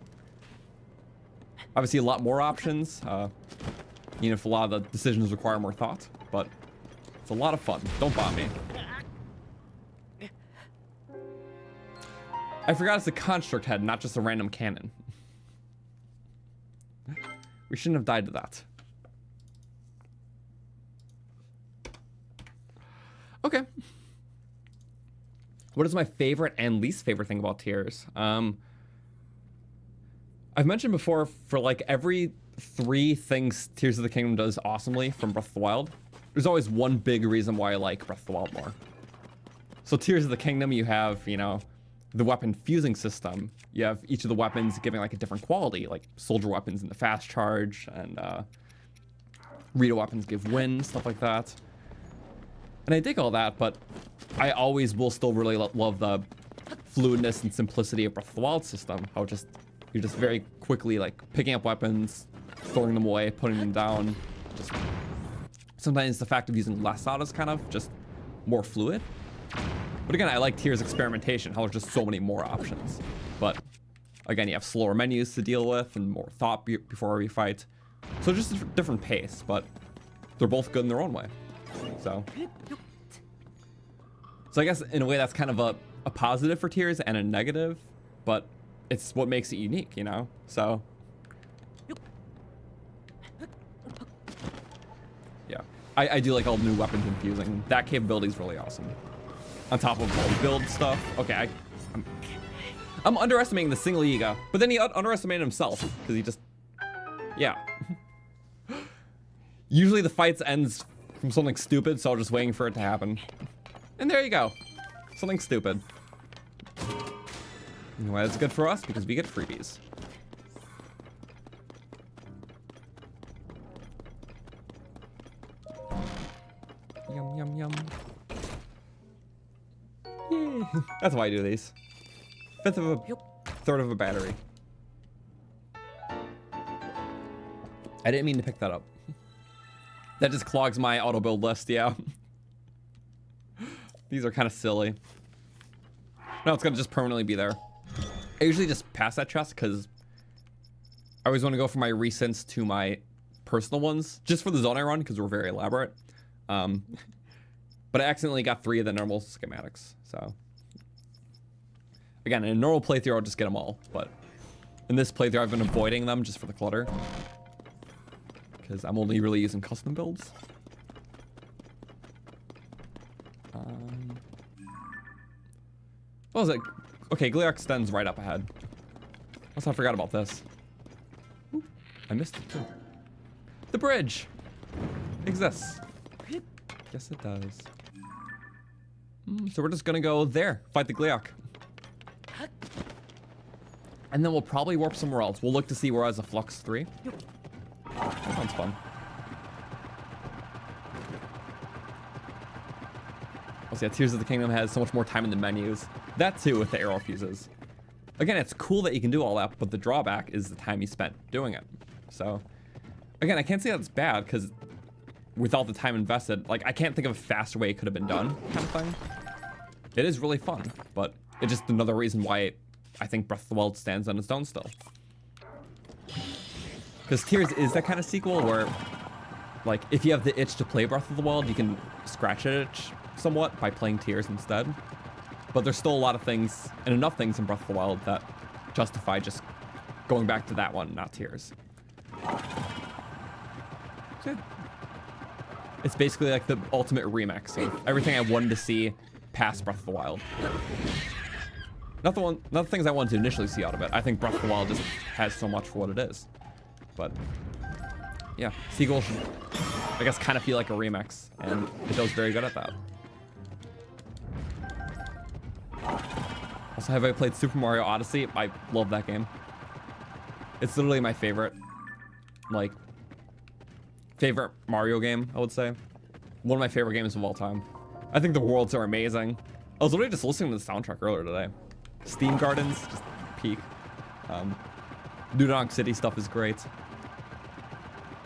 Obviously, a lot more options, even if a lot of the decisions require more thought, but it's a lot of fun. Don't bomb me. I forgot it's a construct head, not just a random cannon. We shouldn't have died to that. Okay. What is my favorite and least favorite thing about Tears? I've mentioned before, for like every 3 things Tears of the Kingdom does awesomely from Breath of the Wild, there's always one big reason why I like Breath of the Wild more. So Tears of the Kingdom, you have, you know, the weapon fusing system. You have each of the weapons giving like a different quality, like soldier weapons in the fast charge, and Rita weapons give wind, stuff like that. And I dig all that, but I always will still really love the fluidness and simplicity of Breath of the Wild system. How you're just very quickly like picking up weapons, throwing them away, putting them down. Just sometimes the fact of using less out is kind of just more fluid. But again, I like Tears experimentation, how there's just so many more options. But again, you have slower menus to deal with and more thought before every fight. So just a different pace, but they're both good in their own way. So I guess in a way that's kind of a positive for Tears and a negative, but it's what makes it unique, you know? So yeah, I do like all the new weapons infusing. That capability is really awesome. On top of all the build stuff. Okay, I'm underestimating the single Yiga, but then he underestimated himself because he just, yeah. Usually the fights ends from something stupid, so I'm just waiting for it to happen. And there you go. Something stupid. Anyway, that's good for us because we get freebies. Yum, yum, yum. Yay. That's why I do these. Third of a battery. I didn't mean to pick that up. That just clogs my auto build list, yeah. These are kind of silly. No, it's gonna just permanently be there. I usually just pass that chest because I always want to go from my recents to my personal ones, just for the Zonai Run because we're very elaborate. But I accidentally got 3 of the normal schematics, so. Again, in a normal playthrough, I'll just get them all, but in this playthrough, I've been avoiding them just for the clutter. Because I'm only really using custom builds. What was it? Okay, Gliok extends right up ahead. Also, I forgot about this. Ooh, I missed it too. The bridge exists. Yes, it does. So we're just gonna go there, fight the Gliok. And then we'll probably warp somewhere else. We'll look to see where has a Flux 3. That sounds fun. Also, yeah, Tears of the Kingdom has so much more time in the menus. That too with the arrow fuses. Again, it's cool that you can do all that, but the drawback is the time you spent doing it. So, again, I can't say that's bad because without the time invested, like I can't think of a faster way it could have been done, kind of thing. It is really fun, but it's just another reason why I think Breath of the Wild stands on its own still. Because Tears is that kind of sequel where, like, if you have the itch to play Breath of the Wild, you can scratch that itch somewhat by playing Tears instead. But there's still a lot of things, and enough things in Breath of the Wild that justify just going back to that one, not Tears. Good. It's basically like the ultimate remix of everything I wanted to see past Breath of the Wild. Not the things I wanted to initially see out of it. I think Breath of the Wild just has so much for what it is. But yeah, sequel should, I guess, kind of feel like a remix, and it does very good at that. Also, have I played Super Mario Odyssey? I love that game. It's literally my favorite, like, favorite Mario game, I would say. One of my favorite games of all time. I think the worlds are amazing. I was literally just listening to the soundtrack earlier today. Steam Gardens, just peak. New Donk City stuff is great.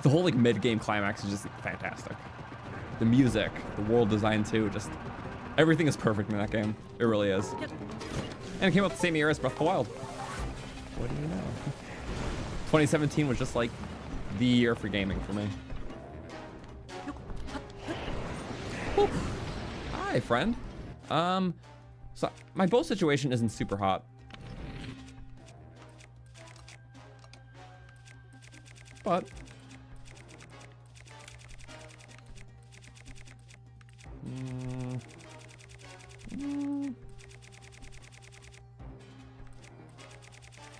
The whole like mid-game climax is just fantastic. The music, the world design too, just everything is perfect in that game. It really is. And it came out the same year as Breath of the Wild. What do you know? 2017 was just like the year for gaming for me. Whoop. Hi, friend. So my bow situation isn't super hot. But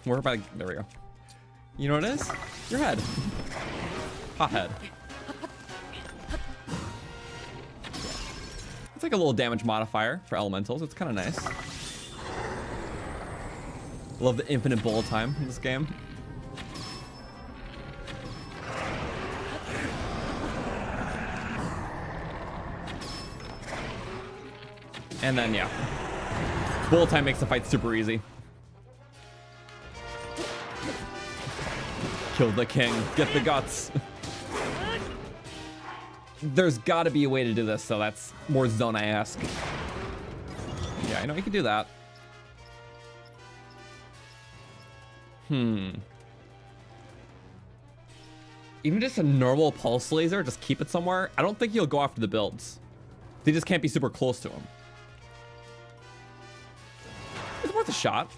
where am I? There we go. You know what it is? Your head. Hot head. It's like a little damage modifier for elementals. It's kind of nice. Love the infinite bullet time in this game. And then, yeah. Bullet time makes the fight super easy. Kill the king. Get the guts. There's got to be a way to do this, so that's more Zonai-esque. Yeah, I know you can do that. Even just a normal pulse laser, just keep it somewhere. I don't think you'll go after the builds. They just can't be super close to them. It's worth a shot.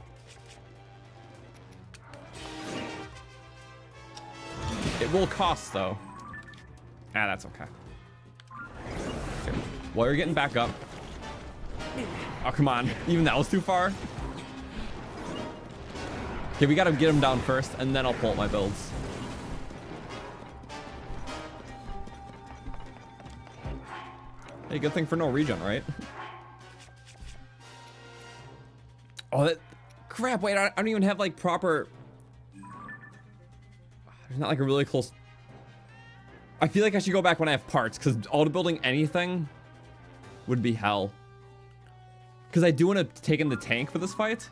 It will cost, though. Ah, that's okay. Okay. While you're getting back up. Oh, come on. Even that was too far. Okay, we gotta get him down first, and then I'll pull up my builds. Hey, good thing for no regen, right? Oh, that... Crap, wait, I don't even have, like, proper... There's not, like, a really close... I feel like I should go back when I have parts, because auto-building anything would be hell. Because I do want to take in the tank for this fight.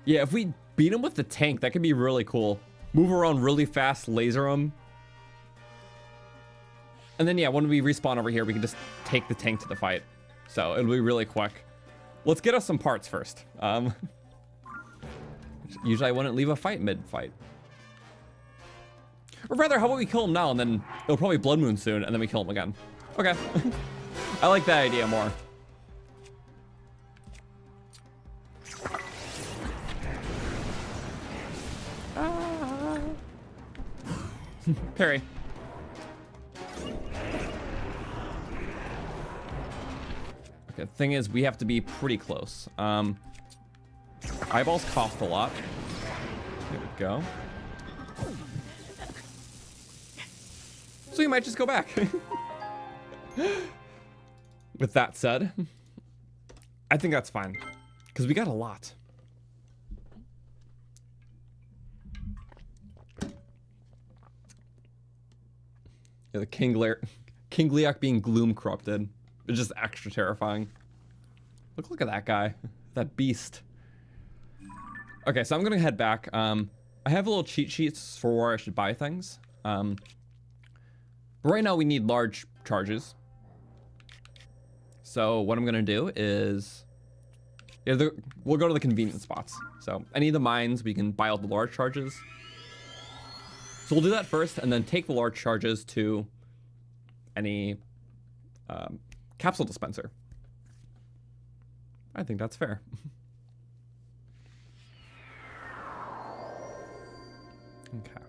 Yeah, if we beat him with the tank, that could be really cool. Move around really fast, laser him. And then, yeah, when we respawn over here, we can just take the tank to the fight. So it'll be really quick. Let's get us some parts first. Usually I wouldn't leave a fight mid-fight. Or rather, how about we kill him now, and then it'll probably Blood Moon soon, and then we kill him again. Okay. I like that idea more. Parry. Okay, the thing is, we have to be pretty close. Eyeballs cost a lot. There we go. So you might just go back. With that said, I think that's fine. Because we got a lot. Yeah, the King Leok being gloom corrupted. It's just extra terrifying. Look at that guy. That beast. Okay, so I'm gonna head back. I have a little cheat sheets for where I should buy things. But right now we need large charges. So what I'm gonna do is, we'll go to the convenience spots. So any of the mines, we can buy all the large charges. So we'll do that first, and then take the large charges to any capsule dispenser. I think that's fair. Okay.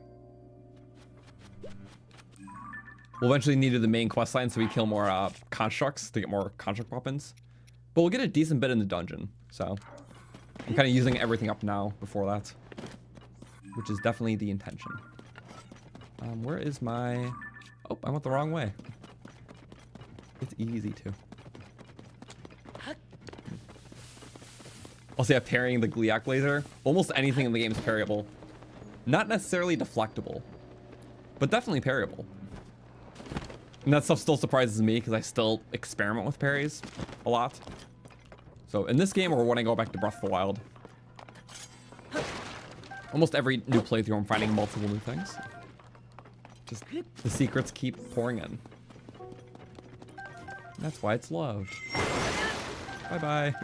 We'll eventually need to do the main quest line so we kill more constructs to get more construct weapons. But we'll get a decent bit in the dungeon, so I'm kind of using everything up now before that, which is definitely the intention. Where is my... Oh, I went the wrong way. It's easy to. Also, yeah, parrying the Gliak laser. Almost anything in the game is parryable. Not necessarily deflectable, but definitely parryable. And that stuff still surprises me because I still experiment with parries a lot. So in this game, or when I go back to Breath of the Wild, almost every new playthrough, I'm finding multiple new things. Just the secrets keep pouring in. And that's why it's loved. Bye-bye.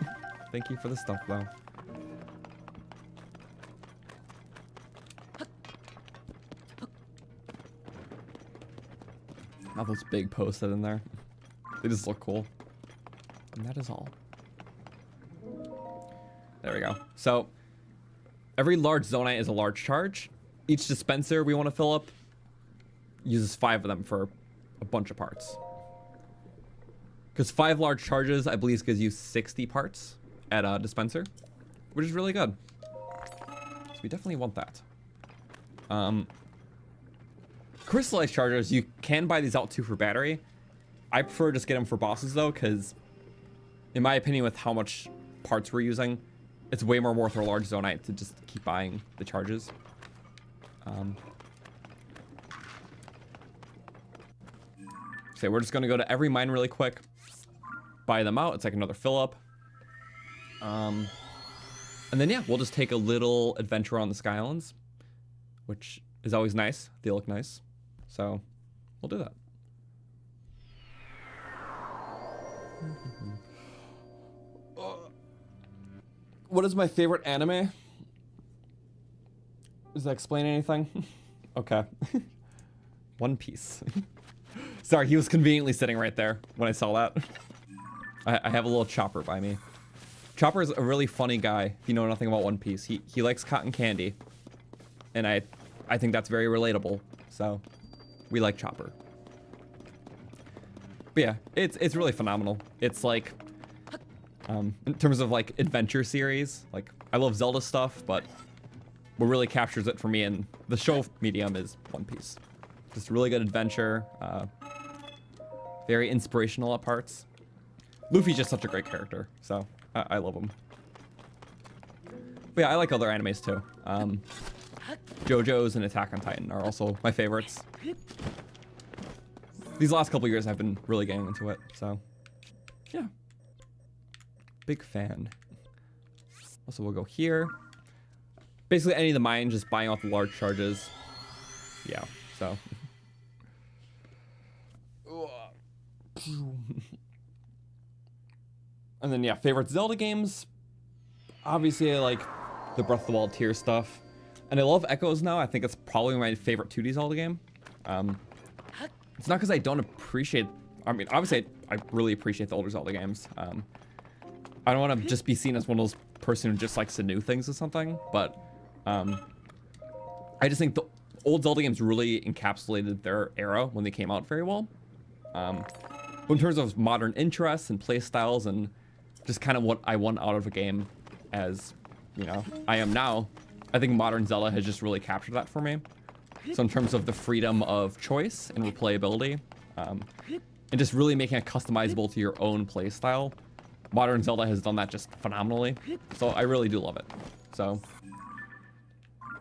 Thank you for the stuff, though. Not those big posts in there. They just look cool. And that is all. There we go. So, every large Zonaite is a large charge. Each dispenser we want to fill up uses 5 of them for a bunch of parts. Because 5 large charges, I believe, gives you 60 parts at a dispenser, which is really good. So we definitely want that. Crystallized chargers, you can buy these out too for battery. I prefer just get them for bosses though, because in my opinion, with how much parts we're using, it's way more worth our large Zonaite to just keep buying the charges. So we're just gonna go to every mine really quick, buy them out. It's like another fill up. And then yeah, we'll just take a little adventure on the Sky Islands, which is always nice. They look nice. So we'll do that. What is my favorite anime? Does that explain anything? Okay. One Piece. Sorry, he was conveniently sitting right there when I saw that. I have a little Chopper by me. Chopper's a really funny guy, if you know nothing about One Piece. He likes cotton candy. And I think that's very relatable. So, we like Chopper. But yeah, it's really phenomenal. It's like, in terms of like adventure series, like I love Zelda stuff, but what really captures it for me in the show medium is One Piece. Just really good adventure, very inspirational at parts. Luffy's just such a great character, so I love him. But yeah, I like other animes too. JoJo's and Attack on Titan are also my favorites. These last couple years I've been really getting into it, so yeah. Big fan. Also, we'll go here. Basically any of the mines, just buying off the large charges. Yeah, so. And then, yeah, favorite Zelda games. Obviously, I like the Breath of the Wild tier stuff. And I love Echoes now. I think it's probably my favorite 2D Zelda game. It's not because I don't appreciate... I mean, obviously, I really appreciate the older Zelda games. I don't want to just be seen as one of those person who just likes the new things or something. But I just think the old Zelda games really encapsulated their era when they came out very well. But in terms of modern interests and play styles and just kind of what I want out of a game as, you know, I am now, I think modern Zelda has just really captured that for me. So in terms of the freedom of choice and replayability, and just really making it customizable to your own play style, modern Zelda has done that just phenomenally. So I really do love it. So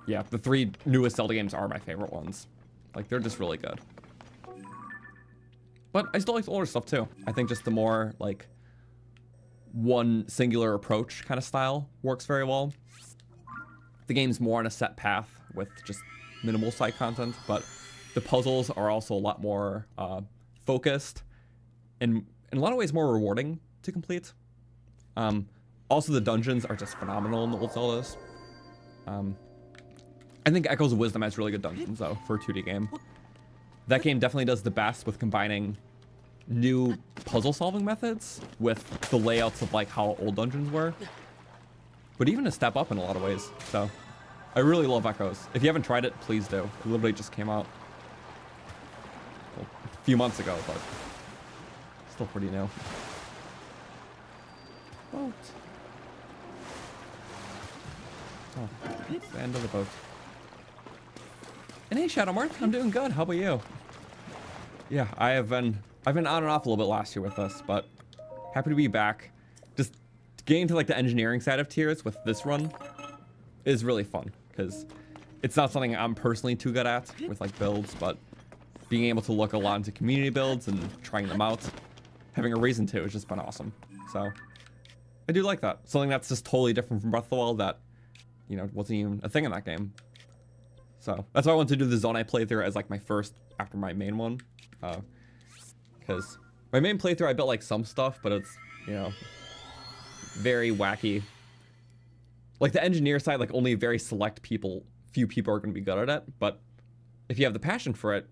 yeah, the 3 newest Zelda games are my favorite ones. Like, they're just really good. But I still like the older stuff too. I think just the more like one singular approach kind of style works very well. The game's more on a set path with just minimal side content, but the puzzles are also a lot more focused and in a lot of ways more rewarding to complete. Also, the dungeons are just phenomenal in the old Zeldas. I think Echoes of Wisdom has really good dungeons though for a 2D game. That game definitely does the best with combining new puzzle solving methods with the layouts of like how old dungeons were. But even a step up in a lot of ways. So I really love Echoes. If you haven't tried it, please do. It literally just came out a few months ago, but still pretty new. Boat. Oh, it's the end of the boat. And hey, Shadowmark, I'm doing good. How about you? Yeah, I've been on and off a little bit last year with this, but happy to be back. Just getting to like the engineering side of tiers with this run is really fun because it's not something I'm personally too good at with like builds, but being able to look a lot into community builds and trying them out, having a reason to, has just been awesome. So I do like that. Something that's just totally different from Breath of the Wild that, you know, wasn't even a thing in that game. So that's why I wanted to do the Zonai playthrough as like my first after my main one. Because my main playthrough, I built like some stuff, but it's, you know, very wacky. Like the engineer side, like only very select people, few people are going to be good at it. But if you have the passion for it,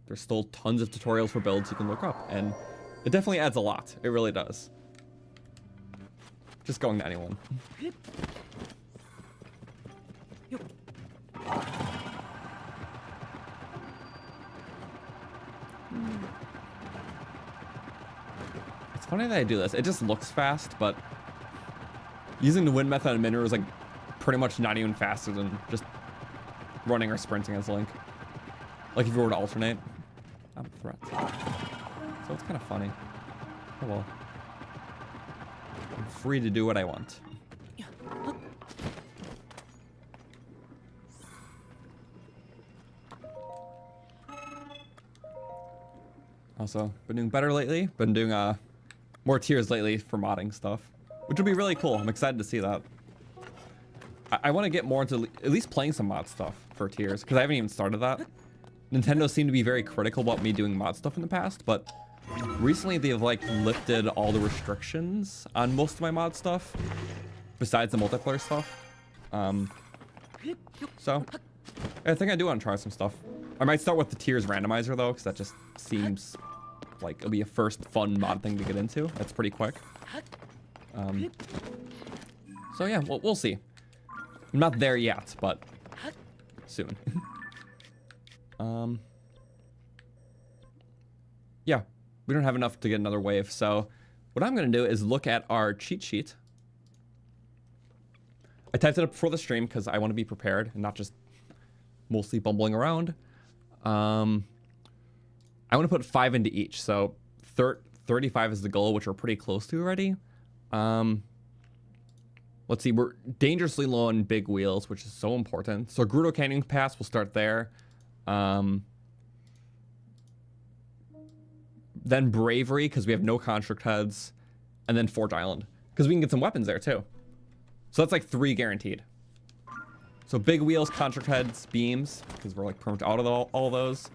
there's still tons of tutorials for builds you can look up. And it definitely adds a lot. It really does. Just going to anyone. It's funny that I do this. It just looks fast, but using the wind method on Mineru is like pretty much not even faster than just running or sprinting as Link. Like if you were to alternate. I'm a threat. So it's kind of funny. Oh well. I'm free to do what I want. Also, been doing better lately. Been doing more tiers lately for modding stuff, which will be really cool. I'm excited to see that. I want to get more into at least playing some mod stuff for tiers, because I haven't even started that. Nintendo seemed to be very critical about me doing mod stuff in the past, but recently they've like lifted all the restrictions on most of my mod stuff, besides the multiplayer stuff. So I think I do want to try some stuff. I might start with the tiers randomizer though, because that just seems like it'll be a first fun mod thing to get into. That's pretty quick. So yeah, we'll see. I'm not there yet, but soon. Yeah, we don't have enough to get another wave, so what I'm gonna do is look at our cheat sheet. I typed it up before the stream because I want to be prepared and not just mostly bumbling around. I want to put 5 into each, so 35 is the goal, which we're pretty close to already. Let's see, we're dangerously low on big wheels, which is so important. So Gerudo Canyon Pass, we'll start there. Then Bravery, because we have no Construct Heads. And then Forge Island, because we can get some weapons there too. So that's like 3 guaranteed. So big wheels, Construct Heads, beams, because we're like permanent out of all those.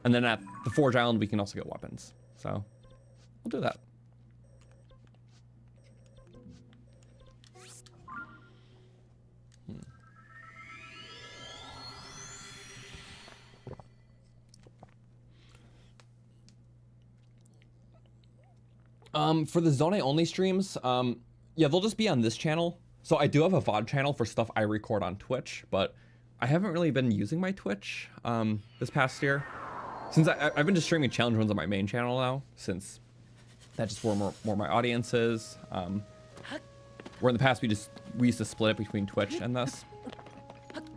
And then at the Forge Island, we can also get weapons. So we'll do that. For the Zonai only streams, yeah, they'll just be on this channel. So I do have a VOD channel for stuff I record on Twitch, but I haven't really been using my Twitch this past year. Since I've been just streaming challenge runs on my main channel now, since that's just where more my audience is. Where in the past we used to split it between Twitch and this.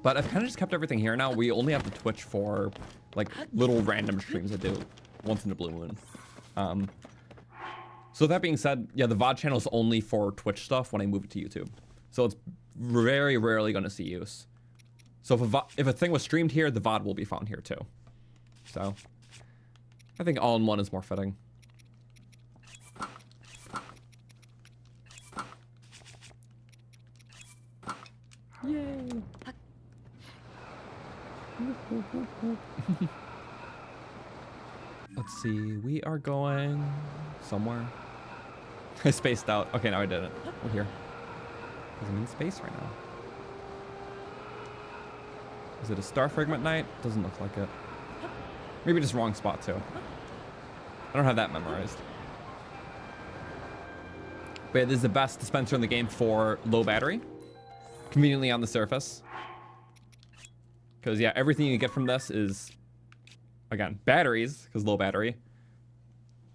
But I've kind of just kept everything here now. We only have the Twitch for like little random streams I do once in a blue moon. So that being said, yeah, the VOD channel is only for Twitch stuff when I move it to YouTube. So it's very rarely going to see use. So if a thing was streamed here, the VOD will be found here too. So I think all in one is more fitting. Yay! Let's see, we are going somewhere. I spaced out. Okay, now I didn't. We're here. Because I'm in space right now. Is it a star fragment night? Doesn't look like it. Maybe just wrong spot too. I don't have that memorized. But yeah, this is the best dispenser in the game for low battery. Conveniently on the surface. Because yeah, everything you get from this is, again, batteries, because low battery.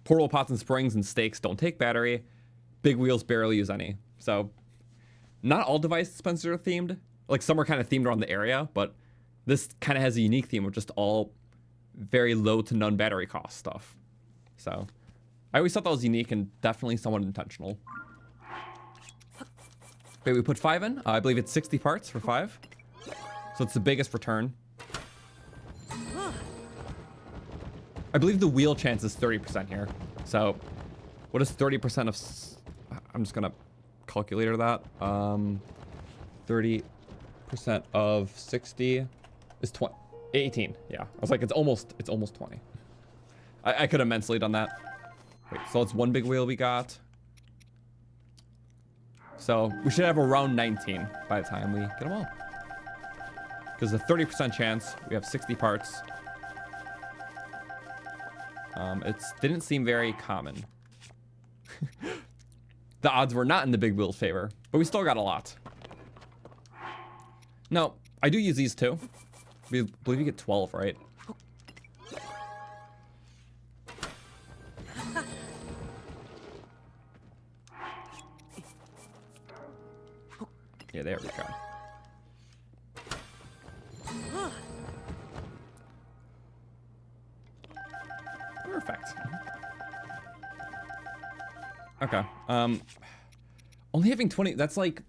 Portal pots and springs and stakes don't take battery. Big wheels barely use any. So not all device dispensers are themed. Like some are kind of themed around the area, but this kind of has a unique theme of just all very low to none battery cost stuff. So I always thought that was unique and definitely somewhat intentional. Wait, we put 5 in. I believe it's 60 parts for 5. So it's the biggest return. I believe the wheel chance is 30% here. So what is 30% of... I'm just going to calculate that. 30% of 60 is 18. Yeah, I was like, it's almost 20. I could have mentally done that. Wait, so it's one big wheel we got. So we should have around 19 by the time we get them all. Because the 30% chance, we have 60 parts. It didn't seem very common. The odds were not in the big wheel's favor, but we still got a lot. No, I do use these too. I believe you get 12, right? Yeah, there we go. Perfect. Okay. Only having 20, that's like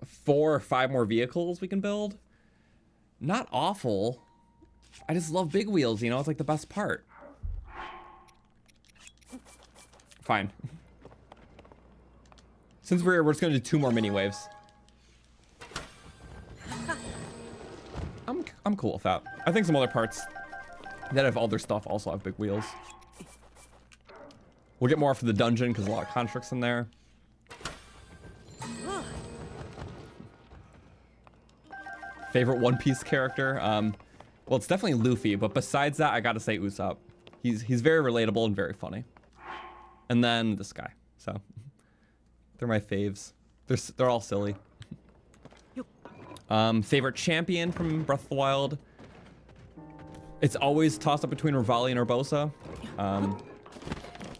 4 or 5 more vehicles we can build. Not awful. I just love big wheels, you know, it's like the best part. Fine. Since we're just gonna do 2 more mini waves. I'm cool with that. I think some other parts that have all their stuff also have big wheels. We'll get more for the dungeon because a lot of constructs in there. Favorite One Piece character? Well, it's definitely Luffy, but besides that, I gotta say Usopp. He's very relatable and very funny. And then this guy. So they're my faves. They're all silly. Favorite champion from Breath of the Wild? It's always tossed up between Revali and Urbosa.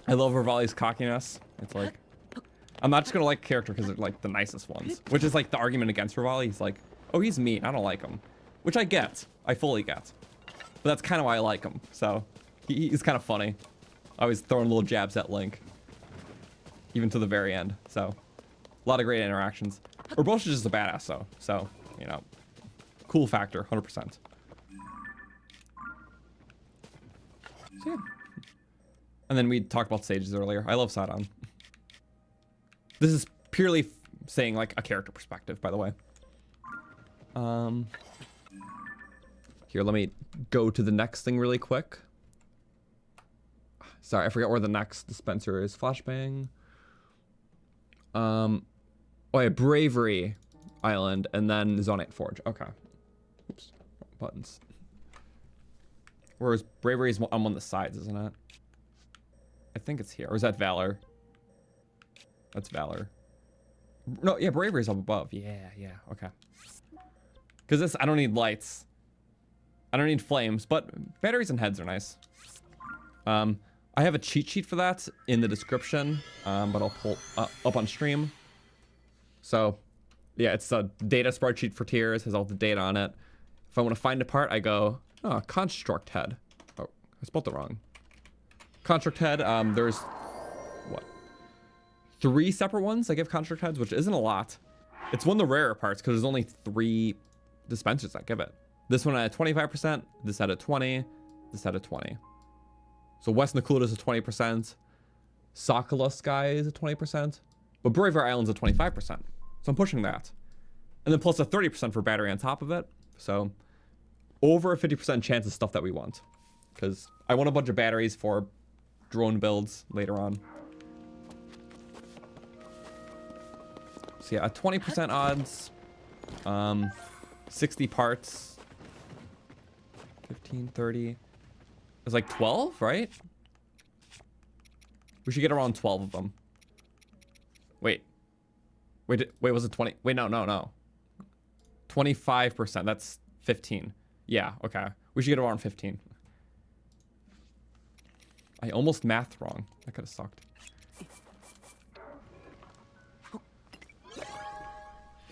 I love Revali's cockiness. It's like, I'm not just gonna like a character because they're like the nicest ones, which is like the argument against Revali. He's like, oh, he's mean, I don't like him, which I get, I fully get, but that's kind of why I like him. So he's kind of funny, always throwing little jabs at Link, even to the very end. So a lot of great interactions. Urbosa's just a badass though, so you know, cool factor, 100%. So yeah. And then we talked about stages earlier. I love Sidon. This is purely saying like a character perspective, by the way. Here, let me go to the next thing really quick. Sorry, I forgot where the next dispenser is. Flashbang. Oh yeah, Bravery Island, and then Zonaite Forge. Okay. Oops. Buttons. Whereas Bravery is on one of the sides, isn't it? I think it's here. Or is that Valor? That's Valor. No, yeah, Bravery is up above. Yeah, okay. Because this, I don't need lights. I don't need flames, but batteries and heads are nice. I have a cheat sheet for that in the description, but I'll pull up on stream. So, yeah, it's a data spreadsheet for tiers, has all the data on it. If I want to find a part, I go, oh, construct head. Oh, I spelled it wrong. Construct head, there's, what? 3 separate ones I give construct heads, which isn't a lot. It's one of the rarer parts because there's only 3 dispensers that give it. This one at 25%, this at a 20, this at a 20. So West Nakula is a 20%. Sakala Sky is a 20%. But Bravery Island's a 25%. So I'm pushing that. And then plus a 30% for battery on top of it. So over a 50% chance of stuff that we want. Because I want a bunch of batteries for drone builds later on. So yeah, a 20% odds. 60 parts. 15, 30. It's like 12, right? We should get around 12 of them. Wait, was it 20? Wait, no. 25%, that's 15. Yeah, okay. We should get around 15. I almost mathed wrong. That could have sucked.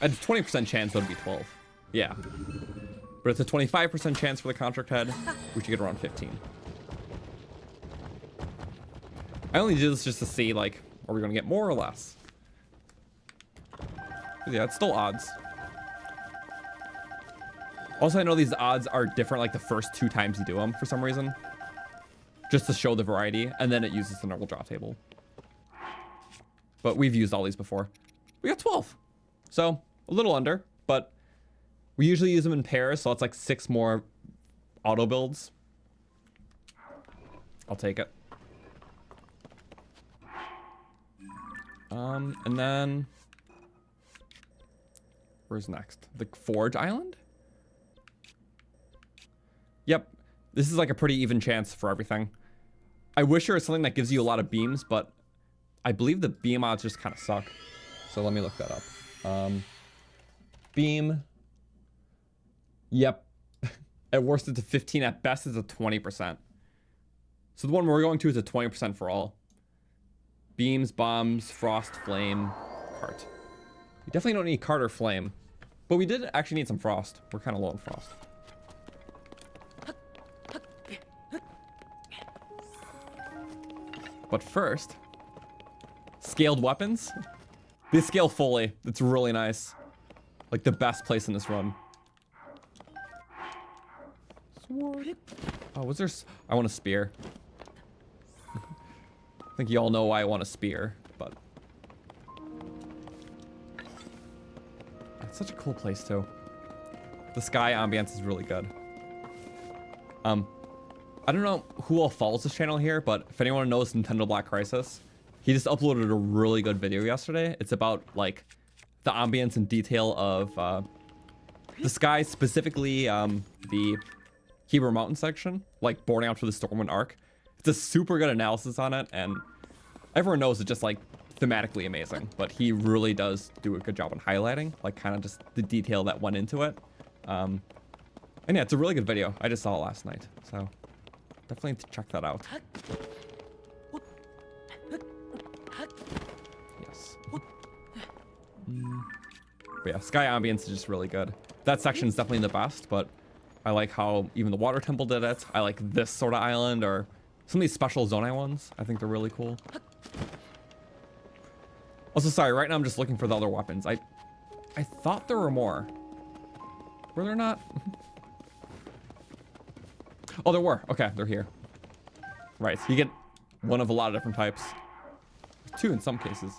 At a 20% chance, it would be 12. Yeah. But it's a 25% chance for the contract head. We should get around 15. I only do this just to see, like, are we going to get more or less? Yeah, it's still odds. Also, I know these odds are different, like, the first 2 times you do them for some reason. Just to show the variety, and then it uses the normal drop table. But we've used all these before. We got 12. So, a little under, but we usually use them in pairs, so it's like 6 more auto builds. I'll take it. And then where's next? The Forge Island? Yep. This is like a pretty even chance for everything. I wish there was something that gives you a lot of beams, but I believe the beam odds just kind of suck. So let me look that up. Beam. Yep. At worst, it's a 15. At best, it's a 20%. So the one we're going to is a 20% for all. Beams, bombs, frost, flame, cart. We definitely don't need cart or flame. But we did actually need some frost. We're kind of low on frost. But first, scaled weapons. They scale fully. It's really nice. Like the best place in this run. Sword. Oh, was there? I want a spear. I think you all know why I want a spear, but it's such a cool place too. The sky ambience is really good. I don't know who all follows this channel here, but if anyone knows Nintendo Black Crisis, he just uploaded a really good video yesterday. It's about like the ambience and detail of the sky, specifically the Heber Mountain section, like boarding out for the Stormwind arc. It's a super good analysis on it, and everyone knows it's just like thematically amazing, but he really does do a good job on highlighting, like kind of just the detail that went into it. And yeah, it's a really good video. I just saw it last night, so definitely check that out. Yes. But yeah, sky ambience is just really good. That section is definitely the best, but I like how even the water temple did it. I like this sort of island, or some of these special Zonai ones. I think they're really cool. Also, sorry, right now I'm just looking for the other weapons. I thought there were more. Were there not? Oh, there were. Okay, they're here. Right, so you get one of a lot of different types. 2 in some cases.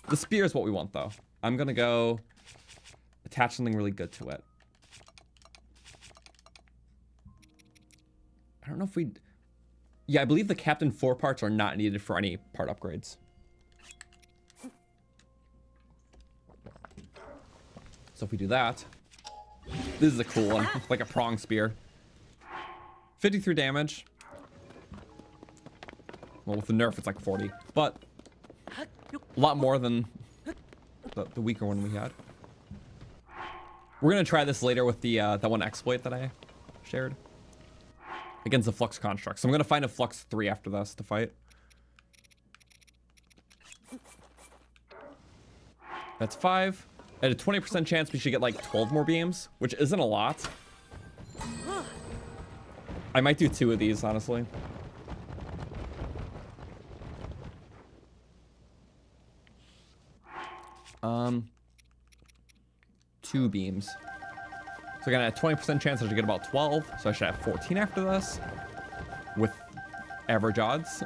The spear is what we want, though. I'm gonna go attach something really good to it. I don't know if we... Yeah, I believe the Captain 4 parts are not needed for any part upgrades. So if we do that, this is a cool one, like a prong spear. 53 damage. Well, with the nerf, it's like 40, but a lot more than the weaker one we had. We're gonna try this later with the that one exploit that I shared against the Flux construct. So I'm gonna find a Flux 3 after this to fight. That's 5. At a 20% chance, we should get like 12 more beams, which isn't a lot. I might do 2 of these, honestly. Two beams. So again, at a 20% chance I should get about 12. So I should have 14 after this with average odds.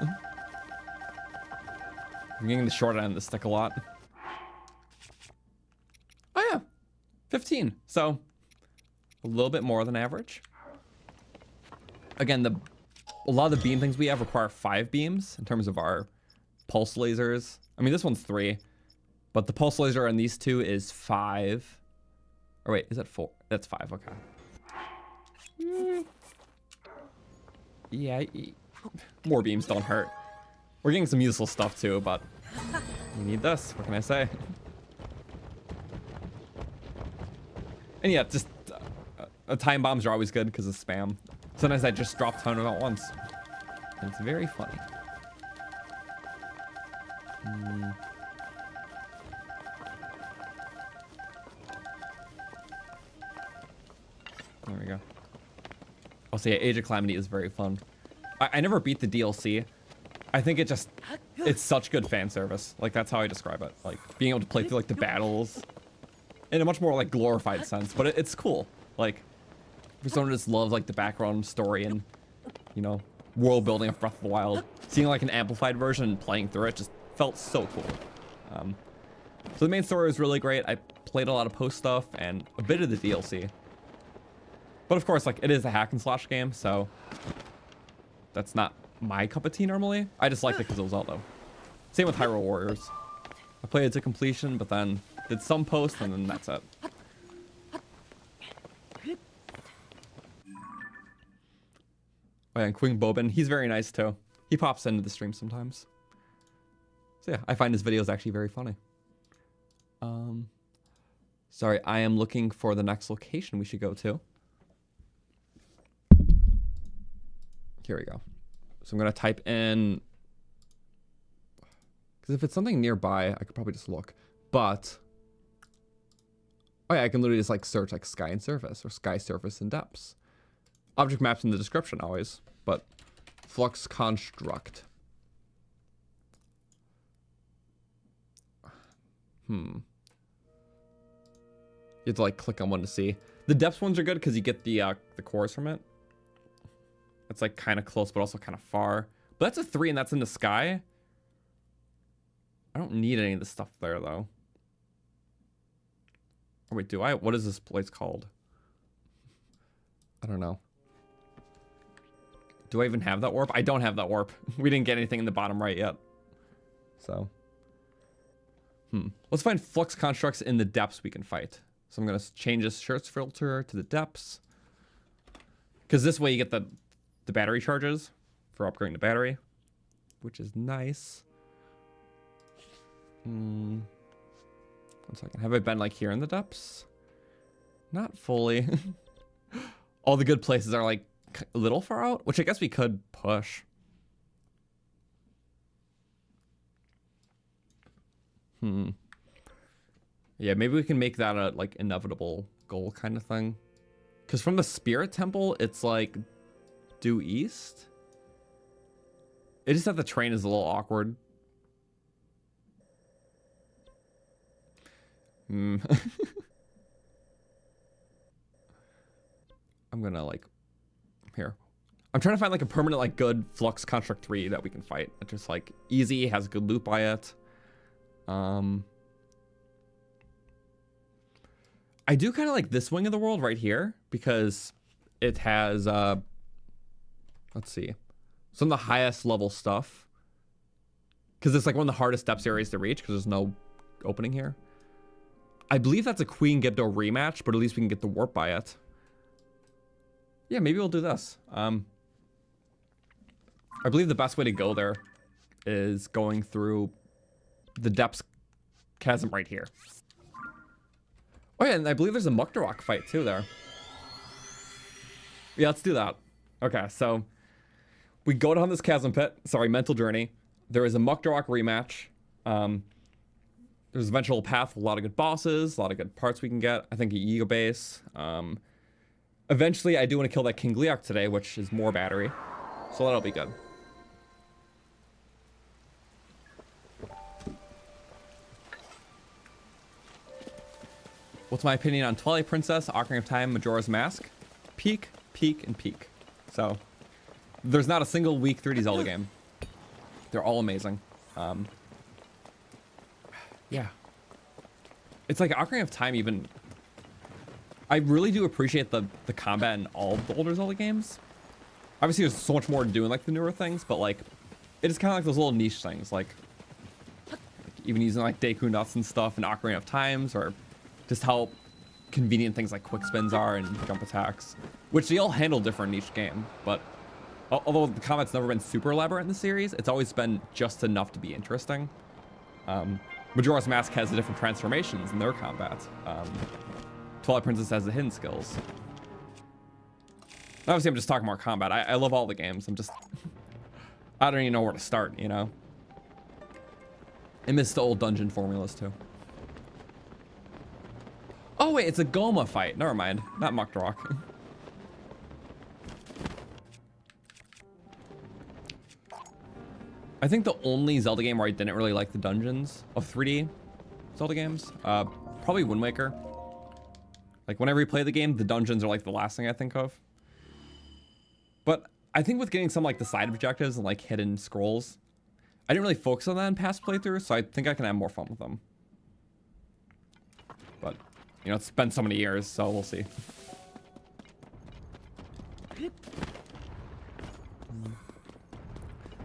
I'm getting the short end of the stick a lot. Oh yeah, 15. So a little bit more than average. Again, a lot of the beam things we have require 5 beams in terms of our pulse lasers. I mean, this one's 3, but the pulse laser on these 2 is 5. Or wait, is that 4? That's 5, okay. Yeah, more beams don't hurt. We're getting some useful stuff too, but we need this, what can I say? And yeah, just time bombs are always good because of spam. Sometimes I just drop a ton of them at once. And it's very funny. There we go. I'll say Age of Calamity is very fun. I never beat the DLC. I think it's such good fan service. Like, that's how I describe it. Like, being able to play through, like, the battles in a much more, like, glorified sense. But it's cool. Like, for someone who just loves, like, the background story and, you know, world building of Breath of the Wild, seeing, like, an amplified version and playing through it just felt so cool. So the main story was really great. I played a lot of post stuff and a bit of the DLC. But of course, like, it is a hack and slash game, so that's not my cup of tea normally. I just liked it because it was Zelda. Same with Hyrule Warriors. I played it to completion, but then did some post, and then that's it. Oh yeah, and Queen Bobin, he's very nice too. He pops into the stream sometimes. So yeah, I find his videos actually very funny. Sorry, I am looking for the next location we should go to. Here we go. So I'm gonna type in, because if it's something nearby, I could probably just look. But oh yeah, I can literally just like search like sky and surface or sky surface and depths. Object maps in the description always, but flux construct. You have to like click on one to see. The depths ones are good because you get the cores from it. It's like kind of close, but also kind of far. But that's a 3 and that's in the sky. I don't need any of this stuff there though. Oh wait, do I? What is this place called? I don't know. Do I even have that warp? I don't have that warp. We didn't get anything in the bottom right yet. So. Let's find flux constructs in the depths we can fight. So I'm going to change this search filter to the depths. Because this way you get the battery charges for upgrading the battery. Which is nice. One second. Have I been like here in the depths? Not fully. All the good places are like a little far out. Which I guess we could push. Yeah, maybe we can make that a like inevitable goal kind of thing. Because from the Spirit Temple, it's like due east. It just that the train is a little awkward. I'm gonna like here. I'm trying to find like a permanent like good Flux Construct 3 that we can fight. It's just like easy, has good loot by it. I do kind of like this wing of the world right here because it has let's see. some of the highest level stuff. Because it's like one of the hardest depths areas to reach because there's no opening here. I believe that's a Queen Gibdo rematch, but at least we can get the warp by it. Yeah, maybe we'll do this. I believe the best way to go there is going through the depths chasm right here. Oh yeah, and I believe there's a Muktarok fight too there. Yeah, let's do that. Okay, so we go down this chasm pit. Sorry, mental journey. There is a Muktarok rematch. There's a eventual path with a lot of good bosses, a lot of good parts we can get. I think a Ego base. Eventually, I do want to kill that King Gleok today, which is more battery. So that'll be good. What's my opinion on Twilight Princess, Ocarina of Time, Majora's Mask? Peak, peak, and peak. So, there's not a single weak 3D Zelda game. They're all amazing. Yeah. It's like Ocarina of Time even... I really do appreciate the combat in all of the older Zelda games. Obviously, there's so much more to do in like the newer things, but like, it is kind of like those little niche things, like even using like Deku Nuts and stuff in Ocarina of Times, or just how convenient things like quick spins are and jump attacks, which they all handle different in each game. But although the combat's never been super elaborate in the series, it's always been just enough to be interesting. Majora's Mask has the different transformations in their combat. Twilight Princess has the hidden skills. Obviously, I'm just talking more combat. I love all the games. I'm just... I don't even know where to start, you know? I miss the old dungeon formulas, too. Oh, wait, it's a Goma fight. Never mind. Not Muktarok. I think the only Zelda game where I didn't really like the dungeons of 3D Zelda games, probably Wind Waker. Like, when I replay the game, the dungeons are like the last thing I think of. But I think with getting some like the side objectives and like hidden scrolls, I didn't really focus on that in past playthroughs, so I think I can have more fun with them. But, you know, it's been so many years, so we'll see.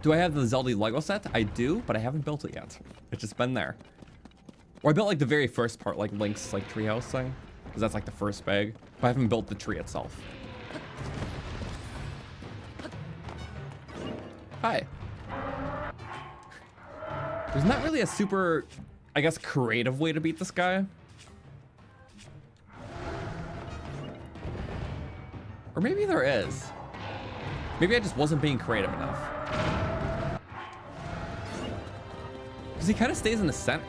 Do I have the Zelda Lego set? I do, but I haven't built it yet. It's just been there. Or I built like the very first part, like Link's like treehouse thing, because that's like the first bag. But I haven't built the tree itself. Hi. There's not really a super, I guess, creative way to beat this guy. Or maybe there is. Maybe I just wasn't being creative enough. Because he kind of stays in the center.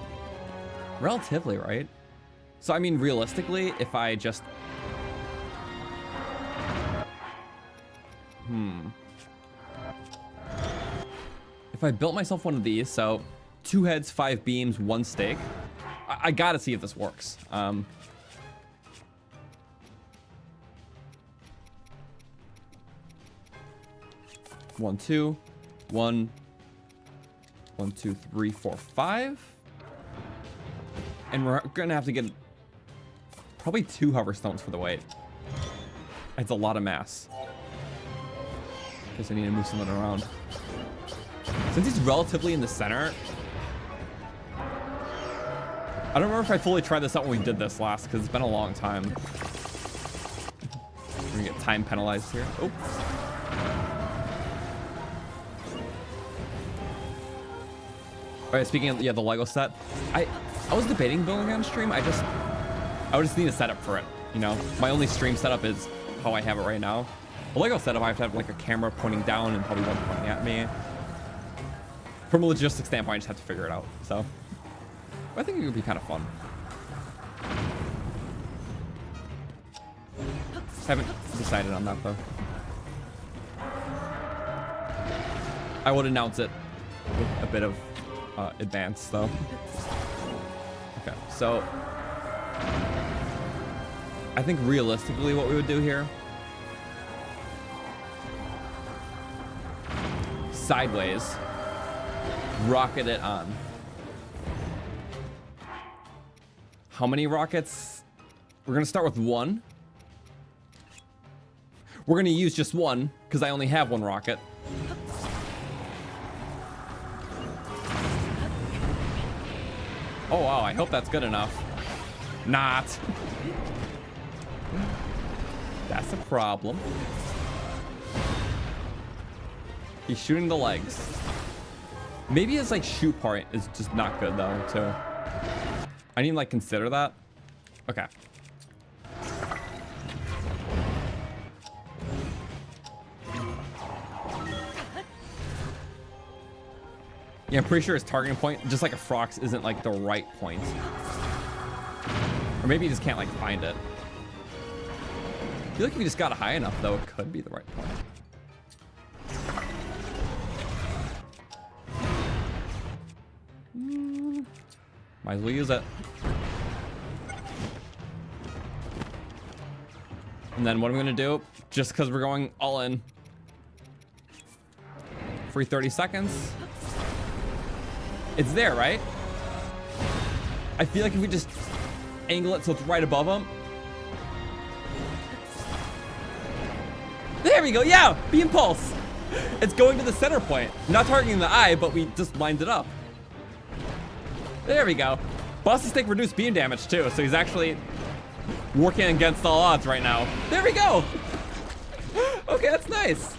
Relatively, right? So, I mean, realistically, if I just... If I built myself one of these, so 2 heads, 5 beams, 1 stake, I gotta see if this works. 1, 2, 1, 1, 2, 3, 4, 5. And we're gonna have to get probably 2 hover stones for the weight. It's a lot of mass. Guess I need to move something around. Since he's relatively in the center, I don't remember if I fully tried this out when we did this last, because it's been a long time. We're gonna get time penalized here. Oh. Alright, speaking of the Lego set, I was debating building on stream. I would just need a setup for it. You know, my only stream setup is how I have it right now. A Lego setup, I have to have like a camera pointing down and probably one pointing at me. From a logistics standpoint, I just have to figure it out. So, I think it would be kind of fun. Haven't decided on that though. I would announce it with a bit of advance though. Okay, so I think realistically what we would do here, sideways, rocket it on. How many rockets? We're gonna start with 1. We're gonna use just 1 because I only have 1 rocket. Oh, wow, I hope that's good enough. Not. That's a problem. He's shooting the legs. Maybe his like shoot part is just not good though, too. I need to like consider that. Okay. Yeah, I'm pretty sure his targeting point, just like a Frox, isn't like the right point. Or maybe he just can't like find it. I feel like if he just got it high enough though, it could be the right point. Might as well use it. And then what I'm gonna do, just because we're going all in. Free 30 seconds. It's there, right? I feel like if we just angle it so it's right above him. There we go, yeah, beam pulse. It's going to the center point. Not targeting the eye, but we just lined it up. There we go. Boss's take reduced beam damage too, so he's actually working against all odds right now. There we go. Okay, that's nice.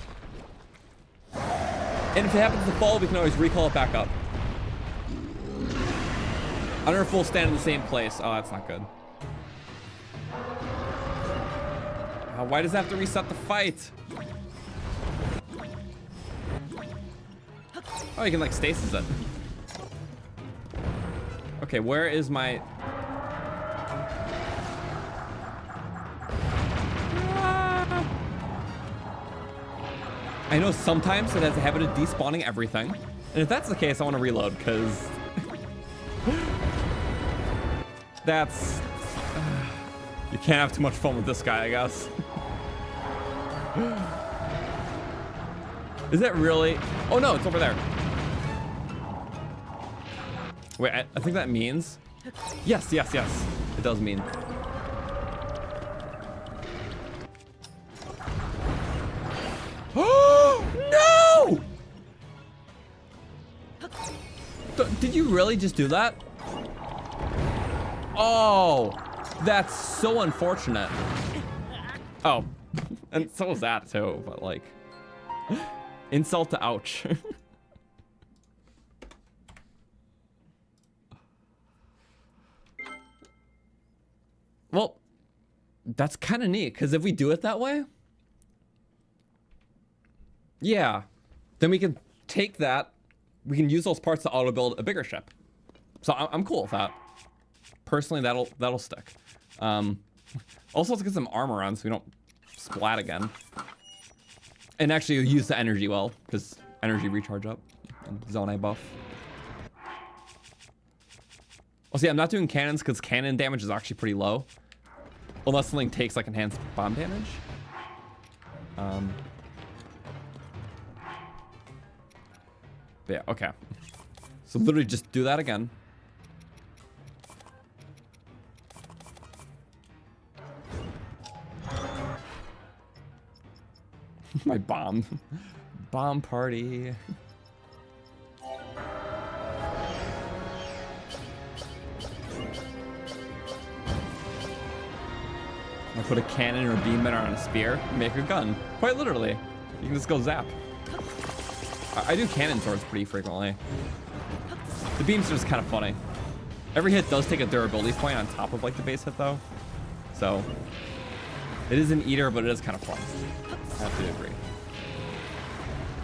And if it happens to fall, we can always recall it back up. Under a full stand in the same place. Oh, that's not good. Why does it have to reset the fight? Oh, you can like stasis it. Okay, where is my... I know sometimes it has a habit of despawning everything. And if that's the case, I want to reload, because... that's... you can't have too much fun with this guy, I guess. Is that really... oh no, it's over there. Wait, I think that means... yes, yes, yes. It does mean. Oh no! Did you really just do that? Oh, that's so unfortunate. Oh, and so was that too, but like... insult to ouch. Well, that's kind of neat, because if we do it that way, yeah, then we can take that, we can use those parts to auto build a bigger ship. So I'm cool with that. Personally, that'll stick. Also, let's get some armor on so we don't splat again. And actually use the energy well, because energy recharge up and Zonai buff. Oh, see, I'm not doing cannons because cannon damage is actually pretty low. Unless something takes like enhanced bomb damage. But yeah, okay. So literally just do that again. My bomb. Bomb party. I put a cannon or a beam emitter on a spear and make a gun. Quite literally. You can just go zap. I do cannon swords pretty frequently. The beams are just kind of funny. Every hit does take a durability point on top of like the base hit though. So it is an eater, but it is kind of fun. I have to agree.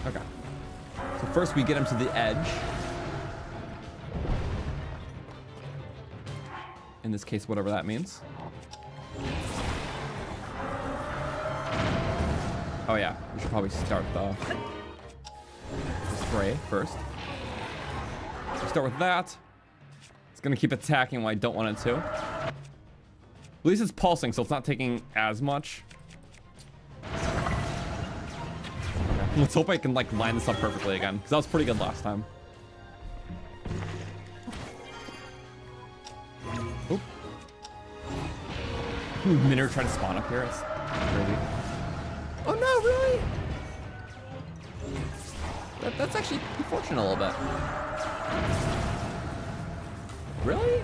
Okay. So first we get him to the edge. In this case, whatever that means. Oh yeah, we should probably start the spray first. So start with that. It's gonna keep attacking when I don't want it to. At least it's pulsing, so it's not taking as much. Let's hope I can like line this up perfectly again, because that was pretty good last time. Oop. Mineru tried to spawn up here. It's crazy. Oh no, really? That's actually unfortunate a little bit. Really?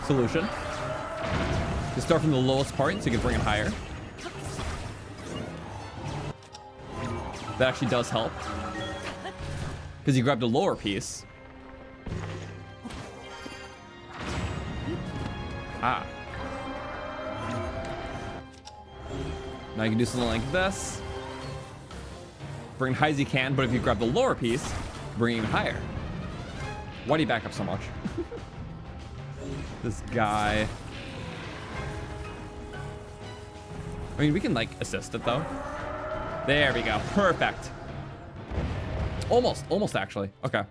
Solution. You start from the lowest part so you can bring it higher. That actually does help. Because you grabbed a lower piece. Ah. Now you can do something like this. Bring it high as you can, but if you grab the lower piece, bring it even higher. Why do you back up so much? This guy. I mean, we can like assist it though. There we go. Perfect. Almost actually. Okay.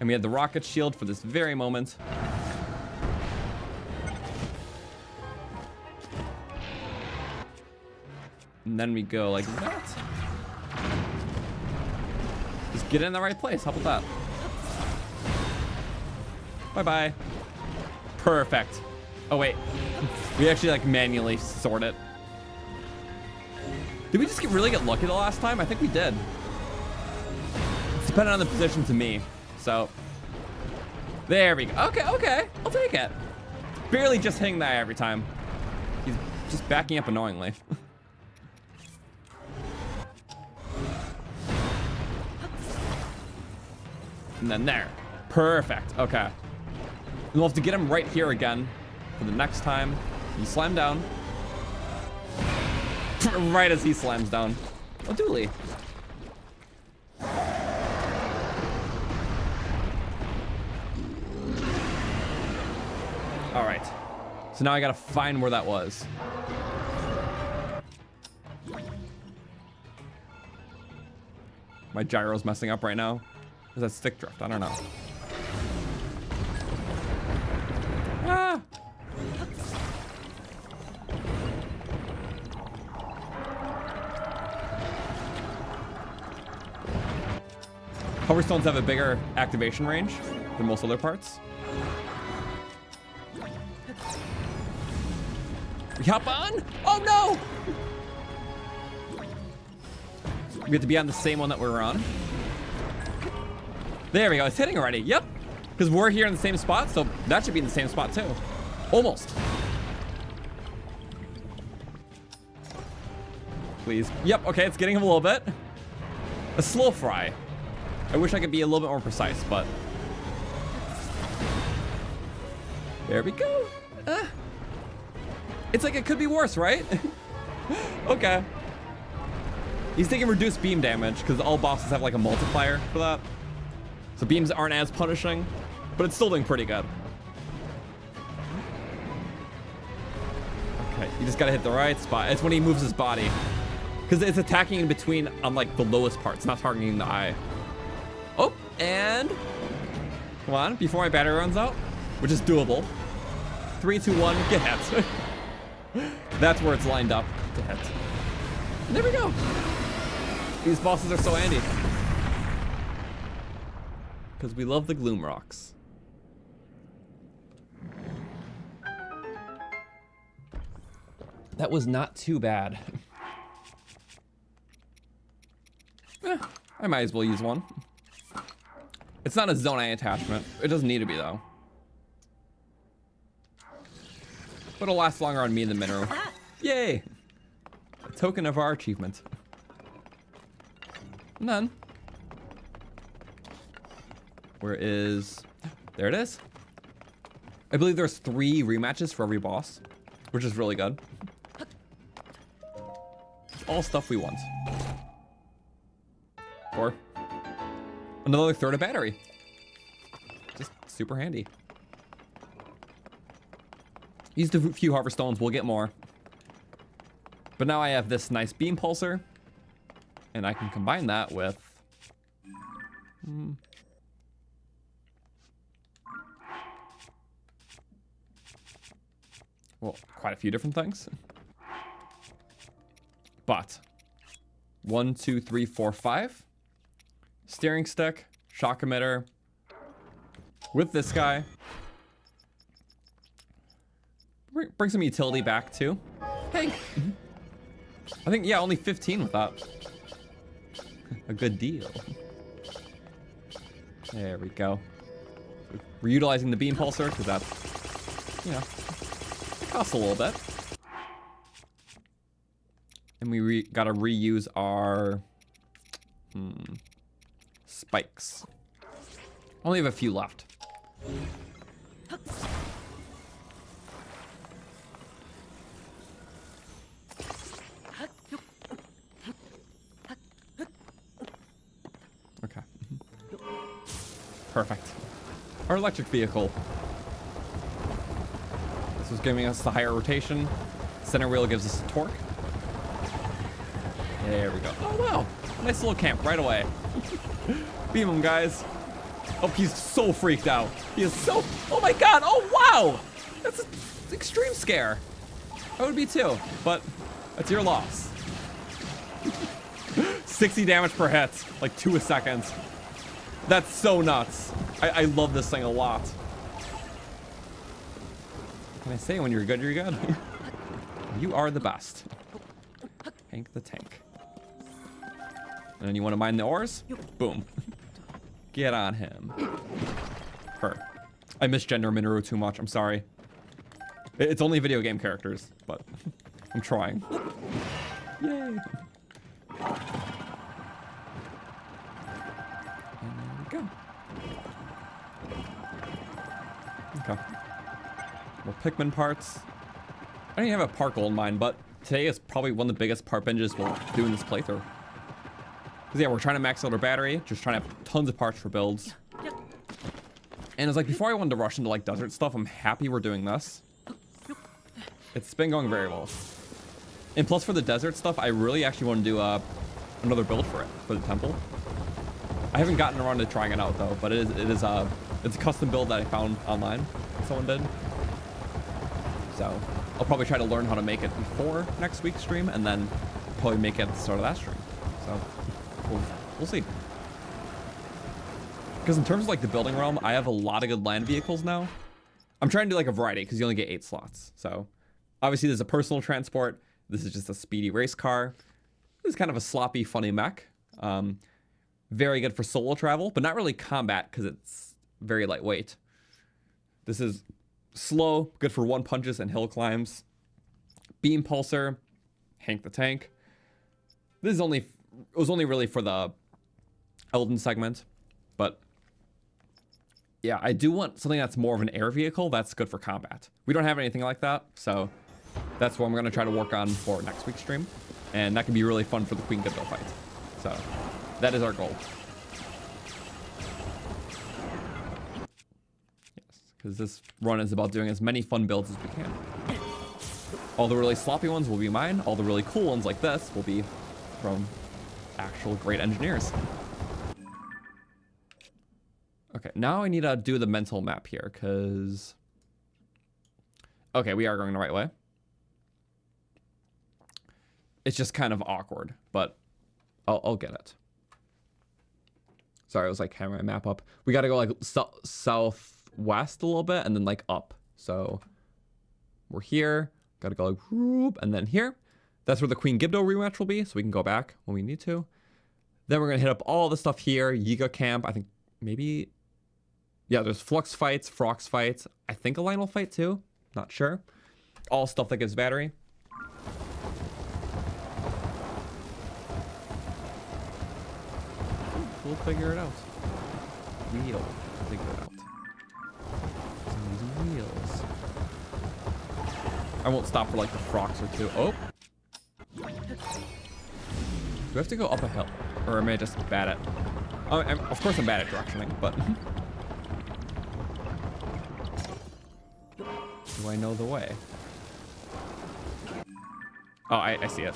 And we had the rocket shield for this very moment. And then we go like that. Just get in the right place. How about that? Bye-bye. Perfect. Oh, wait. We actually like manually sort it. Did we just really get lucky the last time? I think we did. It's dependent on the position to me. So, there we go. Okay, okay. I'll take it. Barely just hitting that every time. He's just backing up annoyingly. And then there. Perfect. Okay. And we'll have to get him right here again for the next time. You slam down. Right as he slams down. Oh, Dooley. All right. So now I gotta find where that was. My gyro's messing up right now. Is that stick drift? I don't know. Ah! Hover stones have a bigger activation range than most other parts. We hop on? Oh no! We have to be on the same one that we were on. There we go, it's hitting already, yep. Because we're here in the same spot, so that should be in the same spot too. Almost. Please, yep, okay, it's getting him a little bit. A slow fry. I wish I could be a little bit more precise, but. There we go. It's like it could be worse, right? Okay. He's taking reduced beam damage because all bosses have like a multiplier for that. So beams aren't as punishing, but it's still doing pretty good. Okay, you just gotta hit the right spot. It's when he moves his body. Because it's attacking in between on like the lowest parts, not targeting the eye. Oh, and come on, before my battery runs out, which is doable. 3, 2, 1, get hit. That's where it's lined up to hit. And there we go. These bosses are so handy. Because we love the gloom rocks. That was not too bad. I might as well use one. It's not a Zonai attachment. It doesn't need to be though. But it'll last longer on me than Mineru. Yay! A token of our achievement. And then, where is, there it is. I believe there's 3 rematches for every boss, which is really good. It's all stuff we want. Or another third of battery. Just super handy. Used a few Harvest Stones, we'll get more. But now I have this nice beam pulsar, and I can combine that with well, quite a few different things. But 1, 2, 3, 4, 5. Steering stick, shock emitter. With this guy. Bring some utility back too. Hey. I think, yeah, only 15 with that. a good deal. There we go. We're utilizing the beam pulsar because that's, you know, it costs a little bit. And we gotta reuse our spikes. Only have a few left. Okay. Perfect. Our electric vehicle. This was giving us the higher rotation. Center wheel gives us a torque. There we go. Oh, wow. Nice little camp right away. Beam him, guys. Oh, he's so freaked out. He is so... Oh, my God. Oh, wow. That's an extreme scare. I would be, too. But that's your loss. 60 damage per hit. Like 2 a second. That's so nuts. I love this thing a lot. What can I say? When you're good, you're good. You are the best. Hank the Tank. And then you want to mine the ores? Boom. Get on him. Her. I misgender Mineru too much. I'm sorry. It's only video game characters, but I'm trying. Yay. And there we go. Okay. More Pikmin parts. I don't even have a part goal in mind, but today is probably one of the biggest part binges we'll do in this playthrough. Because yeah, we're trying to max out our battery, just trying to have tons of parts for builds. And it's like, before I wanted to rush into like desert stuff, I'm happy we're doing this. It's been going very well. And plus for the desert stuff, I really actually want to do another build for it, for the temple. I haven't gotten around to trying it out though, but it's a custom build that I found online, someone did. So I'll probably try to learn how to make it before next week's stream, and then probably make it at the start of that stream. So we'll see. Because in terms of like the building realm, I have a lot of good land vehicles now. I'm trying to do like a variety because you only get 8 slots. So obviously there's a personal transport. This is just a speedy race car. This is kind of a sloppy, funny mech. Very good for solo travel, but not really combat because it's very lightweight. This is slow, good for one punches and hill climbs. Beam pulsar, Hank the Tank. This is only, it was only really for the Elden segment, but yeah, I do want something that's more of an air vehicle that's good for combat. We don't have anything like that, so that's what I'm gonna try to work on for next week's stream, and that can be really fun for the Queen Gibdo fight. So that is our goal. Yes, because this run is about doing as many fun builds as we can. All the really sloppy ones will be mine. All the really cool ones like this will be from actual great engineers. Okay, now I need to do the mental map here, because... Okay, we are going the right way. It's just kind of awkward, but I'll get it. Sorry, I was like hammering my map up. We got to go like southwest a little bit and then like up. So we're here. Got to go like whoop, and then here. That's where the Queen Gibdo rematch will be, so we can go back when we need to. Then we're going to hit up all the stuff here. Yiga Camp, I think maybe... Yeah, there's Flux fights, Frox fights. I think a Lionel fight too. Not sure. All stuff that gives battery. We'll figure it out. We'll figure it out. Some wheels. I won't stop for like the Frox or two. Oh! Do we have to go up a hill? Or am I just bad at... Oh, of course I'm bad at directioning, but... Do I know the way? Oh, I see it.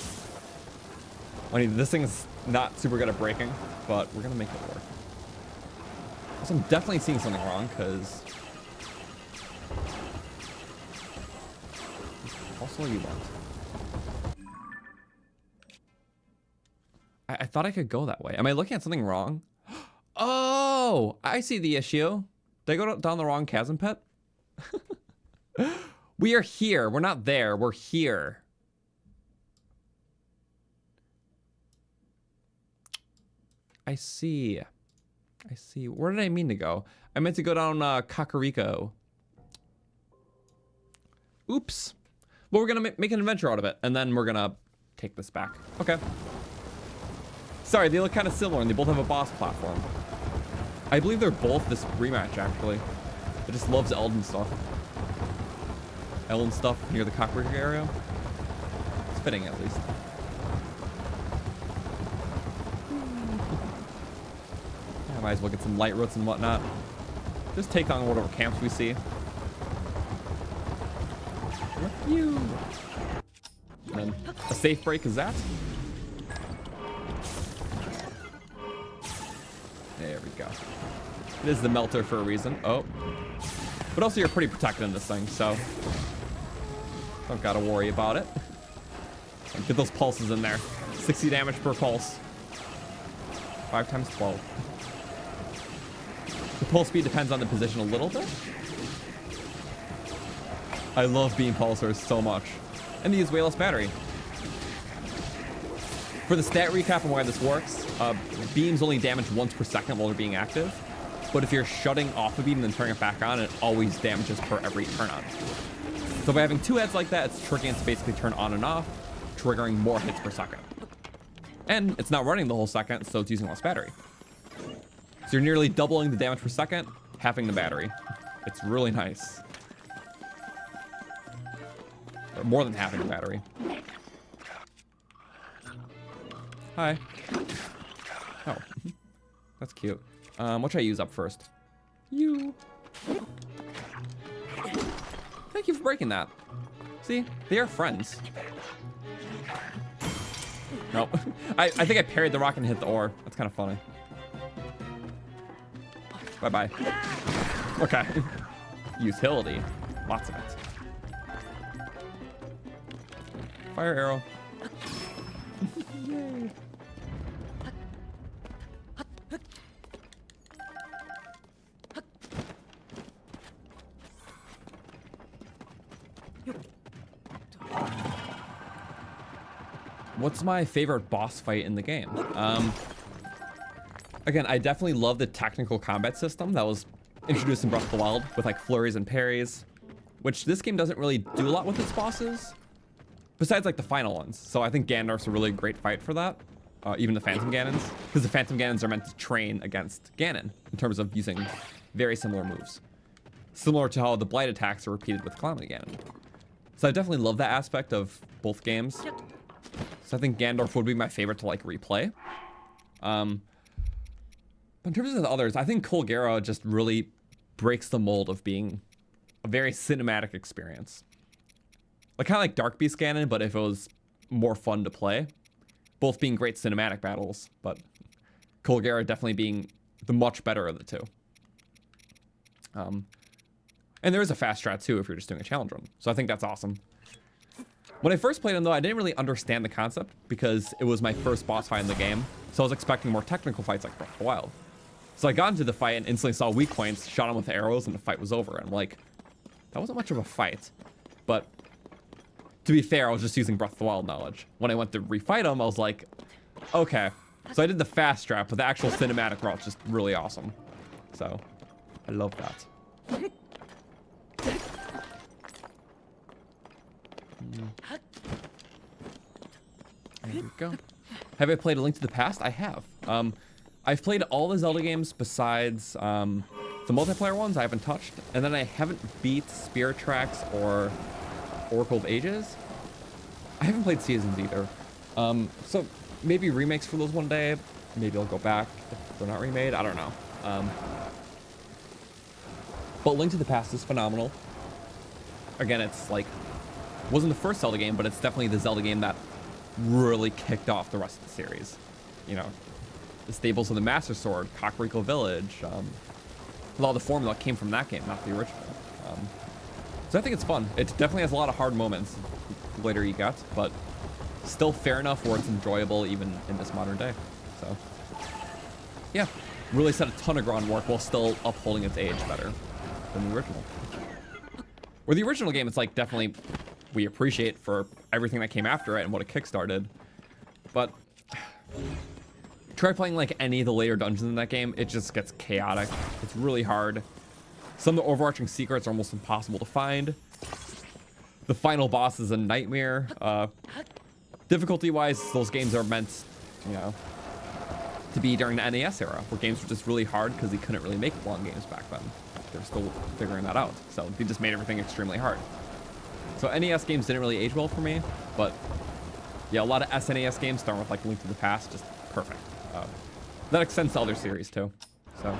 I mean, this thing's not super good at braking, but we're gonna make it work. Also, I'm definitely seeing something wrong, because... Also, you want. I thought I could go that way. Am I looking at something wrong? Oh, I see the issue. Did I go down the wrong chasm pit? We are here. We're not there. We're here. I see. I see. Where did I mean to go? I meant to go down Kakariko. Oops. Well, we're going to make an adventure out of it, and then we're going to take this back. Okay. Sorry, they look kind of similar, and they both have a boss platform. I believe they're both this rematch, actually. It just loves Elden stuff. Elden stuff near the Kakariko area. It's fitting, at least. I might as well get some light roots and whatnot. Just take on whatever camps we see. You. And then a safe break is that. There we go. It is the melter for a reason. Oh. But also you're pretty protected in this thing, so don't gotta worry about it. Get those pulses in there. 60 damage per pulse. 5 times 12. The pulse speed depends on the position a little bit. I love beam pulsers so much. And they use way less battery. For the stat recap on why this works, beams only damage once per second while they're being active. But if you're shutting off a beam and then turning it back on, it always damages per every turn on. So by having 2 heads like that, it's triggering it to basically turn on and off, triggering more hits per second. And it's not running the whole second, so it's using less battery. So you're nearly doubling the damage per second, halving the battery. It's really nice. Or more than halving the battery. Hi. Oh, that's cute. What should I use up first? You. Thank you for breaking that. See, they are friends. Nope. I think I parried the rock and hit the ore. That's kind of funny. Bye-bye. Okay. Utility. Lots of it. Fire arrow. Yay. What's my favorite boss fight in the game? Again, I definitely love the technical combat system that was introduced in Breath of the Wild with like flurries and parries, which this game doesn't really do a lot with its bosses, besides like the final ones. So I think Ganondorf's a really great fight for that, even the Phantom Ganons, because the Phantom Ganons are meant to train against Ganon in terms of using very similar moves. Similar to how the Blight attacks are repeated with Calamity Ganon. So I definitely love that aspect of both games. So I think Ganondorf would be my favorite to like replay. But in terms of the others, I think Colgera just really breaks the mold of being a very cinematic experience. Like kind of like Dark Beast Ganon, but if it was more fun to play. Both being great cinematic battles, but Colgera definitely being the much better of the two. And there is a fast strat too if you're just doing a challenge run. So I think that's awesome. When I first played him though, I didn't really understand the concept because it was my first boss fight in the game. So I was expecting more technical fights like Breath of the Wild. So I got into the fight and instantly saw weak points, shot him with arrows, and the fight was over. And I'm like, that wasn't much of a fight. But to be fair, I was just using Breath of the Wild knowledge. When I went to refight him, I was like, okay. So I did the fast strat, but the actual cinematic route's just really awesome. So I love that. There we go. Have I played A Link to the Past? I have. I've played all the Zelda games besides the multiplayer ones I haven't touched. And then I haven't beat Spirit Tracks or Oracle of Ages. I haven't played Seasons either. So maybe remakes for those one day. Maybe I'll go back if they're not remade. I don't know. But Link to the Past is phenomenal. Again, it's like, wasn't the first Zelda game, but it's definitely the Zelda game that really kicked off the rest of the series. You know, the stables of the Master Sword, Kakariko Village, a lot of the formula came from that game, not the original. So I think it's fun. It definitely has a lot of hard moments the later you get, but still fair enough where it's enjoyable even in this modern day. So yeah, really set a ton of groundwork while still upholding its age better than the original. Where the original game, it's like definitely we appreciate for everything that came after it and what it kickstarted, but try playing like any of the later dungeons in that game, it just gets chaotic. It's really hard. Some of the overarching secrets are almost impossible to find. The final boss is a nightmare. Difficulty-wise, those games are meant, you know, to be during the NES era, where games were just really hard because they couldn't really make long games back then. They're still figuring that out. So they just made everything extremely hard. So NES games didn't really age well for me, but yeah, a lot of SNES games starting with like Link to the Past, just perfect. That extends to other series too. So.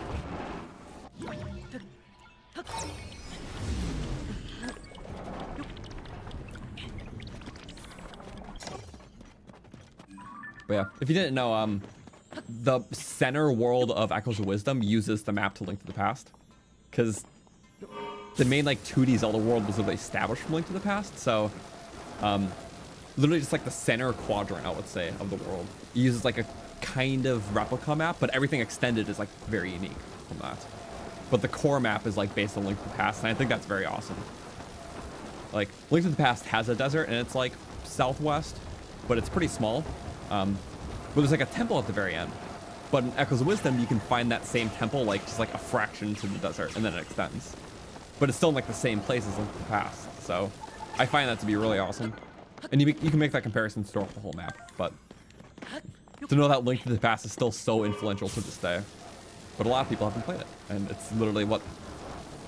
But yeah, if you didn't know, the center world of Echoes of Wisdom uses the map to Link to the Past, because the main like 2D Zelda world was literally established from Link to the Past. So, literally just like the center quadrant, I would say, of the world it uses like a kind of replica map, but everything extended is like very unique from that. But the core map is like based on Link to the Past, and I think that's very awesome. Like Link to the Past has a desert, and it's like southwest, but it's pretty small. But there's like a temple at the very end. But in Echoes of Wisdom, you can find that same temple like just like a fraction to the desert, and then it extends. But it's still in like the same place as Link to the Past. So I find that to be really awesome. And you can make that comparison throughout the whole map. But to know that Link to the Past is still so influential to this day. But a lot of people haven't played it. And it's literally what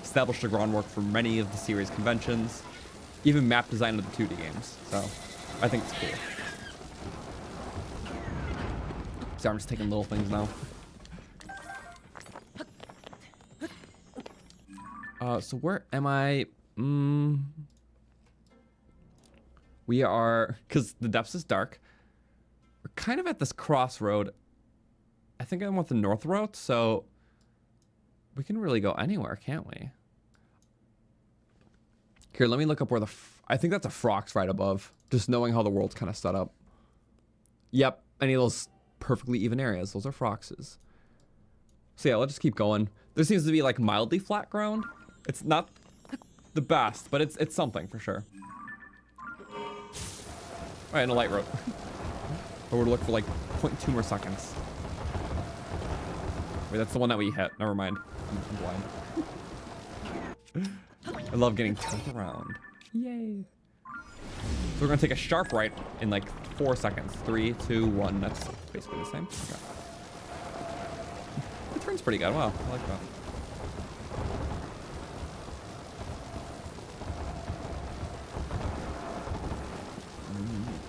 established the groundwork for many of the series conventions, even map design of the 2D games. So I think it's cool. So I'm just taking little things now. So where am I? We are, because the depths is dark. We're kind of at this crossroad. I think I want the north route, so we can really go anywhere, can't we? Here, let me look up where I think that's a Frox right above. Just knowing how the world's kind of set up. Yep, any of those perfectly even areas, those are Froxes. So yeah, let's just keep going. There seems to be like mildly flat ground. It's not the best, but it's something for sure. All right, and a light road. But we're looking for like 0.2 more seconds. Wait, that's the one that we hit. Never mind. I'm blind. I love getting turned around. Yay. So we're gonna take a sharp right in like 4 seconds. 3, 2, 1. That's basically the same. Okay. It turns pretty good. Wow, I like that.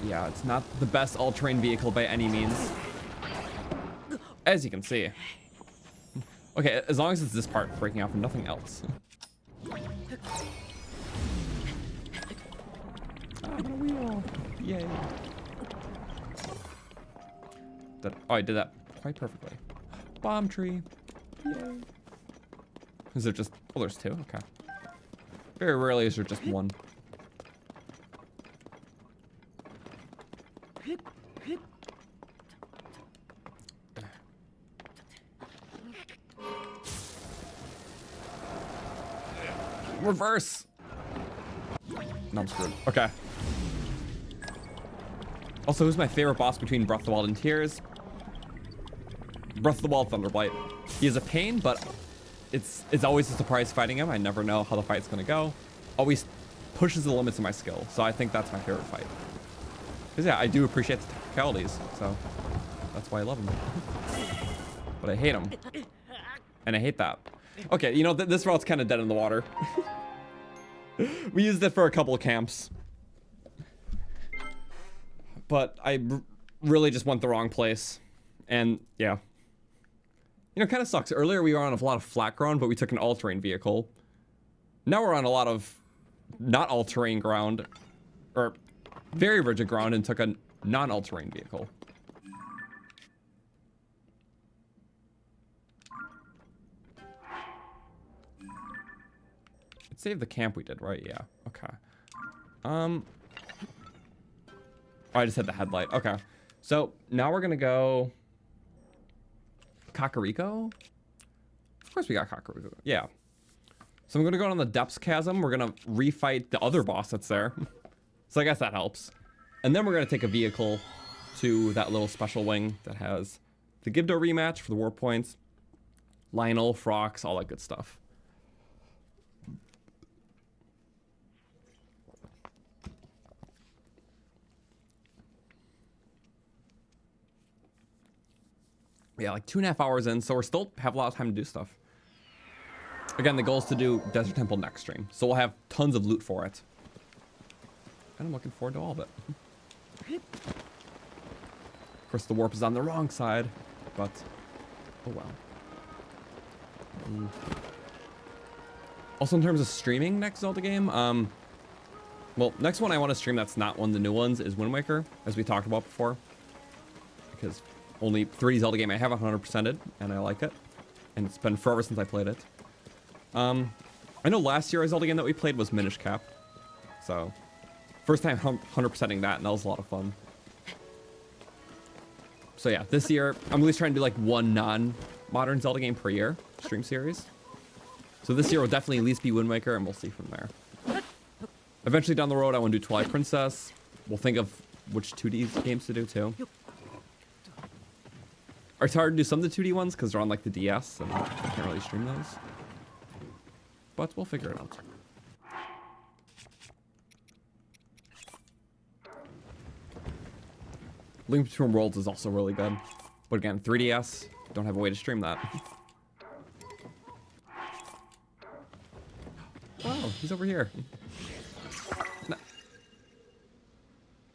Yeah, it's not the best all-terrain vehicle by any means, as you can see. Okay, as long as it's this part breaking off and nothing else. I'm on a wheel. Yay. Oh, I did that quite perfectly. Bomb tree. Yay. Is there just... Oh, there's 2. Okay. Very rarely is there just 1. Reverse. No, I'm screwed. Okay. Also, who's my favorite boss between Breath of the Wild and Tears? Breath of the Wild, Thunderblight. He is a pain, but it's always a surprise fighting him. I never know how the fight's gonna go. Always pushes the limits of my skill, so I think that's my favorite fight. Because yeah, I do appreciate the technicalities, so that's why I love him. But I hate him. And I hate that. Okay, you know, this route's kind of dead in the water. We used it for a couple of camps. But I really just went the wrong place. And, yeah. You know, kind of sucks. Earlier we were on a lot of flat ground, but we took an all-terrain vehicle. Now we're on a lot of not all-terrain ground. Or very rigid ground and took a non-all-terrain vehicle. It saved the camp we did, right? Yeah. Okay. Oh, I just had the headlight. Okay. So now we're gonna go Kakariko. Of course we got Kakariko. Yeah. So I'm gonna go on the Depths Chasm. We're gonna refight the other boss that's there. So I guess that helps. And then we're gonna take a vehicle to that little special wing that has the Gibdo rematch for the war points, Lionel, Frox, all that good stuff. Yeah, like 2.5 hours in, so we're still have a lot of time to do stuff. Again, the goal is to do Desert Temple next stream, so we'll have tons of loot for it. And I'm looking forward to all of it. Of course, the warp is on the wrong side, but oh well. Also, in terms of streaming next Zelda game, well, next one I want to stream that's not one of the new ones is Wind Waker, as we talked about before. Because only 3D Zelda game I have 100%ed, and I like it. And it's been forever since I played it. I know last year a Zelda game that we played was Minish Cap. So, first time 100%ing that, and that was a lot of fun. So yeah, this year, I'm at least trying to do like one non-modern Zelda game per year, stream series. So this year will definitely at least be Wind Waker, and we'll see from there. Eventually down the road, I want to do Twilight Princess. We'll think of which 2D games to do too. It's hard to do some of the 2D ones because they're on like the DS, and I can't really stream those. But we'll figure it out. Link Between Worlds is also really good. But again, 3DS, don't have a way to stream that. Oh, he's over here. No.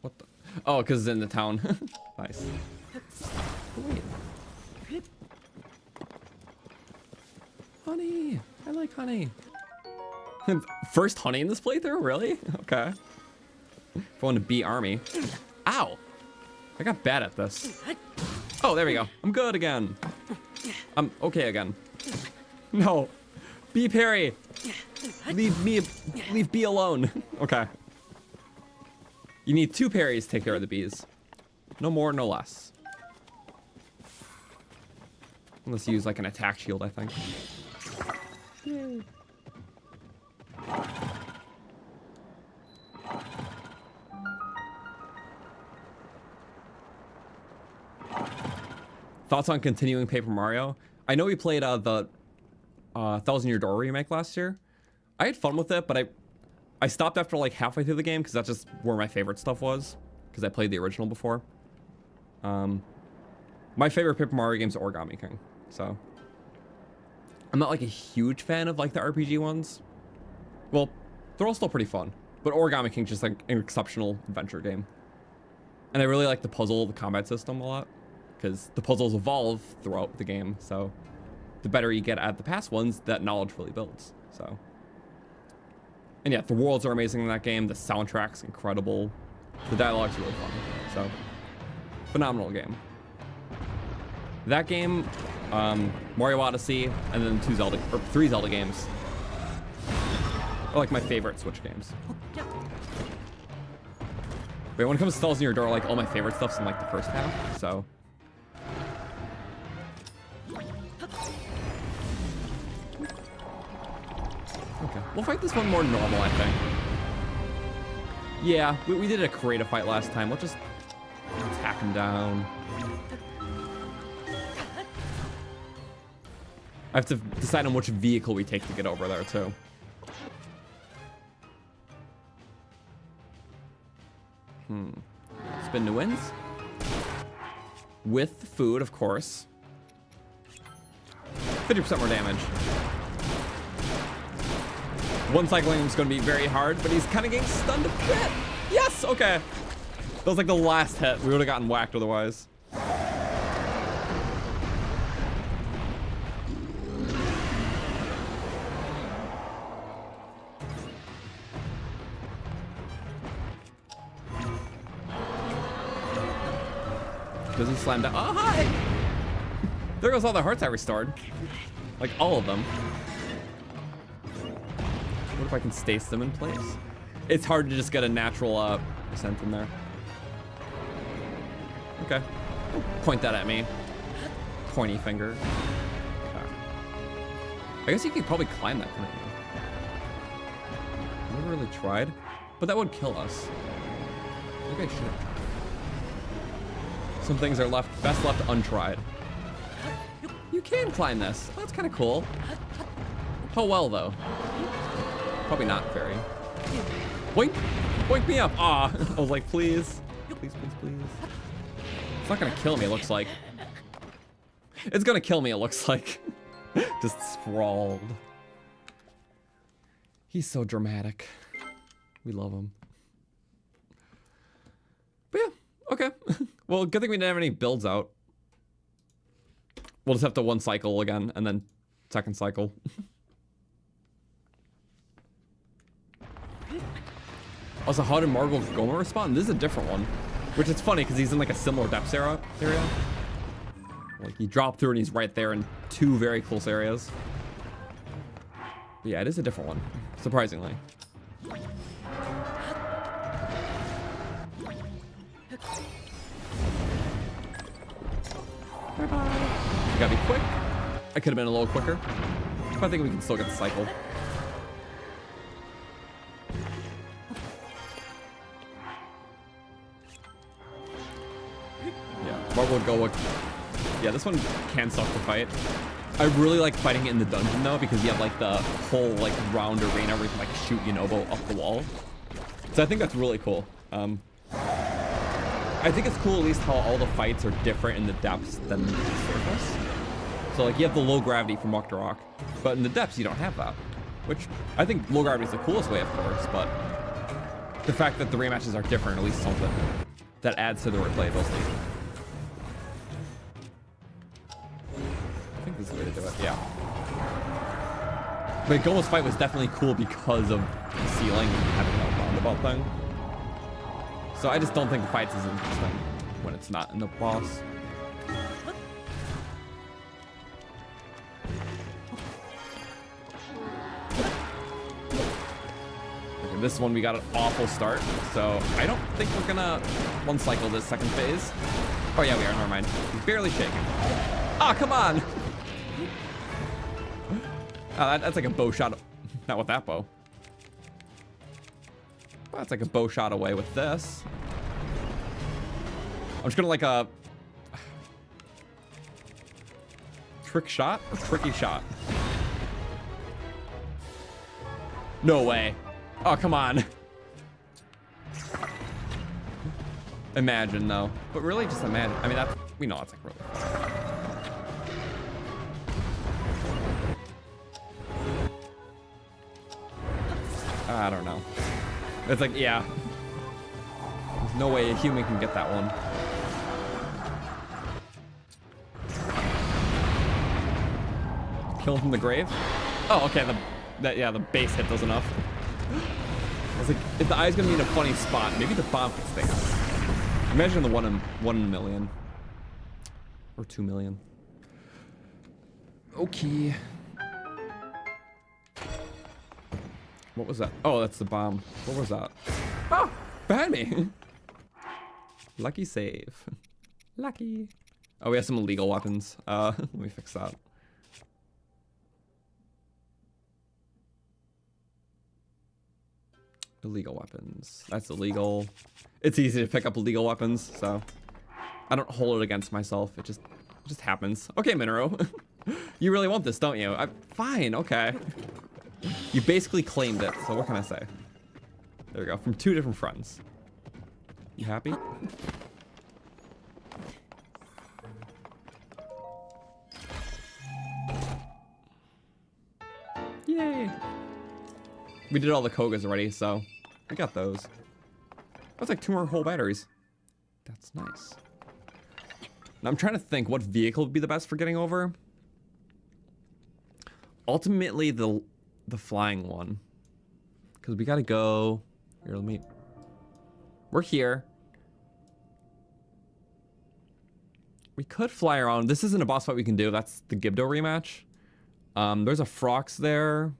What the? Oh, because it's in the town. Nice. Oh, wait. Honey! I like honey. First honey in this playthrough? Really? Okay. Going to B Army. Ow! I got bad at this. Oh, there we go. I'm good again. I'm okay again. No. B parry! Leave B alone. Okay. You need 2 parries to take care of the bees. No more, no less. Unless you use like an attack shield, I think. Yay. Thoughts on continuing Paper Mario? I know we played the Thousand Year Door remake last year. I had fun with it, but I stopped after like halfway through the game because that's just where my favorite stuff was. Because I played the original before. My favorite Paper Mario game is Origami King. So I'm not like a huge fan of like the RPG ones. Well, they're all still pretty fun. But Origami King's just like an exceptional adventure game. And I really like the combat system a lot. Because the puzzles evolve throughout the game, so the better you get at the past ones, that knowledge really builds. So, and yeah, the worlds are amazing in that game. The soundtrack's incredible. The dialogue's really fun. So, phenomenal game. That game, Mario Odyssey, and then 3 Zelda games are like my favorite Switch games. But when it comes to Thousand Year Door, like all my favorite stuff's in like the first half. So. Okay, we'll fight this one more normal, I think. Yeah, we did a creative fight last time. Let's just attack him down. I have to decide on which vehicle we take to get over there, too. Spin to wins. With food, of course. 50% more damage. One cycling is going to be very hard, but he's kind of getting stunned a bit. Yes, okay. That was like the last hit. We would have gotten whacked otherwise. Does he slam down? Oh, hi! There goes all the hearts I restored. Like all of them. What if I can stace them in place? It's hard to just get a natural ascent in there. Okay. Point that at me. Pointy finger. Okay. I guess you could probably climb that, couldn't you? Never really tried, but that would kill us. Maybe I should. Some things are best left untried. You can climb this. That's kind of cool. How well, though? Probably not very. Boink! Boink me up! Ah! I was like, please. Please, please, please. It's not gonna kill me, it looks like. It's gonna kill me, it looks like. Just sprawled. He's so dramatic. We love him. But yeah, okay. Well, good thing we didn't have any builds out. We'll just have to one cycle again, and then second cycle. Also, how did Marvel Goma respond? This is a different one. Which is funny, because he's in like a similar depths area. Like, you drop through and he's right there in two very close areas. But yeah, it is a different one, surprisingly. You gotta be quick. I could have been a little quicker. But I think we can still get the cycle. Yeah, Marvel would go. Yeah, this one can suck to fight. I really like fighting it in the dungeon though, because you have like the whole like round arena where you can like shoot Yunobo up the wall. So I think that's really cool. I think it's cool at least how all the fights are different in the depths than the surface. So like you have the low gravity from Rock to Rock, but in the depths you don't have that. Which I think low gravity is the coolest way, of course, but the fact that the rematches are different, at least something that adds to the replayability. I think this is the way to do it, yeah. But Goma's fight was definitely cool because of the ceiling and having that roundabout thing. So I just don't think the fight's as interesting when it's not in the boss. Okay, this one we got an awful start, so I don't think we're gonna one cycle this second phase. Oh yeah, we are, never mind. He's barely shaking. Ah, come on! Oh, that's like a bow shot. Not with that bow. Well, that's like a bow shot away with this. I'm just gonna like a trick shot or tricky shot. No way. Oh, come on. Imagine though, but really just imagine. I mean, that's, we know that's like really fun. I don't know. It's like, yeah. There's no way a human can get that one. Kill him from the grave? Oh, okay. The base hit does enough. I was like, if the eye's gonna be in a funny spot, maybe the bomb could stay on. Imagine the 1 in a million. Or 2 million. Okay. What was that? Oh, that's the bomb. What was that? Oh, behind me. Lucky save. Lucky. Oh, we have some illegal weapons. Let me fix that. Illegal weapons. That's illegal. It's easy to pick up illegal weapons, so I don't hold it against myself. It just happens. Okay, Mineru. You really want this, don't you? Fine, okay. You basically claimed it, so what can I say? There we go, from 2 different friends. You happy? Yay! We did all the Kogas already, so we got those. That's like 2 more whole batteries. That's nice. Now I'm trying to think what vehicle would be the best for getting over. Ultimately, the flying one, because we gotta go here. We're here. We could fly around. This isn't a boss fight we can do. That's the Gibdo rematch. There's a Frox there.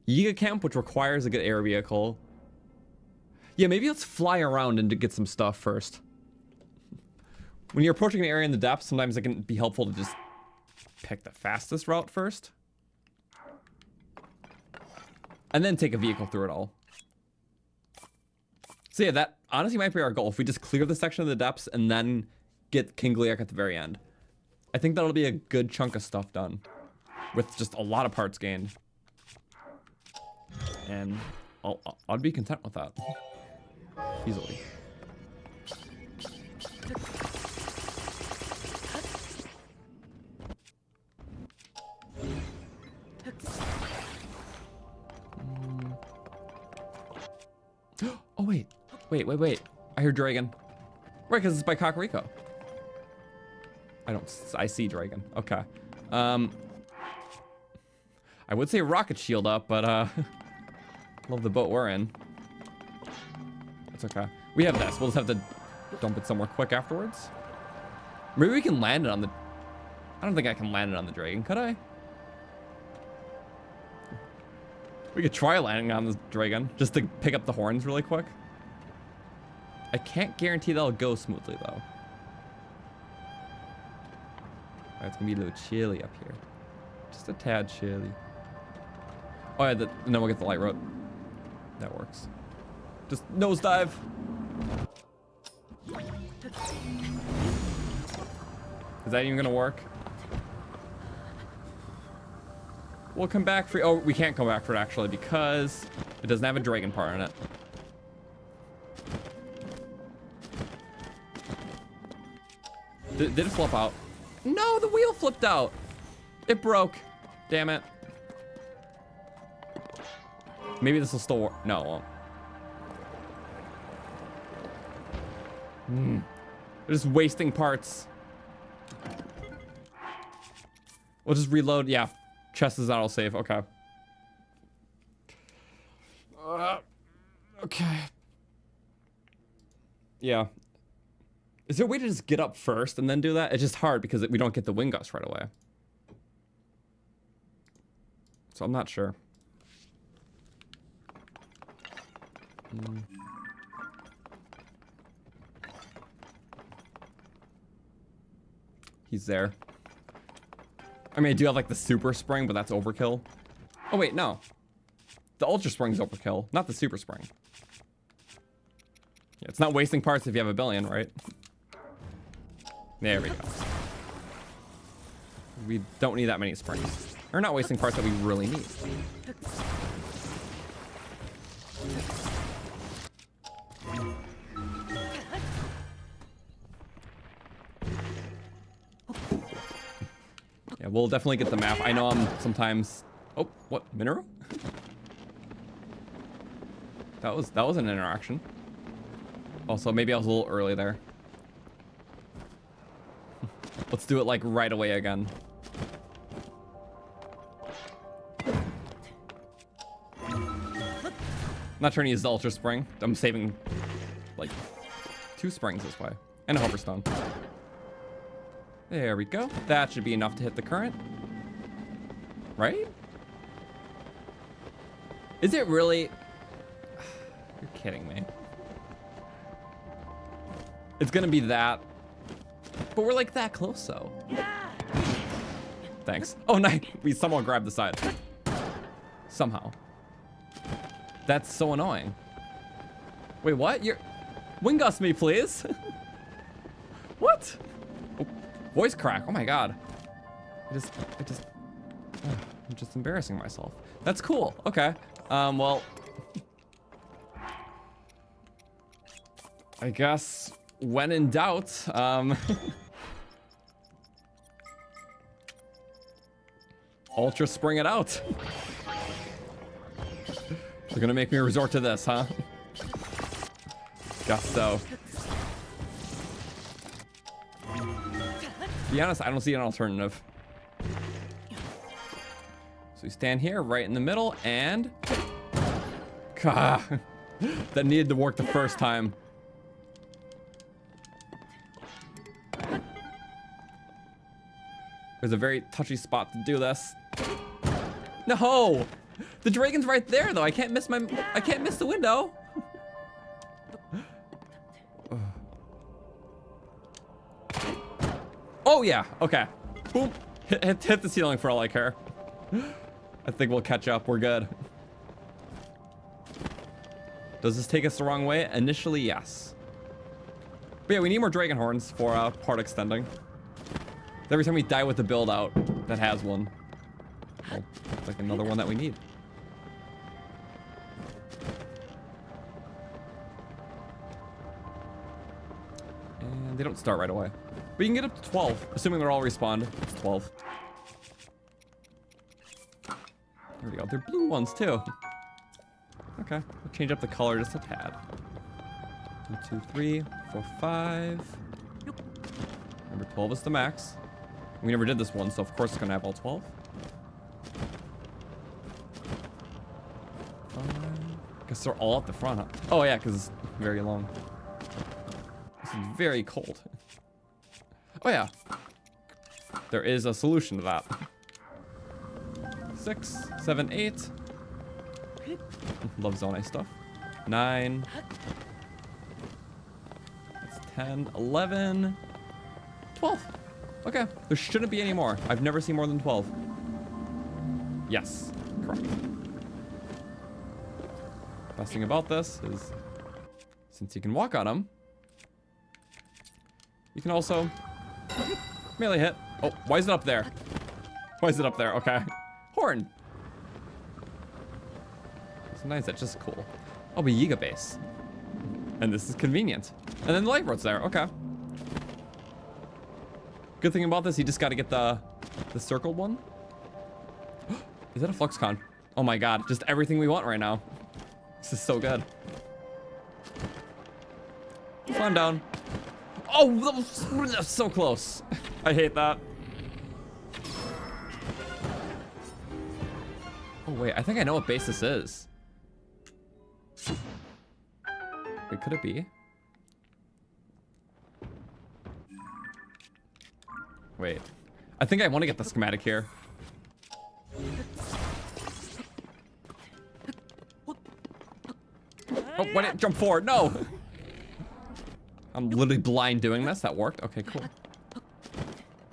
Yiga Camp, which requires a good air vehicle. Yeah, maybe let's fly around and to get some stuff first. When you're approaching an area in the depths, sometimes it can be helpful to just pick the fastest route first. And then take a vehicle through it all. So yeah, that honestly might be our goal. If we just clear the section of the depths and then get King Gliok at the very end. I think that'll be a good chunk of stuff done with just a lot of parts gained. And I'd be content with that. Easily. Oh, wait. Wait. I hear Dragon. Right, because it's by Kakariko. I see Dragon. Okay. I would say rocket shield up, but love the boat we're in. It's okay. We have this. We'll just have to dump it somewhere quick afterwards. Maybe we can land it on the... I don't think I can land it on the Dragon, could I? We could try landing on the Dragon, just to pick up the horns really quick. I can't guarantee that'll go smoothly, though. Alright, it's gonna be a little chilly up here. Just a tad chilly. Oh yeah, and then we'll get the light rope. That works. Just nosedive. Is that even gonna work? We'll come back for... Oh, we can't come back for it, actually, because it doesn't have a dragon part in it. Did it flip out? No, the wheel flipped out. It broke. Damn it. Maybe this will still work. No, it won't. They're just wasting parts. We'll just reload. Yeah. Chest is auto-save. Okay. Okay. Yeah. Is there a way to just get up first and then do that? It's just hard because we don't get the wind gust right away. So I'm not sure. He's there. I mean, I do have like the super spring, but that's overkill. Oh wait, no. The ultra spring's overkill, not the super spring. Yeah, it's not wasting parts if you have a billion, right? There we go. We don't need that many springs. We're not wasting parts that we really need. Yeah, we'll definitely get the map. I know I'm sometimes... Oh, what? Mineru? That was an interaction. Also, maybe I was a little early there. Let's do it like right away again. Not trying to use the ultra spring. I'm saving like 2 springs this way. And a hoverstone. There we go. That should be enough to hit the current. Right? Is it really? You're kidding me. It's gonna be that. But we're like that close, so. Thanks. Oh, nice. We somehow grabbed the side. Somehow. That's so annoying. Wait, what? You're... Wind gust me, please. What? Oh, voice crack. Oh my god. I'm just embarrassing myself. That's cool. Okay. Well. I guess when in doubt, ultra spring it out. They're gonna make me resort to this, huh? Guess so. To be honest, I don't see an alternative. So we stand here right in the middle and... Gah. That needed to work the first time. There's a very touchy spot to do this. No! The dragon's right there though. I can't miss the window. Oh yeah, okay. Boom. Hit the ceiling for all I care. I think we'll catch up, we're good. Does this take us the wrong way? Initially, yes. But yeah, we need more dragon horns for part extending. Every time we die with the build out that has one. Well, it's like another one that we need. And they don't start right away. But you can get up to 12, assuming they're all respawned. It's 12. There we go. They're blue ones too. Okay, we'll change up the color just a tad. 1, 2, 3, 4, 5. Number 12 is the max. We never did this one, so of course it's gonna have all 12. 5. Guess they're all at the front, huh? Oh yeah, because it's very long. This is very cold. Oh yeah. There is a solution to that. 6, 7, 8. Love Zonai stuff. 9. That's 10, 11, 12. Okay, there shouldn't be any more. I've never seen more than 12. Yes, correct. Best thing about this is, since you can walk on them, you can also melee hit. Oh, why is it up there? Why is it up there? Okay. Horn. It's nice, that's just cool. Oh, but Yiga base. And this is convenient. And then the light road's there, okay. Good thing about this, you just gotta get the circled one. Is that a FluxCon? Oh my god, just everything we want right now. This is so good. Climb down. Oh, that was so close. I hate that. Oh wait, I think I know what base this is. Wait, could it be? Wait, I think I want to get the schematic here. Oh, why didn't it jump forward? No! I'm literally blind doing this. That worked. Okay, cool. I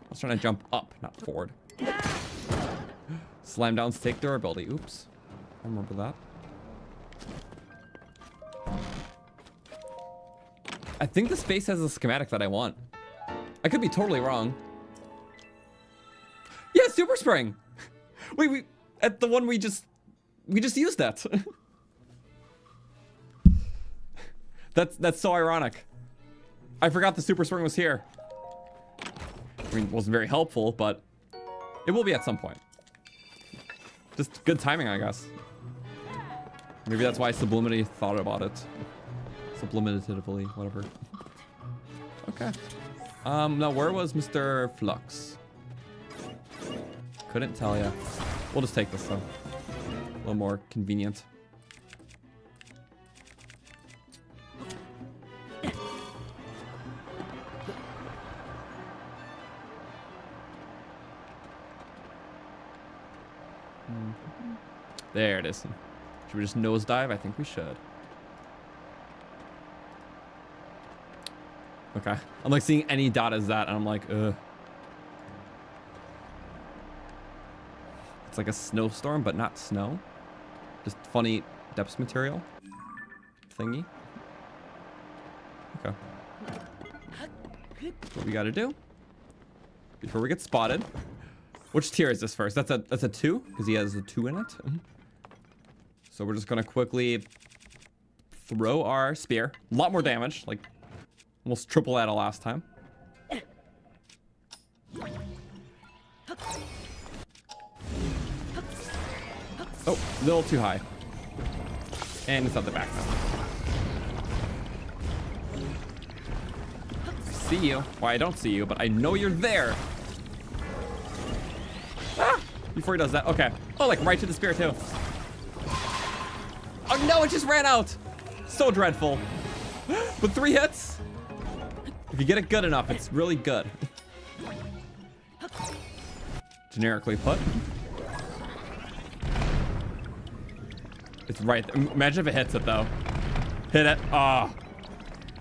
was trying to jump up, not forward. Slam downs take durability. Oops. I remember that. I think the space has a schematic that I want. I could be totally wrong. Yeah, Super Spring! We at the one we just used that. That's so ironic. I forgot the Super Spring was here. I mean, it wasn't very helpful, but it will be at some point. Just good timing, I guess. Maybe that's why Sublimity thought about it. Subliminatively, whatever. Okay. Now where was Mr. Flux? Couldn't tell ya. We'll just take this though. A little more convenient. There it is. Should we just nosedive? I think we should. Okay. I'm like seeing any dot as that, and I'm like, ugh. It's like a snowstorm, but not snow. Just funny depths material thingy. Okay. What we gotta do before we get spotted. Which tier is this first? That's a 2 because he has a 2 in it. So we're just gonna quickly throw our spear. A lot more damage, like almost triple that of last time. Oh, a little too high. And it's at the back now. I see you. Well, I don't see you, but I know you're there. Ah! Before he does that. Okay. Oh, like right to the spear too. Oh no, it just ran out. So dreadful. But 3 hits. If you get it good enough, it's really good. Generically put. It's right there. Imagine if it hits it though. Hit it. Ah. Oh.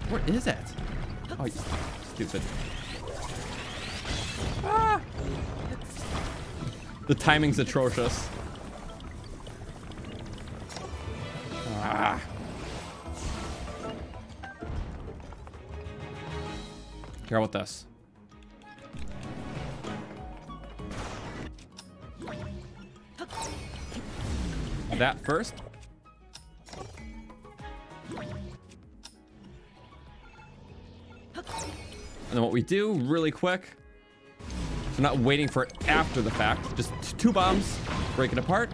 Where is it? Oh, stupid. Ah. The timing's atrocious. Ah. Here, how about this? That first. And then what we do really quick, so we're not waiting for it after the fact, just 2 bombs, break it apart.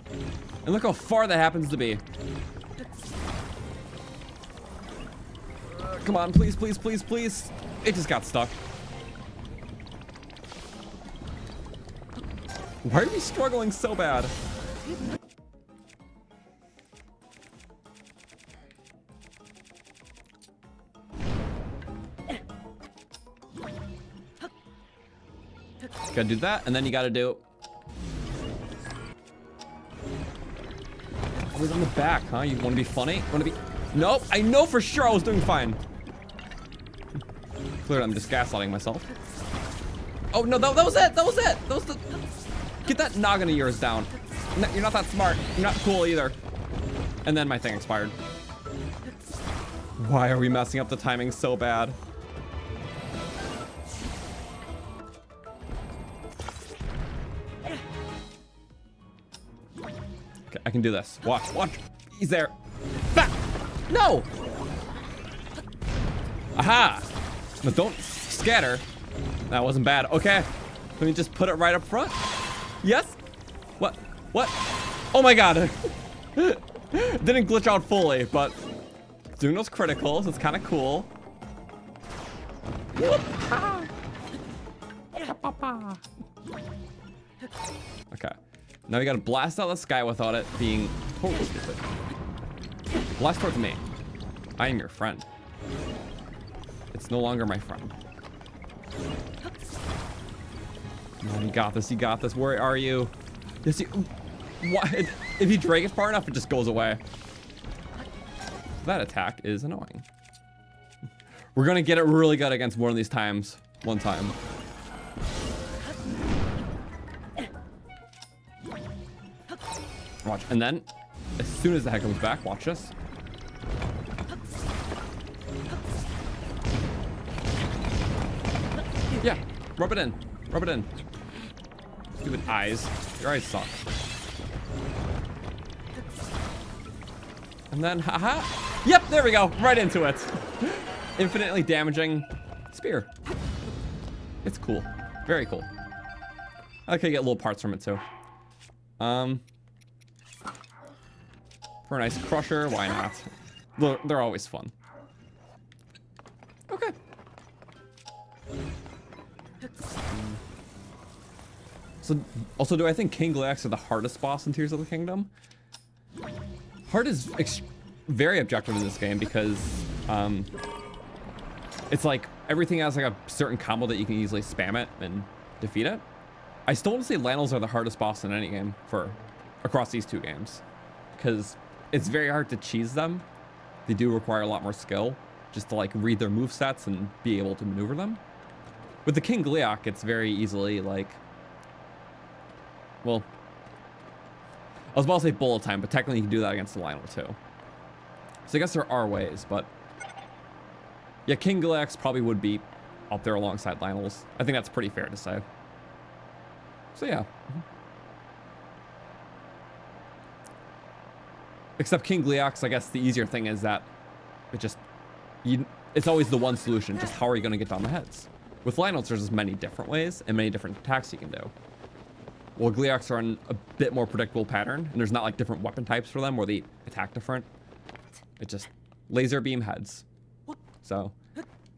And look how far that happens to be. Come on, please, please, please, please. It just got stuck. Why are we struggling so bad? Gotta do that, and then you gotta do... Always on the back, huh? You wanna be funny? Wanna be... Nope, I know for sure I was doing fine. Clearly I'm just gaslighting myself. Oh no, that was it! That was it! That was the... Get that noggin of yours down. No, you're not that smart. You're not cool either. And then my thing expired. Why are we messing up the timing so bad? Okay, I can do this. Watch, watch. He's there. Back! No! Aha! But don't scatter. That wasn't bad. Okay. Let me just put it right up front. Yes? What? What? Oh my god. Didn't glitch out fully, but doing those criticals is kind of cool. Okay. Now we gotta blast out the sky without it being totally stupid. Blast towards me. I am your friend. It's no longer my friend. Come on, you got this, you got this. Where are you? Yes, you... What? If you drag it far enough, it just goes away. That attack is annoying. We're gonna get it really good against one of these times. One time. Watch, and then, as soon as the head comes back, watch this. Yeah, rub it in. Rub it in. Stupid eyes. Your eyes suck. And then, haha. Yep, there we go. Right into it. Infinitely damaging spear. It's cool. Very cool. I like how you get little parts from it too. For a nice crusher, why not? They're always fun. Okay. So, also, do I think King Gliax are the hardest boss in Tears of the Kingdom? Hard is very objective in this game because it's like everything has like a certain combo that you can easily spam it and defeat it. I still want to say Lynels are the hardest boss in any game across these 2 games because it's very hard to cheese them. They do require a lot more skill just to like read their movesets and be able to maneuver them. With the King Gliac, it's very easily like, well, I was about to say bullet time, but technically you can do that against the Lynel too. So I guess there are ways, but yeah, King Gliax probably would be up there alongside Lynels. I think that's pretty fair to say. So yeah. Except King Gliax, I guess the easier thing is that it's always the one solution. Just how are you going to get down the heads? With Lynels, there's just many different ways and many different attacks you can do. Well, Gliax are on a bit more predictable pattern, and there's not like different weapon types for them where they attack different. It's just laser beam heads. So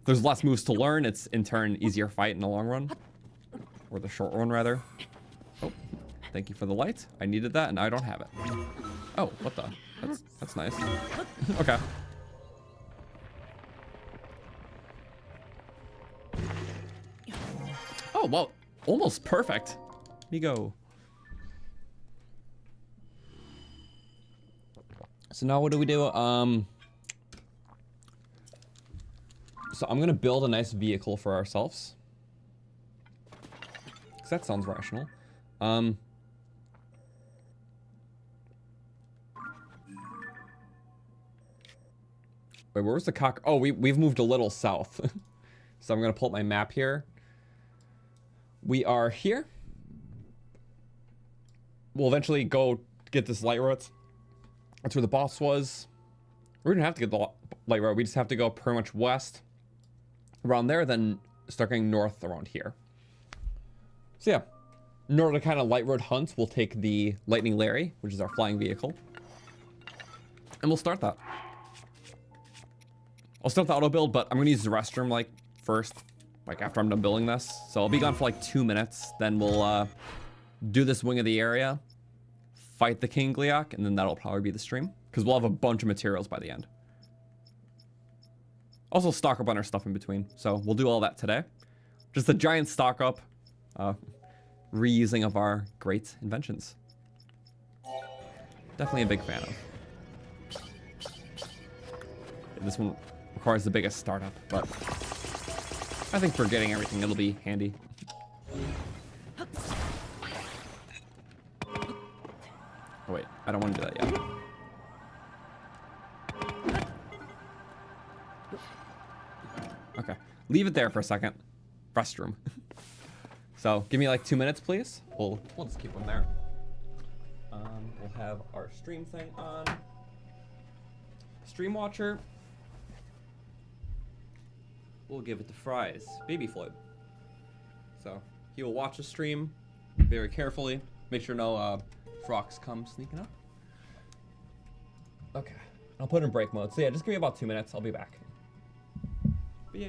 there's less moves to learn. It's in turn easier fight in the long run, or the short run rather. Oh, thank you for the light. I needed that, and I don't have it. Oh, what the? That's nice. Okay. Oh well, almost perfect. Me go. So now what do we do? So I'm gonna build a nice vehicle for ourselves. 'Cause that sounds rational. Wait, where's the cock? Oh, we've moved a little south. So I'm gonna pull up my map here. We are here. We'll eventually go get this light road. That's where the boss was. We're gonna have to get the light road. We just have to go pretty much west around there, then start going north around here. So yeah, in order to kind of light road hunt, we'll take the Lightning Larry, which is our flying vehicle, and we'll start that. I'll start the auto build, but I'm gonna use the restroom like first, like after I'm done building this. So I'll be gone for like 2 minutes. Then we'll do this wing of the area, fight the King Gliok, and then that'll probably be the stream because we'll have a bunch of materials by the end. Also stock up on our stuff in between. So we'll do all that today. Just a giant stock up, reusing of our great inventions. Definitely a big fan of. This one requires the biggest startup, but I think for getting everything, it'll be handy. Oh wait, I don't want to do that yet. Okay, leave it there for a second. Restroom. So give me like 2 minutes, please. We'll just keep them there. We'll have our stream thing on. Stream watcher. We'll give it to Fries, Baby Floyd. So he will watch the stream very carefully. Make sure no frogs come sneaking up. Okay, I'll put it in break mode. So yeah, just give me about 2 minutes. I'll be back. But yeah.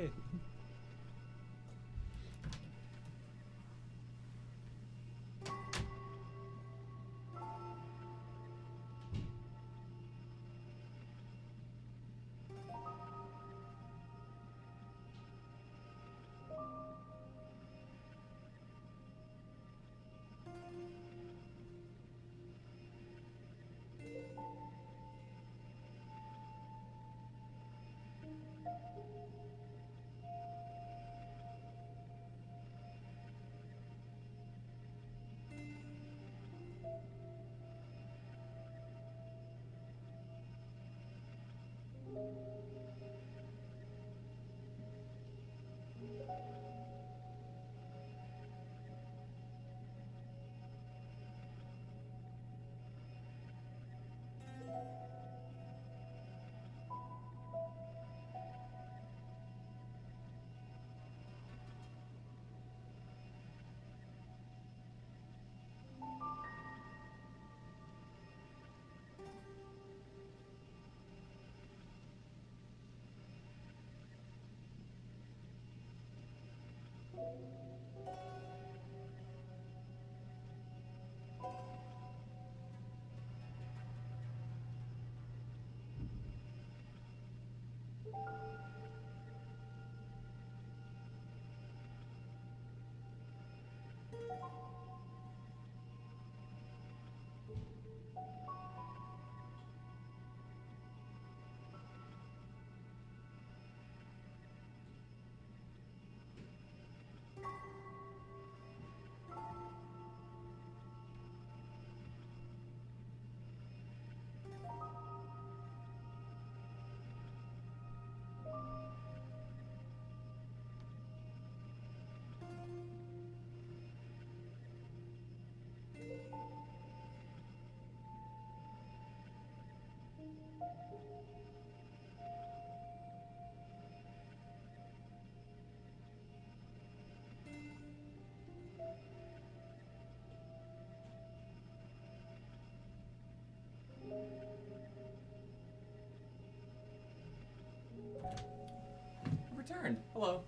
Returned. Hello.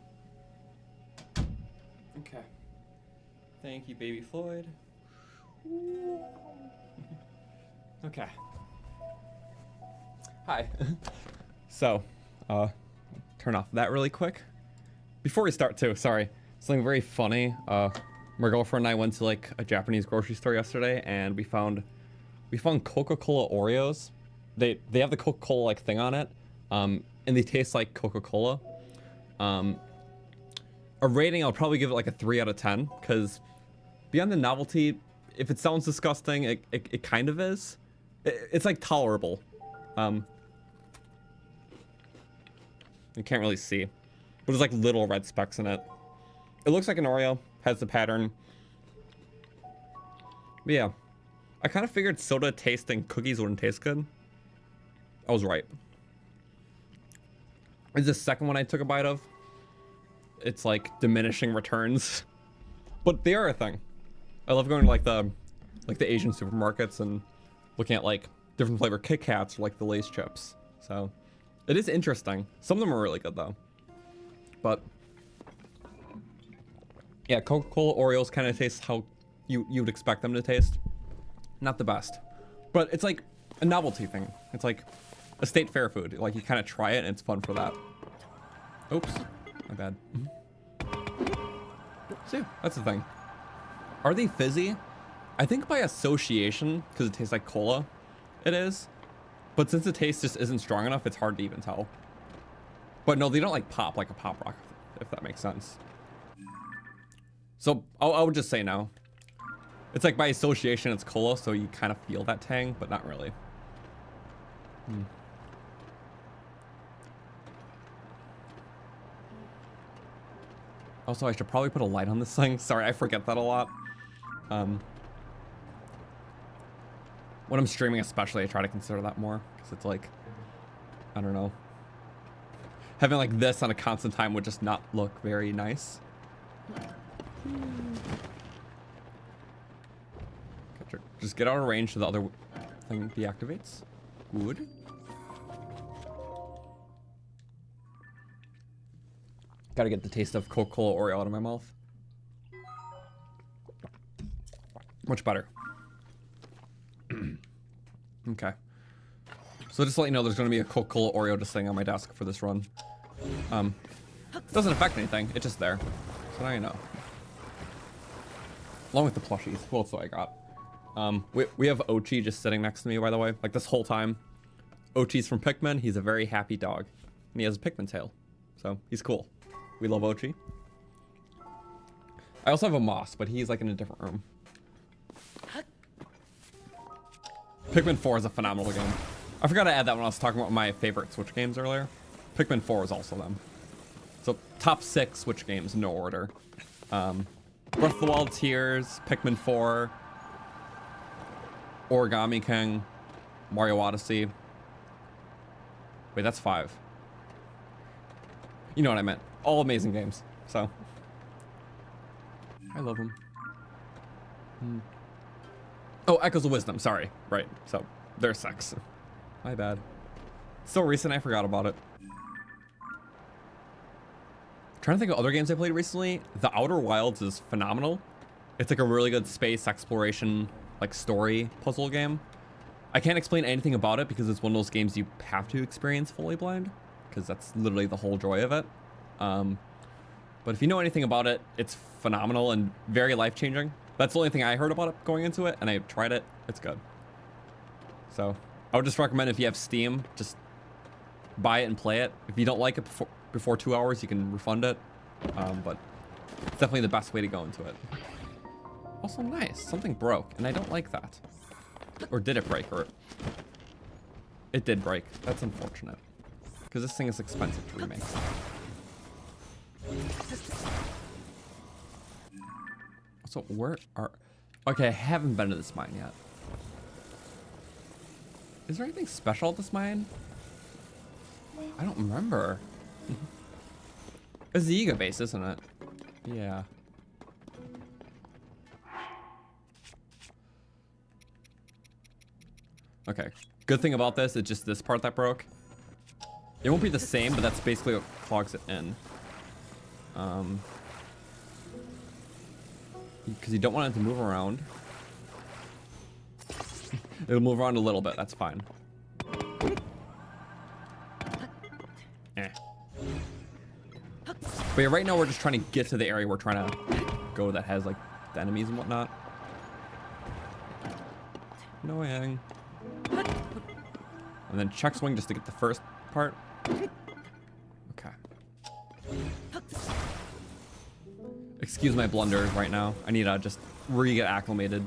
Okay. Thank you, Baby Floyd. Okay. Hi. So, turn off that really quick. Before we start too, sorry. Something very funny. My girlfriend and I went to like a Japanese grocery store yesterday and we found Coca-Cola Oreos. They have the Coca-Cola like thing on it. And they taste like Coca-Cola. A rating, I'll probably give it like a 3 out of 10 because beyond the novelty, if it sounds disgusting, it kind of is. It's like tolerable. You can't really see. But there's like little red specks in it. It looks like an Oreo, has the pattern. But yeah, I kind of figured soda tasting cookies wouldn't taste good. I was right. Is the second one I took a bite of. It's like diminishing returns. But they are a thing. I love going to like the Asian supermarkets and looking at like different flavor Kit Kats or like the Lay's chips. So it is interesting. Some of them are really good though. But yeah, Coca-Cola Oreos kind of taste how you'd expect them to taste. Not the best. But it's like a novelty thing. It's like a state fair food. Like you kind of try it and it's fun for that. Oops. My bad. So yeah, that's the thing. Are they fizzy? I think by association, because it tastes like cola, it is. But since the taste just isn't strong enough, it's hard to even tell. But no, they don't like pop like a pop rock, if that makes sense. So I would just say no. It's like by association, it's cola, so you kind of feel that tang, but not really. Also, I should probably put a light on this thing. Sorry, I forget that a lot. When I'm streaming especially, I try to consider that more. Because it's like, I don't know. Having like this on a constant time would just not look very nice. Gotcha. Just get out of range so the other thing deactivates. Good. Gotta get the taste of Coca-Cola Oreo out of my mouth. Much better. Okay. So just to let you know, there's gonna be a Coca-Cola Oreo just sitting on my desk for this run. Doesn't affect anything, it's just there. So now you know. Along with the plushies. What else do I got? We have Ochi just sitting next to me, by the way. Like this whole time. Ochi's from Pikmin, he's a very happy dog. And he has a Pikmin tail. So he's cool. We love Ochi. I also have a Moss, but he's like in a different room. Pikmin 4 is a phenomenal game. I forgot to add that when I was talking about my favorite Switch games earlier. Pikmin 4 is also them. So top 6 Switch games, no order. Breath of the Wild, Tears, Pikmin 4, Origami King, Mario Odyssey. Wait, that's 5. You know what I meant. All amazing games. So I love them. Oh, Echoes of Wisdom. Sorry. Right. So there's 6. My bad. So recent, I forgot about it. Trying to think of other games I played recently. The Outer Wilds is phenomenal. It's like a really good space exploration, like story puzzle game. I can't explain anything about it because it's one of those games you have to experience fully blind, because that's literally the whole joy of it. But if you know anything about it, it's phenomenal and very life-changing. That's the only thing I heard about it going into it, and I tried it. It's good. So I would just recommend, if you have Steam, just buy it and play it. If you don't like it before 2 hours, you can refund it. But it's definitely the best way to go into it. Also nice. Something broke, and I don't like that. Or did it break? Or it did break. That's unfortunate, because this thing is expensive to remake. So where are... Okay, I haven't been to this mine yet. Is there anything special at this mine? I don't remember. It's the Iga base, isn't it? Yeah. Okay. Good thing about this is just this part that broke. It won't be the same, but that's basically what clogs it in. Because you don't want it to move around. It'll move around a little bit, that's fine. Eh. But yeah, right now we're just trying to get to the area we're trying to go that has like the enemies and whatnot. Annoying. And then check swing just to get the first part. Okay. Excuse my blunders right now. I need to just re-get acclimated.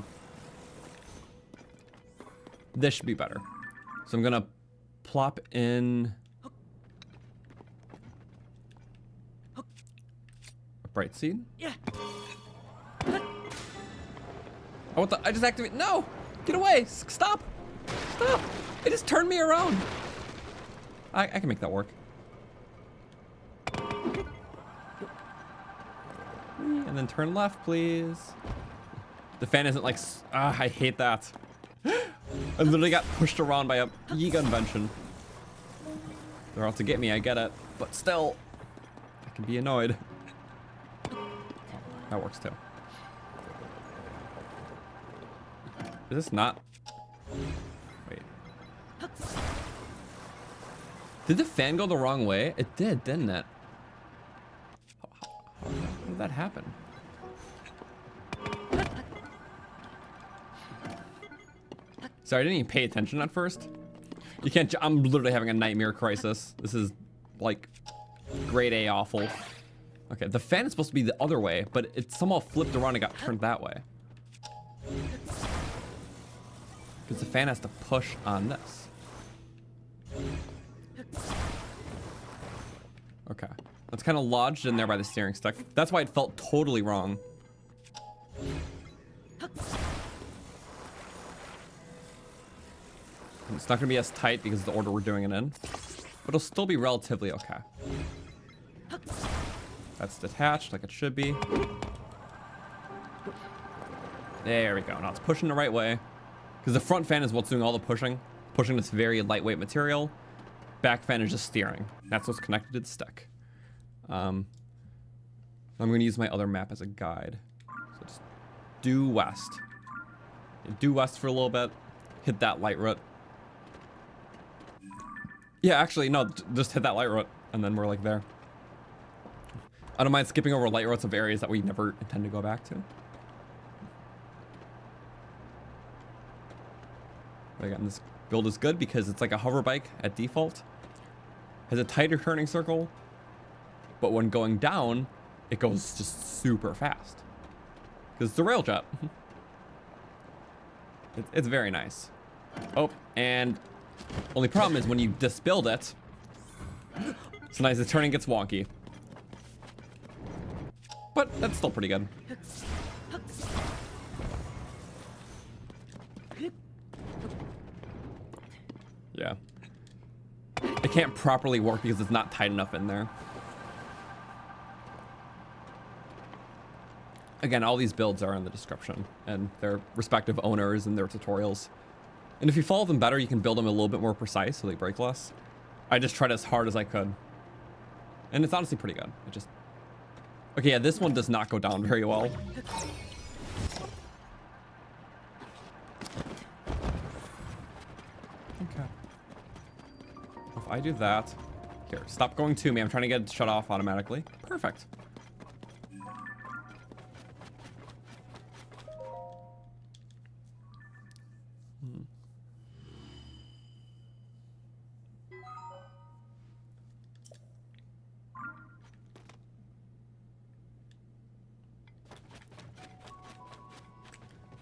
This should be better. So I'm gonna plop in Bright seed? Yeah. Oh, what the? I just activated. No! Get away! Stop! Stop! It just turned me around. I can make that work. And then turn left, please. The fan isn't like. I hate that. I literally got pushed around by a Yiga invention. They're out to get me, I get it. But still, I can be annoyed. Oh, that works too. Is this not? Wait. Did the fan go the wrong way? It did, didn't it? How did that happen? Sorry, I didn't even pay attention at first. You can't. I'm literally having a nightmare crisis. This is like grade A awful. Okay, the fan is supposed to be the other way, but it somehow flipped around and got turned that way. Because the fan has to push on this. Okay, that's kind of lodged in there by the steering stick. That's why it felt totally wrong. It's not gonna be as tight because of the order we're doing it in, but it'll still be relatively okay. That's detached like it should be. There we go. Now it's pushing the right way because the front fan is what's doing all the pushing this very lightweight material. Back fan is just steering. That's what's connected to the stick. I'm gonna use my other map as a guide. So just due west. Due west for a little bit. Hit that light route. Yeah, actually, no, just hit that light route, and then we're like there. I don't mind skipping over light routes of areas that we never intend to go back to. But again, this build is good because it's like a hover bike at default. Has a tighter turning circle, but when going down, it goes just super fast. Because it's a railjet. It's very nice. Oh, and only problem is when you disbuild it, sometimes the turning gets wonky. But that's still pretty good. Yeah. It can't properly work because it's not tight enough in there. Again, all these builds are in the description and their respective owners and their tutorials. And if you follow them better, you can build them a little bit more precise so they break less. I just tried as hard as I could. And it's honestly pretty good. It just... Okay, yeah, this one does not go down very well. Okay. If I do that... Here, stop going to me. I'm trying to get it shut off automatically. Perfect.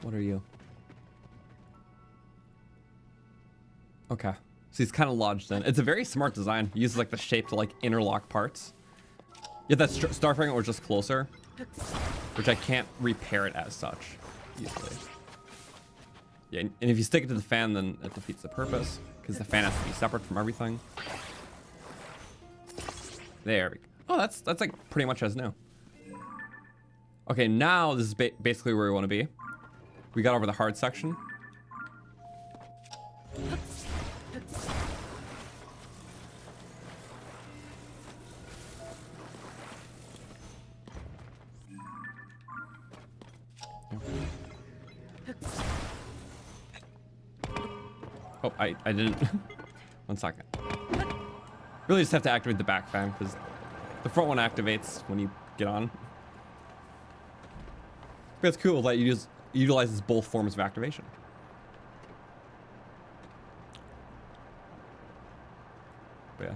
What are you? Okay. So he's kind of lodged in. It's a very smart design. He uses like the shape to like interlock parts. Yeah, that star fragment was just closer, which I can't repair it as such easily. Yeah, and if you stick it to the fan, then it defeats the purpose because the fan has to be separate from everything. There we go. Oh, that's like pretty much as new. Okay, now this is basically where we want to be. We got over the hard section. Oh, I didn't. 1 second. Really just have to activate the back fan because the front one activates when you get on. But it's cool that you just utilizes both forms of activation. But yeah.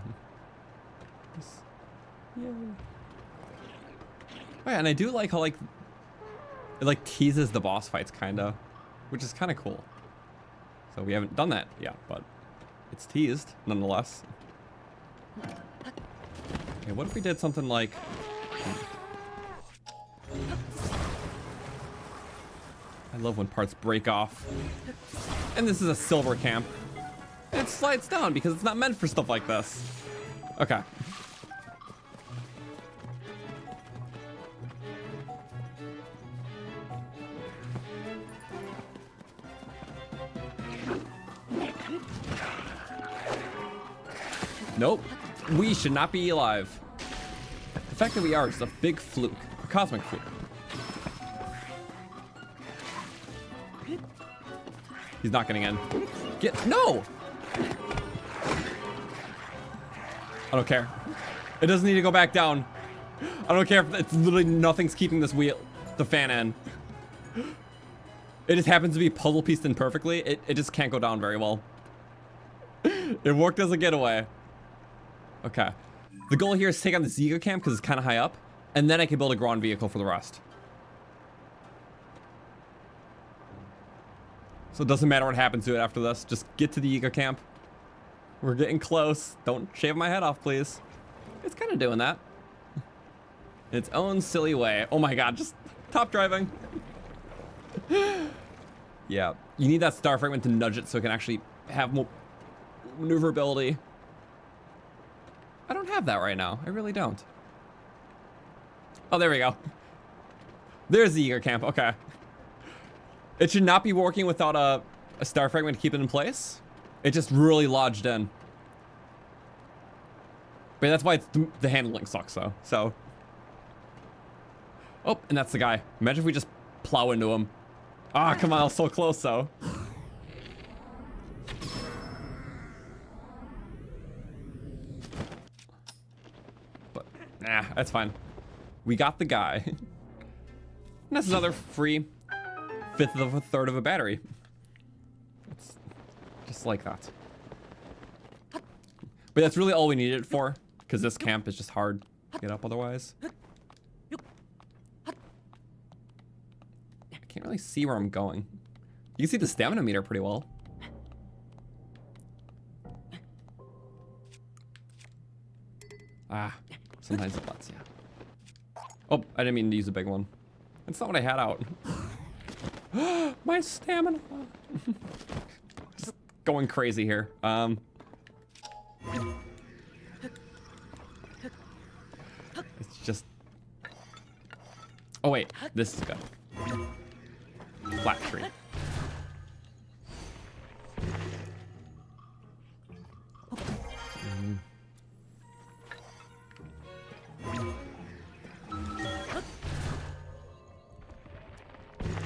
Yay. Oh yeah, and I do like how like it like teases the boss fights kinda, which is kinda cool. So we haven't done that yet, but it's teased nonetheless. Okay, what if we did something like I love when parts break off. And this is a silver camp. It slides down because it's not meant for stuff like this. Okay. Nope. We should not be alive. The fact that we are is a big fluke. A cosmic fluke. He's not getting in. No! I don't care. It doesn't need to go back down. I don't care if it's literally nothing's keeping this wheel, the fan in. It just happens to be puzzle pieced in perfectly. It just can't go down very well. It worked as a getaway. Okay. The goal here is to take on the Ziga camp because it's kind of high up, and then I can build a ground vehicle for the rest. So it doesn't matter what happens to it after this. Just get to the Yiga camp. We're getting close. Don't shave my head off, please. It's kind of doing that. In its own silly way. Oh my god, just top driving. Yeah, you need that star fragment to nudge it so it can actually have more maneuverability. I don't have that right now. I really don't. Oh, there we go. There's the Yiga camp. Okay. It should not be working without a star fragment to keep it in place. It just really lodged in. But that's why the handling sucks, though. So. Oh, and that's the guy. Imagine if we just plow into him. Ah, come on, I was so close, though. But, nah, that's fine. We got the guy. And that's another free fifth of a third of a battery. It's just like that. But that's really all we needed it for, because this camp is just hard to get up otherwise. I can't really see where I'm going. You can see the stamina meter pretty well. Ah, sometimes it lets, yeah. Oh, I didn't mean to use a big one. That's not what I had out. My stamina. Just going crazy here. It's just. Oh wait, this is good. Flat tree.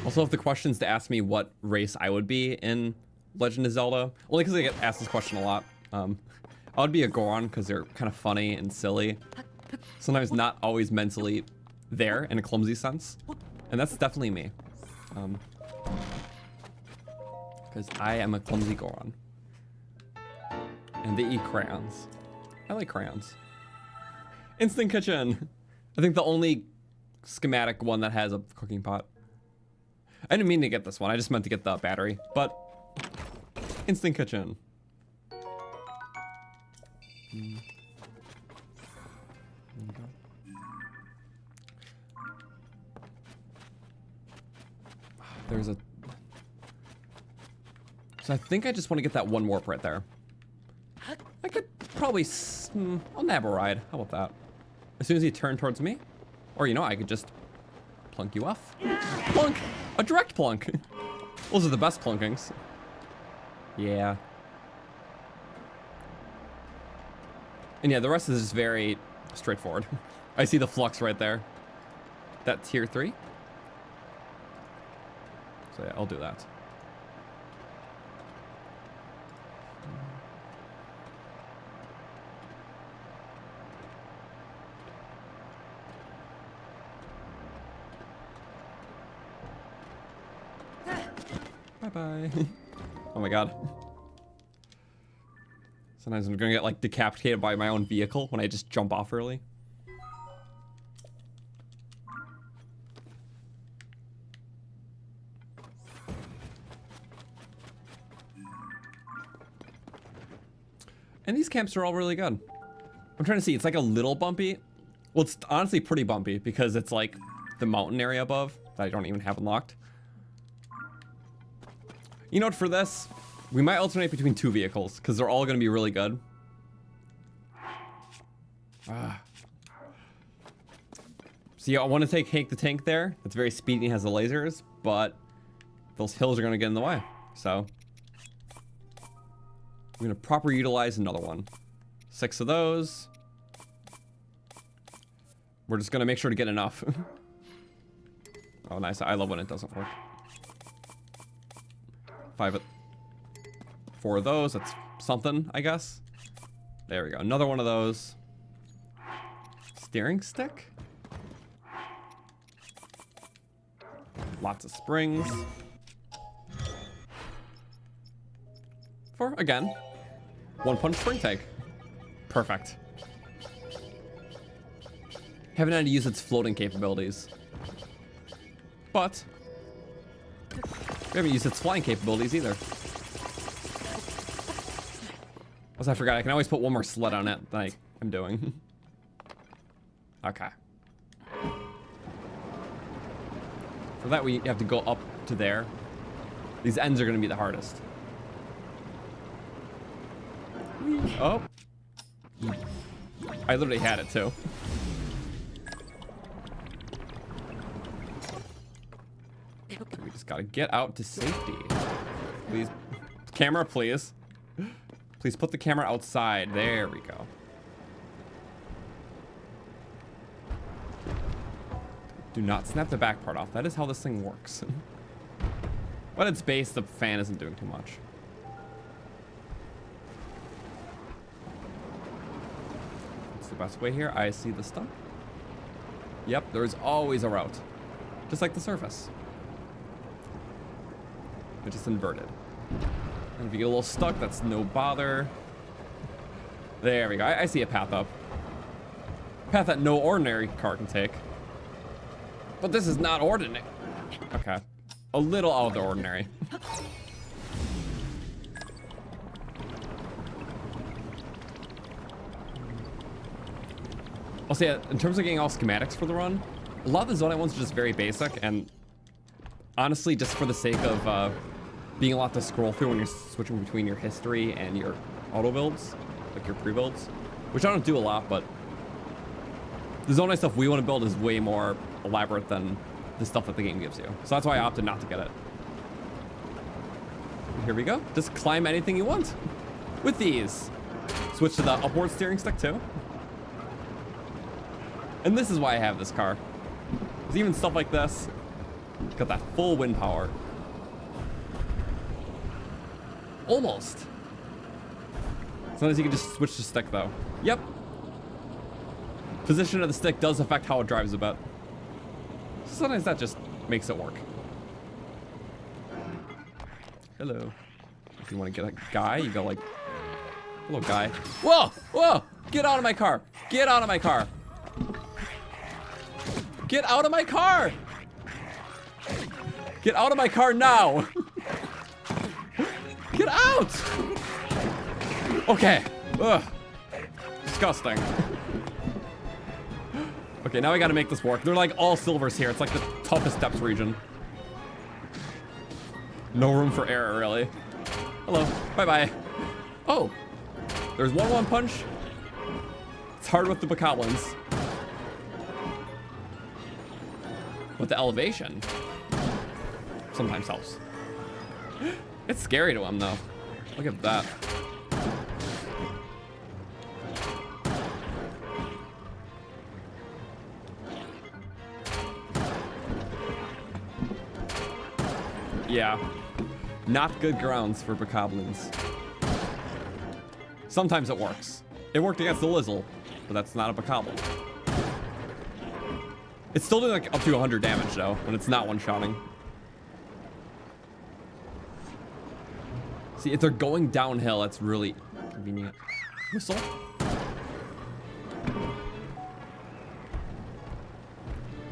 Also, if the question's to ask me what race I would be in Legend of Zelda, only because I get asked this question a lot. I would be a Goron because they're kind of funny and silly. Sometimes not always mentally there in a clumsy sense. And that's definitely me. Because I am a clumsy Goron. And they eat crayons. I like crayons. Instant kitchen. I think the only schematic one that has a cooking pot. I didn't mean to get this one. I just meant to get the battery. But instant kitchen. There's a. So I think I just want to get that one warp right there. I could probably. I'll nab a ride. How about that? As soon as you turn towards me, or you know, I could just plunk you off. Plunk. A direct plunk. Those are the best plunkings. Yeah. And yeah, the rest is just very straightforward. I see the flux right there. That tier 3. So yeah, I'll do that. Bye-bye. Oh my god. Sometimes I'm gonna get like decapitated by my own vehicle when I just jump off early. And these camps are all really good. I'm trying to see, it's like a little bumpy. Well, it's honestly pretty bumpy because it's like the mountain area above that I don't even have unlocked. You know what, for this, we might alternate between 2 vehicles, because they're all going to be really good. See, I want to take Hank the Tank there. It's very speedy and has the lasers, but those hills are going to get in the way. So, I'm going to proper utilize another one. 6 of those. We're just going to make sure to get enough. Oh, nice. I love when it doesn't work. 4 of those. That's something, I guess. There we go. Another one of those. Steering stick? Lots of springs. 4, again. 1 punch spring take. Perfect. Haven't had to use its floating capabilities. But we haven't used its flying capabilities either. As I forgot, I can always put 1 more sled on it like I'm doing. Okay. For that, we have to go up to there. These ends are going to be the hardest. Oh. I literally had it too. We just gotta get out to safety. Please. Camera, please. Please put the camera outside. There we go. Do not snap the back part off. That is how this thing works. But at its base, the fan isn't doing too much. What's the best way here? I see the stump. Yep, there's always a route. Just like the surface. It's just inverted. And if you get a little stuck, that's no bother. There we go. I see a path up. Path that no ordinary car can take. But this is not ordinary. Okay. A little out of the ordinary. I'll say, in terms of getting all schematics for the run, a lot of the Zonai ones are just very basic, and honestly, just for the sake of being a lot to scroll through when you're switching between your history and your auto builds, like your pre-builds, which I don't do a lot, but the Zonai stuff we want to build is way more elaborate than the stuff that the game gives you. So that's why I opted not to get it. Here we go. Just climb anything you want with these. Switch to the upward steering stick too. And this is why I have this car. Because even stuff like this, it's got that full wind power. Almost. Sometimes you can just switch the stick though. Yep. Position of the stick does affect how it drives a bit. Sometimes that just makes it work. Hello. If you want to get a guy, you go like, hello guy. Whoa, whoa, get out of my car. Get out of my car. Get out of my car. Get out of my car now. Get out. Okay. Ugh. Disgusting. Okay, now I gotta make this work. They're like all silvers here. It's like the toughest depths region. No room for error, really. Hello. Bye-bye. Oh. There's 1-1 punch. It's hard with the bokoblins. But the elevation sometimes helps. It's scary to him, though. Look at that. Yeah, not good grounds for bokoblins. Sometimes it works. It worked against the Lizzle, but that's not a bokoblin. It's still doing like up to 100 damage though, when it's not one-shotting. See, if they're going downhill, that's really convenient. Whistle. I'm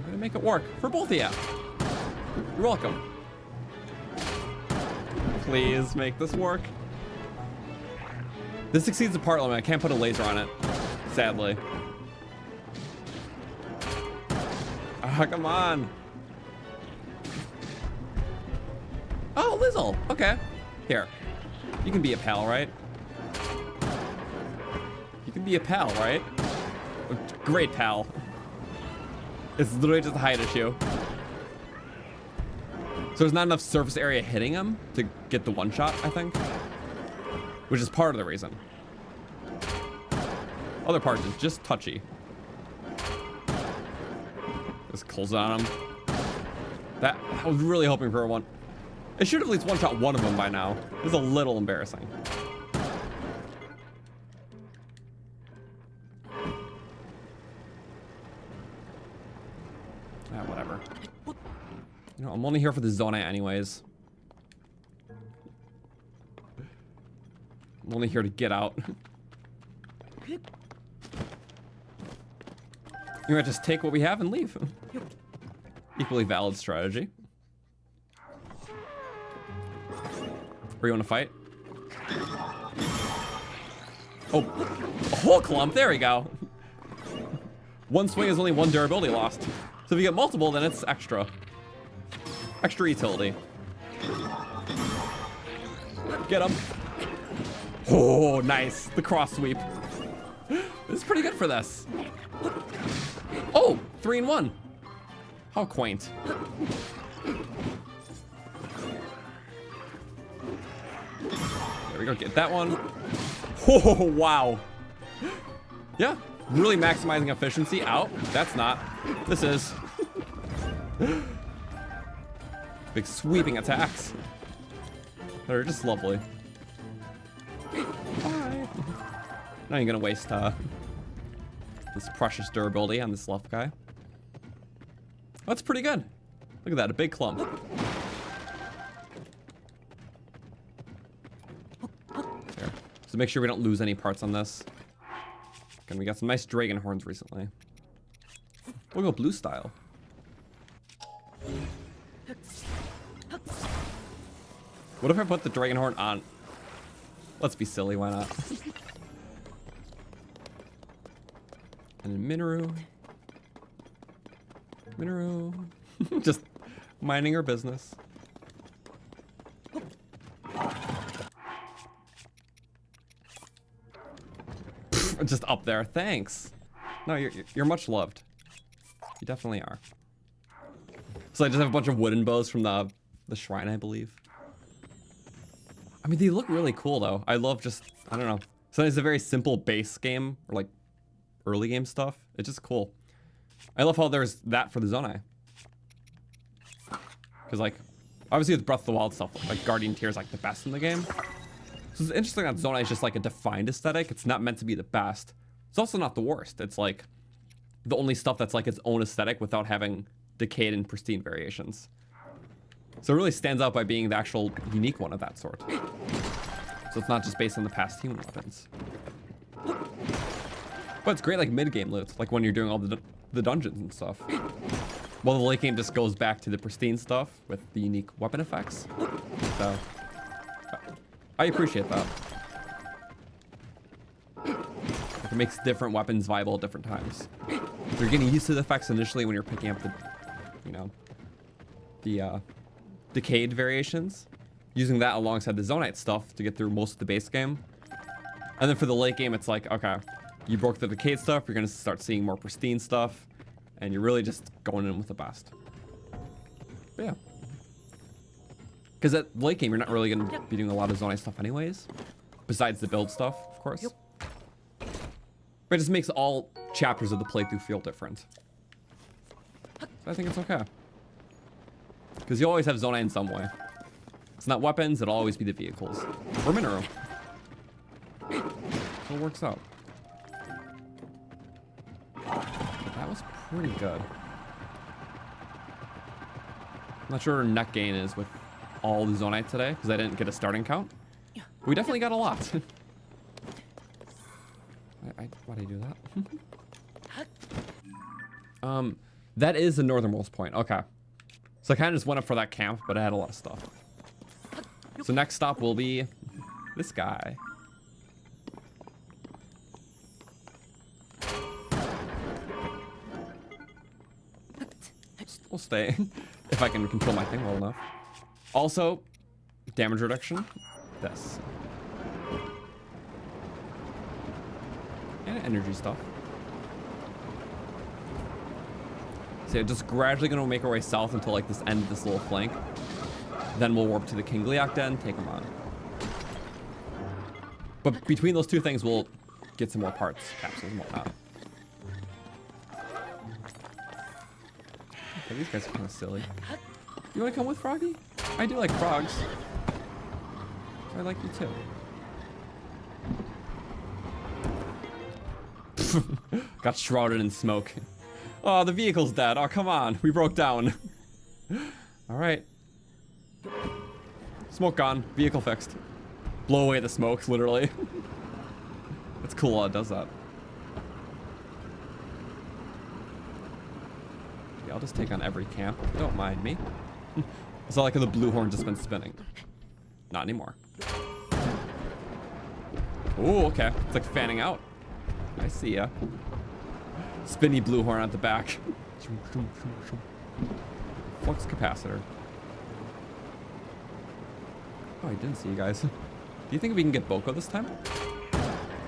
gonna make it work for both of you. You're welcome. Please make this work. This exceeds the part limit. I can't put a laser on it, sadly. Ah, come on. Oh, Lizzle. Okay. Here. You can be a pal, right? You can be a pal, right? Great pal. It's literally just a height issue. So there's not enough surface area hitting him to get the one shot, I think. Which is part of the reason. Other part is just touchy. Just close it on him. That, I was really hoping for a one. It should have at least one shot one of them by now. This is a little embarrassing. Whatever. You know, I'm only here for the Zonaite anyways. I'm only here to get out. You might just take what we have and leave. Equally valid strategy. Where you want to fight? Oh, a whole clump. There we go. One swing is only one durability lost. So if you get multiple, then it's extra. Extra utility. Get him. Oh, nice. The cross sweep. This is pretty good for this. Oh, 3 in 1. How quaint. There we go. Get that one. Oh, wow. Yeah. Really maximizing efficiency. Out. That's not. This is. Big sweeping attacks. They're just lovely. Bye. Not even gonna waste this precious durability on this left guy. That's pretty good. Look at that, a big clump. There. So make sure we don't lose any parts on this. And we got some nice dragon horns recently. We'll go blue style. What if I put the dragon horn on? Let's be silly, why not? And then Mineru. Mineru. Just minding her business. Just up there, thanks. No, you're much loved. You definitely are. So I just have a bunch of wooden bows from the shrine, I believe. I mean, they look really cool though. I love just, I don't know. So it's a very simple base game, or like early game stuff. It's just cool. I love how there's that for the Zonai. Because like, obviously with Breath of the Wild stuff, like Guardian Tier is like the best in the game. So it's interesting that Zonai is just like a defined aesthetic. It's not meant to be the best. It's also not the worst. It's like the only stuff that's like its own aesthetic without having decayed and pristine variations. So it really stands out by being the actual unique one of that sort. So it's not just based on the past human weapons. But it's great like mid-game loot, like when you're doing all the dungeons and stuff. Well, the late game just goes back to the pristine stuff with the unique weapon effects. So I appreciate that. Like, it makes different weapons viable at different times. You're getting used to the effects initially when you're picking up the, you know, the decayed variations. Using that alongside the Zonaite stuff to get through most of the base game. And then for the late game, it's like, okay, you broke the decayed stuff, you're gonna start seeing more pristine stuff, and you're really just going in with the best. But yeah. Because at late game, you're not really gonna be doing a lot of Zonai stuff anyways. Besides the build stuff, of course. But it just makes all chapters of the playthrough feel different. So I think it's okay. Because you always have Zonai in some way. It's not weapons, it'll always be the vehicles. Or Mineru. So it works out. That was pretty good. I'm not sure what our net gain is with all the Zonaite today, because I didn't get a starting count. We definitely got a lot. Why did I do that? That is the northernmost point. Okay. So I kind of just went up for that camp, but I had a lot of stuff. So next stop will be this guy. We'll stay if I can control my thing well enough. Also, damage reduction. This. And energy stuff. So yeah, just gradually gonna make our way south until like this end of this little flank. Then we'll warp to the King Gliok Den, take them on. But between those two things, we'll get some more parts, capsules and whatnot. Okay, these guys are kind of silly. You want to come with Froggy? I do like frogs. So I like you too. Got shrouded in smoke. Oh, the vehicle's dead. Oh, come on. We broke down. All right. Smoke gone. Vehicle fixed. Blow away the smokes, literally. It's cool while it does that. Yeah, I'll just take on every camp. Don't mind me. It's not like the blue horn just been spinning. Not anymore. Oh, okay. It's like fanning out. I see ya. Spinny blue horn at the back. Flux capacitor. Oh, I didn't see you guys. Do you think we can get Boko this time?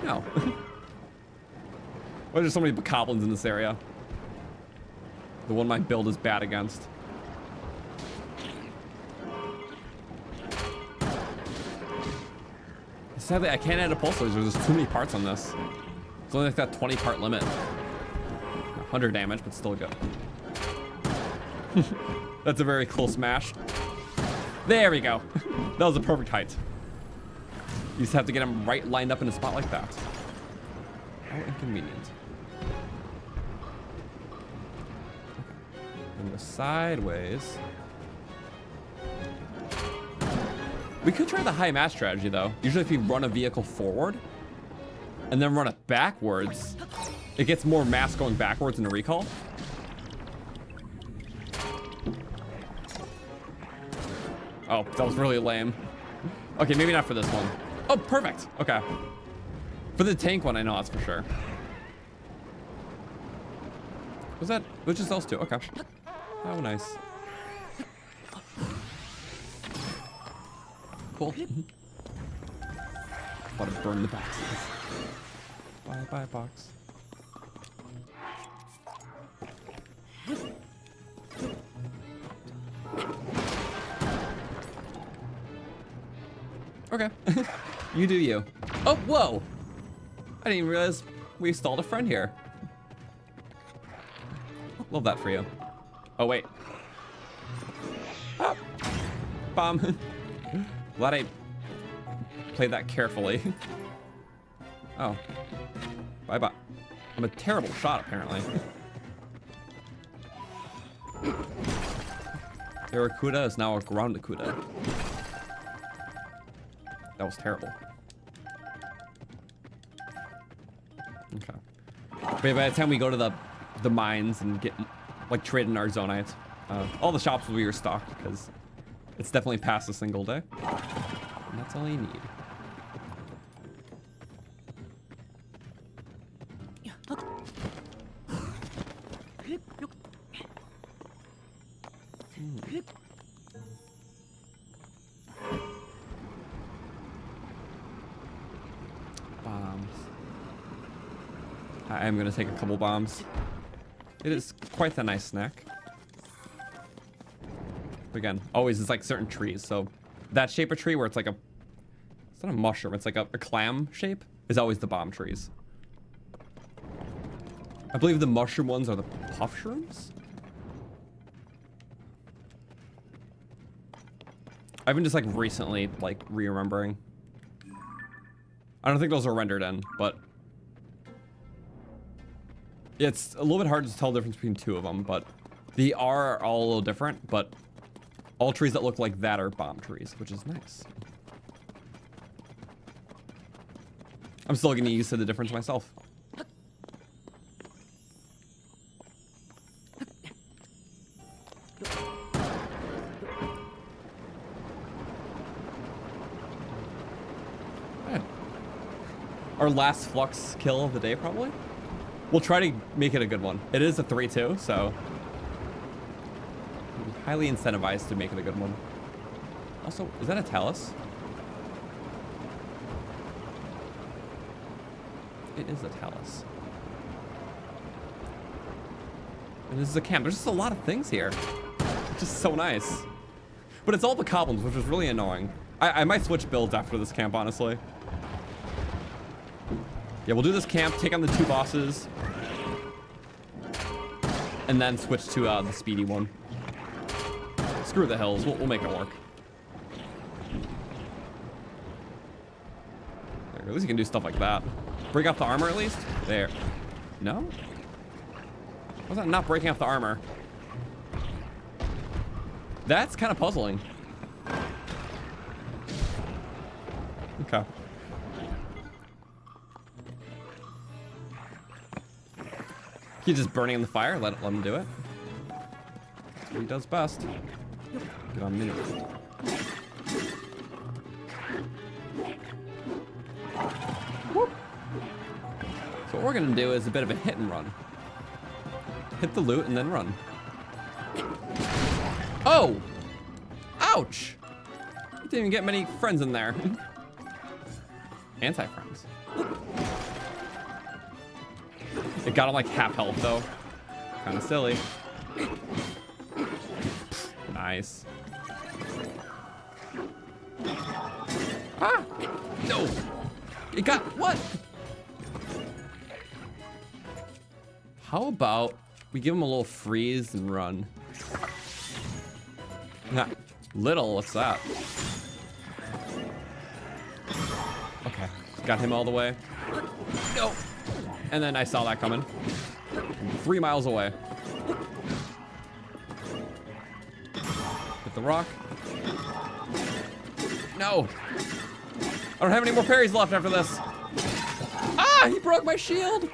No. Why are there so many bokoblins in this area? The one my build is bad against. Sadly, I can't add a pulse laser. There's too many parts on this. It's only like that 20 part limit. 100 damage, but still good. That's a very close smash. There we go. That was the perfect height. You just have to get him right lined up in a spot like that. How inconvenient. Okay. And go sideways. We could try the high mass strategy though. Usually if you run a vehicle forward and then run it backwards, it gets more mass going backwards in a recall. Oh, that was really lame. Okay, maybe not for this one. Oh, perfect. Okay. For the tank one, I know that's for sure. Was that? It was just those two. Okay. Oh, nice. Cool. Want to burn the boxes. Bye, box. Okay. You do you. Oh, whoa! I didn't even realize we stalled a friend here. Love that for you. Oh, wait. Ah. Bomb. Glad I played that carefully. Oh. Bye-bye. I'm a terrible shot, apparently. Barracuda is now a Groundacuda. That was terrible. Okay. But by the time we go to the mines and get, like, trade in our Zonaite, all the shops will be restocked because it's definitely past a single day. And that's all you need. Bombs. I am gonna take a couple bombs. It is quite the nice snack. But again, always it's like certain trees. So that shape of tree where it's like it's not a mushroom, it's like a clam shape is always the bomb trees. I believe the mushroom ones are the puff shrooms. I've been just like recently like re-remembering. I don't think those are rendered in, but it's a little bit hard to tell the difference between two of them, but they are all a little different, but all trees that look like that are bomb trees, which is nice. I'm still getting used to the difference myself. Our last flux kill of the day, probably. We'll try to make it a good one. It is a 3-2, so I'm highly incentivized to make it a good one. Also, is that a talus? It is a talus. And this is a camp. There's just a lot of things here. It's just so nice. But it's all the goblins, which is really annoying. I might switch builds after this camp, honestly. Yeah, we'll do this camp, take on the 2 bosses. And then switch to the speedy one. Screw the hills, we'll make it work. At least you can do stuff like that. Break off the armor at least? There. No? Why was that not breaking off the armor? That's kind of puzzling. Okay. He's just burning in the fire. Let him do it. That's what he does best. Get on Mineru. So what we're gonna do is a bit of a hit and run. Hit the loot and then run. Oh! Ouch! You didn't even get many friends in there. Anti-friends. It got him like half health though. Kinda silly. Nice. Ah! No! It got what? How about we give him a little freeze and run? Nah, little, what's that? Okay, got him all the way. No! And then I saw that coming. 3 miles away. Hit the rock. No! I don't have any more parries left after this. Ah! He broke my shield!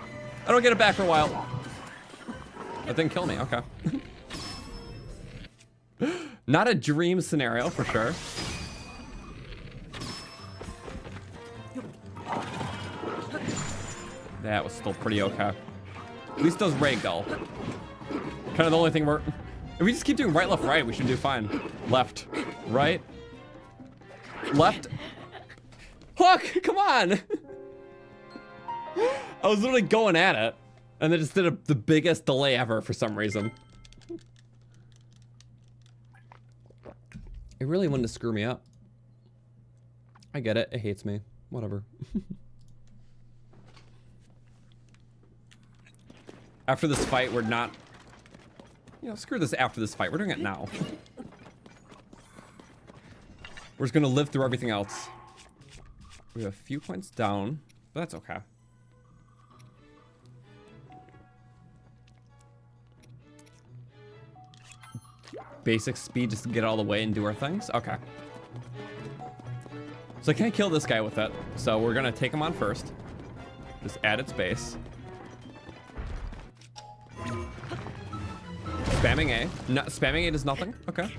I don't get it back for a while. That didn't kill me, okay. Not a dream scenario for sure. That was still pretty okay. At least those ragdoll. Kind of the only thing we're... If we just keep doing right, left, right, we should do fine. Left, right, left. Hook, come on! I was literally going at it, and they just did the biggest delay ever for some reason. It really wanted to screw me up. I get it, it hates me. Whatever. After this fight, we're not... You know, screw this after this fight. We're doing it now. We're just gonna live through everything else. We have a few points down, but that's okay. Basic speed just to get all the way and do our things? Okay. So I can't kill this guy with it, so we're gonna take him on first. Just add its base. Spamming A. No, spamming A does nothing? Okay.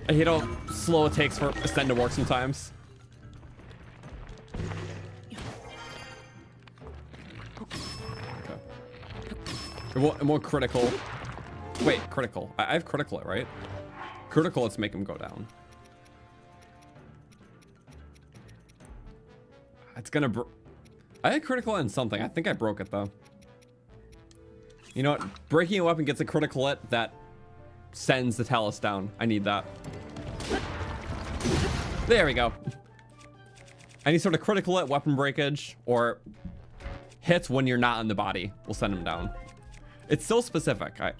I hate how slow it takes for Ascend to work sometimes. Okay. It won't critical. Wait, critical. I have critical it, right? Critical, let's make him go down. It's gonna I had critical in something. I think I broke it though. You know what? Breaking a weapon gets a critical hit that sends the talus down. I need that. There we go. Any sort of critical hit, weapon breakage, or hits when you're not in the body will send him down. It's so specific. I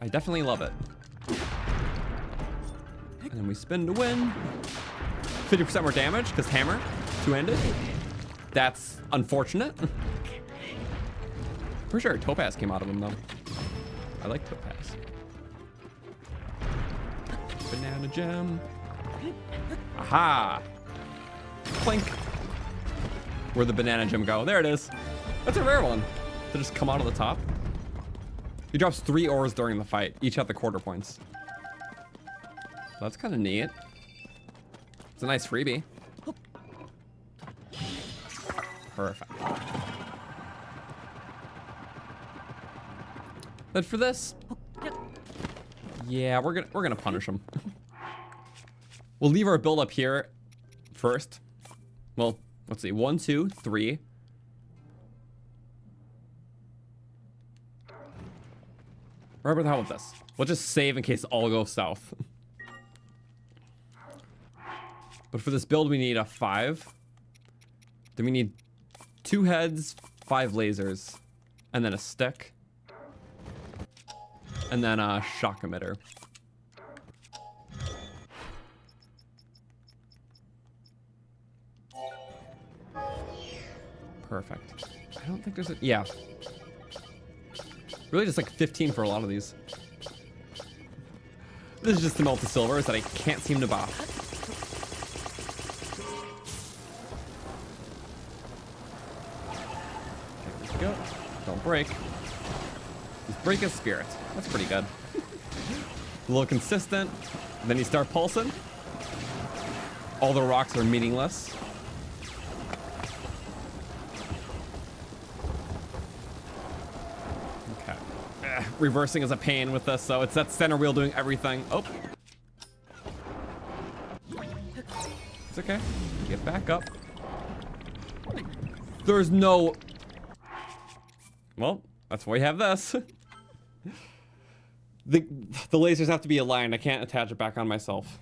definitely love it. And then we spin to win. 50% more damage, because hammer, two-handed. That's unfortunate. For sure, Topaz came out of him though. I like Topaz. Banana gem. Aha! Clink. Where'd the banana gem go? There it is. That's a rare one. To just come out of the top. He drops 3 ores during the fight, each at the quarter points. So that's kind of neat. It's a nice freebie. Perfect. But for this, yeah, we're gonna punish him. We'll leave our build up here first. Well, let's see. 1, 2, 3. Remember the hell with this. We'll just save in case it all goes south. But for this build, we need a 5. Then we need 2 heads, 5 lasers, and then a stick. And then a shock emitter. Perfect. I don't think there's a... Yeah. Really just like 15 for a lot of these. This is just to melt the silvers that I can't seem to buy. There we go. Don't break. Just break his spirit. That's pretty good. A little consistent. Then you start pulsing. All the rocks are meaningless. Reversing is a pain with this, so it's that center wheel doing everything. Oh. It's okay. Get back up. There's no... Well, that's why we have this. The lasers have to be aligned. I can't attach it back on myself.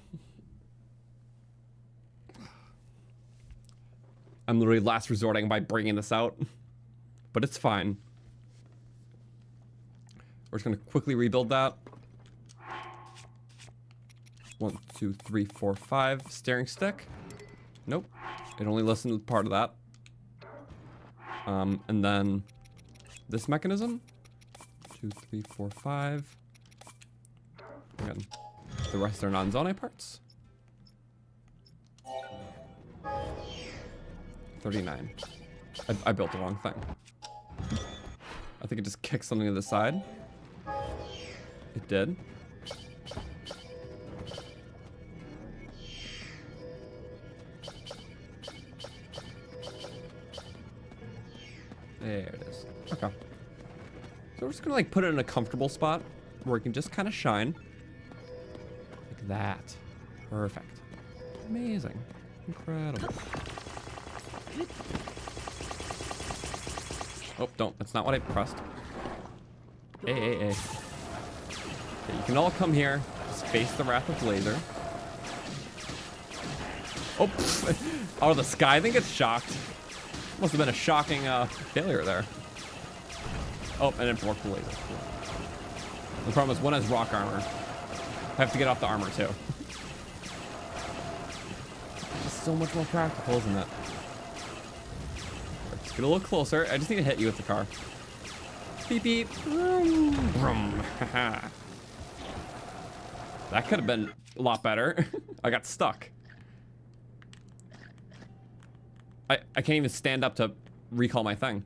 I'm literally last resorting by bringing this out. But it's fine. We're just gonna quickly rebuild that. 1, 2, 3, 4, 5. Steering stick. Nope. It only listened to part of that. And then this mechanism. 2, 3, 4, 5. Again, the rest are non-Zonai parts. 39. I built the wrong thing. I think it just kicked something to the side. It did. There it is. Okay. So we're just gonna like put it in a comfortable spot where it can just kind of shine. Like that. Perfect. Amazing. Incredible. Oh, don't. That's not what I pressed. Hey. Okay, you can all come here. Just face the wrath of laser. Oh, out of the sky. I think it's shocked. Must have been a shocking failure there. Oh, and it broke the laser. The problem is one has rock armor. I have to get off the armor too. It's so much more practical, isn't it? Let's get a little closer. I just need to hit you with the car. Beep beep. Vroom, vroom. That could have been a lot better. I got stuck. I can't even stand up to recall my thing.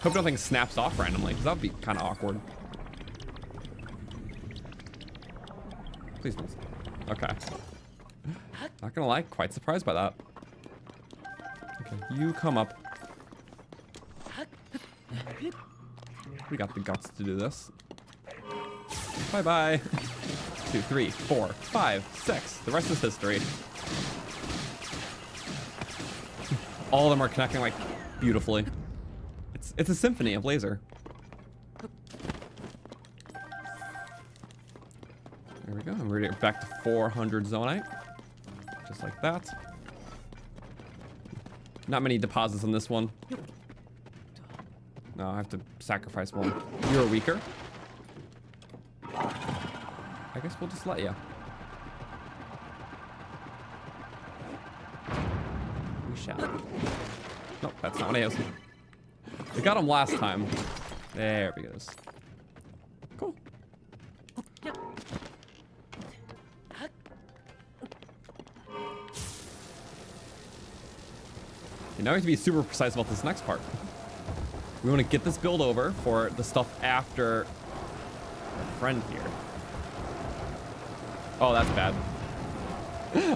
Hope nothing snaps off randomly, because that would be kind of awkward. Please don't. Okay. Not gonna lie, quite surprised by that. Okay, you come up. We got the guts to do this. Bye-bye. 2, 3, 4, 5, 6. The rest is history. All of them are connecting like beautifully. It's a symphony of laser. There we go. I'm ready to get back to 400 Zonaite. Just like that. Not many deposits on this one. No, I have to sacrifice one. You're weaker. I guess we'll just let you. We shall. Nope, that's not what I was. We got him last time. There he goes. Cool. Okay, now we have to be super precise about this next part. We want to get this build over for the stuff after our friend here. Oh, that's bad.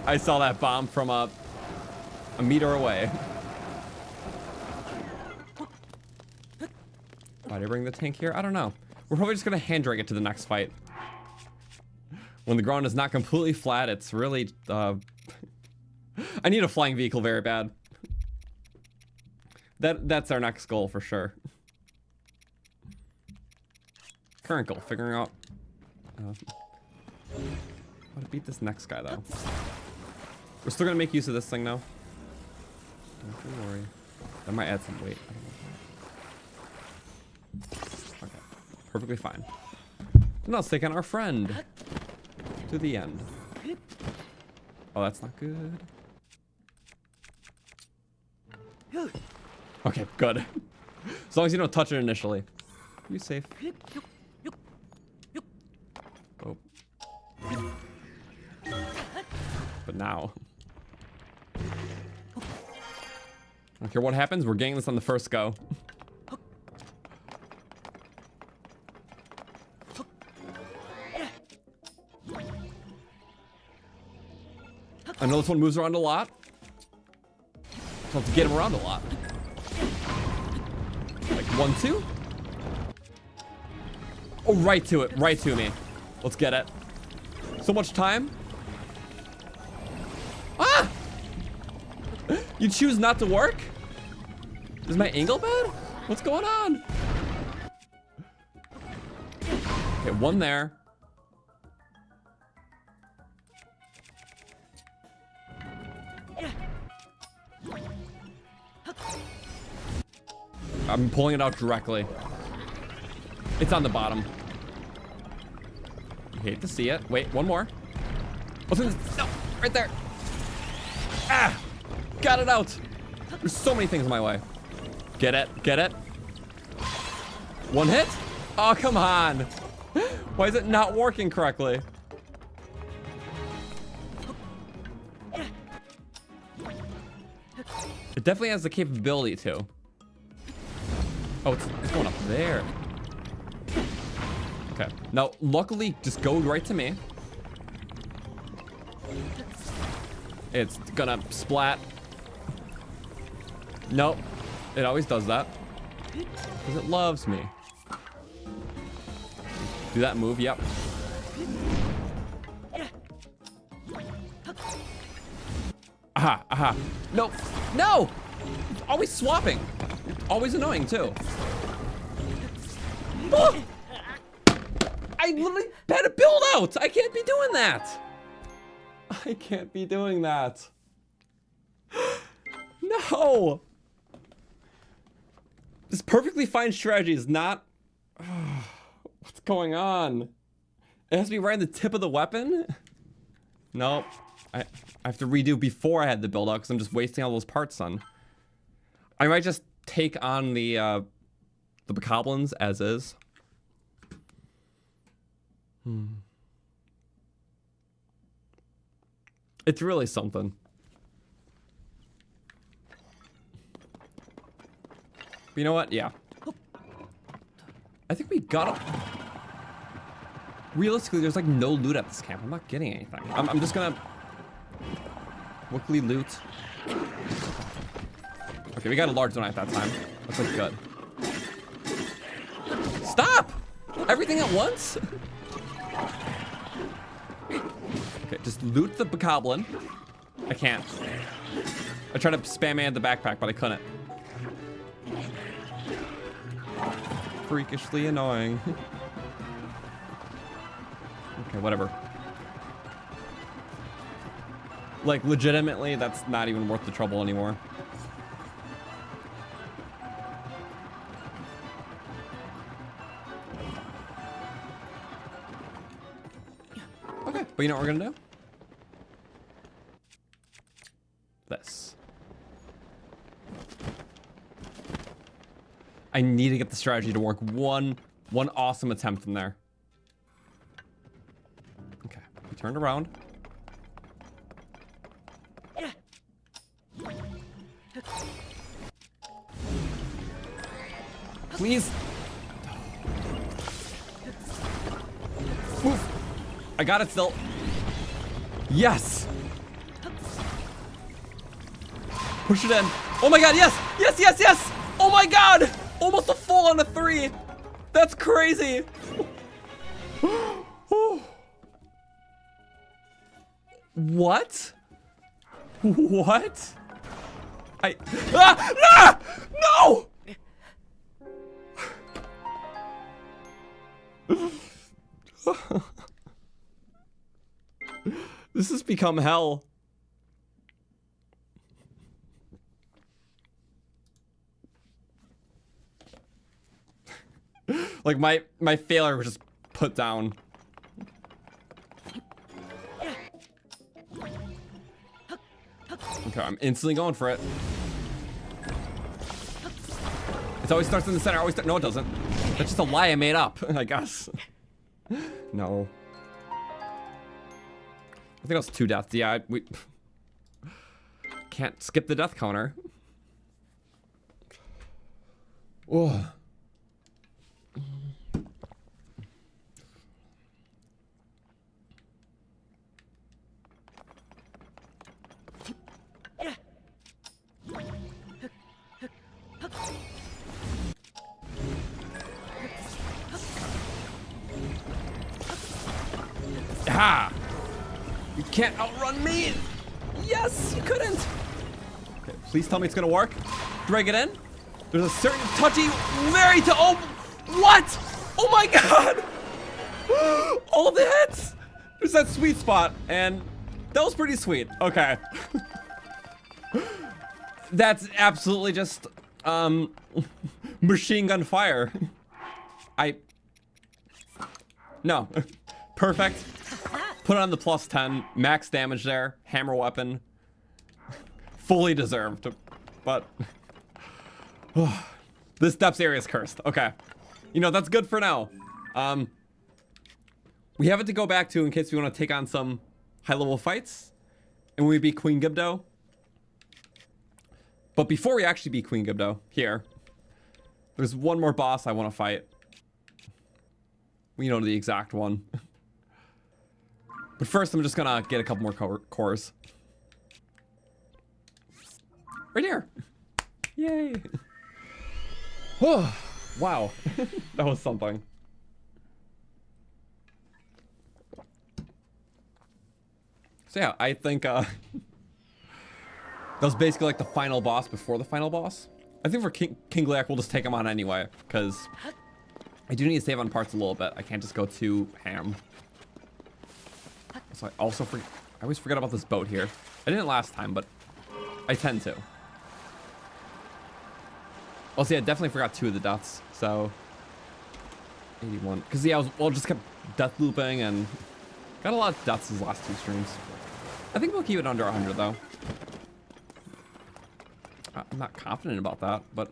I saw that bomb from a meter away. Why did I bring the tank here? I don't know. We're probably just gonna hand drag it to the next fight. When the ground is not completely flat, it's really, I need a flying vehicle very bad. That's our next goal for sure. Current goal, figuring out how to beat this next guy though. We're still gonna make use of this thing though. Don't you worry. That might add some weight. Okay, perfectly fine. Now let's take on our friend to the end. Oh, that's not good. Okay, good. As long as you don't touch it initially. You're safe. Oh. But now. I don't care what happens, we're getting this on the first go. I know this one moves around a lot. So I have to get him around a lot. Like 1, 2. Oh, right to it, right to me. Let's get it. So much time. Ah! You choose not to work? Is my angle bad? What's going on? Okay, one there. I'm pulling it out directly. It's on the bottom. You hate to see it. Wait, one more. What's in this? No, right there. Ah, got it out. There's so many things in my way. Get it, get it. One hit? Oh, come on. Why is it not working correctly? It definitely has the capability to. Oh, it's going up there. Okay. Now, luckily, just go right to me. It's gonna splat. Nope. It always does that. Because it loves me. Do that move, yep. Aha, aha. No, no! Always swapping. Always annoying, too. Oh! I literally had a build out! I can't be doing that! I can't be doing that. No! This perfectly fine strategy is not... What's going on? It has to be right on the tip of the weapon? Nope. I have to redo before I had the build out because I'm just wasting all those parts, son. I might just take on the bokoblins as is. It's really something. But you know what? Yeah. I think we got... Realistically, there's like no loot at this camp. I'm not getting anything. I'm just gonna... quickly loot. Okay, we got a large Zonaite that time. That's like good. Stop! Everything at once? Okay, just loot the bokoblin. I can't. I tried to spam in the backpack, but I couldn't. Freakishly annoying. Okay, whatever. Like, legitimately, that's not even worth the trouble anymore. Okay, but you know what we're gonna do? This. I need to get the strategy to work. One awesome attempt in there. Okay, we turned around. Please. Oof. I got it still. Yes. Push it in. Oh my god, yes! Yes, yes, yes! Oh my god! Almost a full on a 3. That's crazy. What? What? Ah! No! This has become hell. Like my failure was just put down. Okay, I'm instantly going for it. It always starts in the center. No, it doesn't. That's just a lie I made up, I guess. No. I think that was 2 deaths. Yeah, we can't skip the death counter. Oh. Ha! You can't outrun me! Yes, you couldn't! Okay, please tell me it's gonna work. Drag it in. There's a certain touchy, very to oh, what? Oh my god! All the hits! There's that sweet spot, and that was pretty sweet. Okay. That's absolutely just, machine gun fire. No. Perfect. Put on the +10, max damage there, hammer weapon. Fully deserved, but this depths area is cursed. Okay, you know, that's good for now. We have it to go back to in case we want to take on some high-level fights, and when we beat Queen Gibdo. But before we actually beat Queen Gibdo, here, there's one more boss I want to fight. We know the exact one. But first, I'm just gonna get a couple more cores. Right here. Yay. Oh, wow. That was something. So yeah, I think that was basically like the final boss before the final boss. I think for King Gliak, we'll just take him on anyway, because I do need to save on parts a little bit. I can't just go too ham. So I always forget about this boat here. I didn't last time, but I tend to. Well, see, I definitely forgot 2 of the deaths, so 81. Because yeah, I just kept death looping and got a lot of deaths these last 2 streams. I think we'll keep it under 100 though. I'm not confident about that, but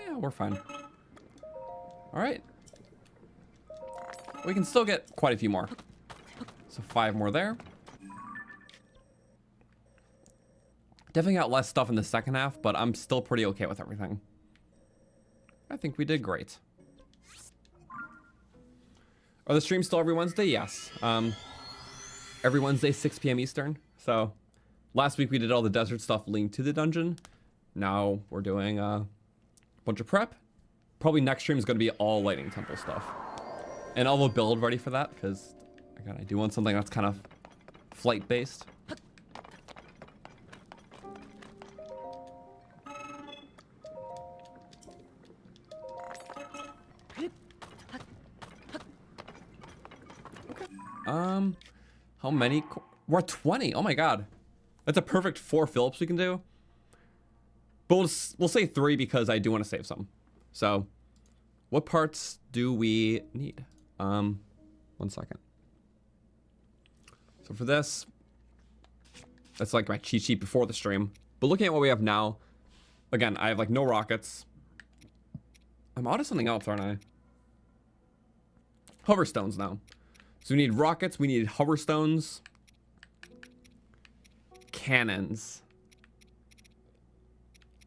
yeah, we're fine. All right. We can still get quite a few more. So 5 more there. Definitely got less stuff in the second half, but I'm still pretty okay with everything. I think we did great. Are the streams still every Wednesday? Yes. Every Wednesday, 6 p.m. Eastern. So last week we did all the desert stuff linked to the dungeon. Now we're doing a bunch of prep. Probably next stream is going to be all Lightning Temple stuff. And I'll have a build ready for that, because again, I do want something that's kind of flight based. Okay. How many? We're at 20. Oh my god. That's a perfect 4 Phillips we can do. But we'll say 3 because I do want to save some. So, what parts do we need? 1 second. So for this, that's like my cheat sheet before the stream. But looking at what we have now, again, I have like no rockets. I'm out of something else, aren't I? Hover stones now. So we need rockets, we need hover stones. Cannons.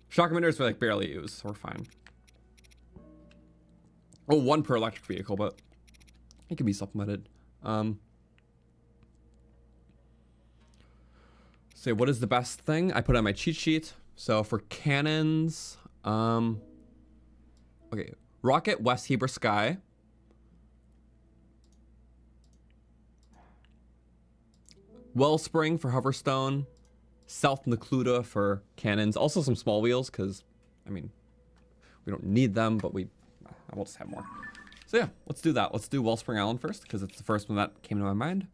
Shock emitters we like barely use, so we're fine. Oh, 1 per electric vehicle, but it can be supplemented. Say, what is the best thing? I put on my cheat sheet. So for cannons, okay, rocket, West Heber Sky. Wellspring for Hoverstone. South Necluda for cannons. Also some small wheels, because, I mean, we don't need them, but we'll just have more. So yeah, let's do that. Let's do Wellspring Island first, because it's the first one that came to my mind.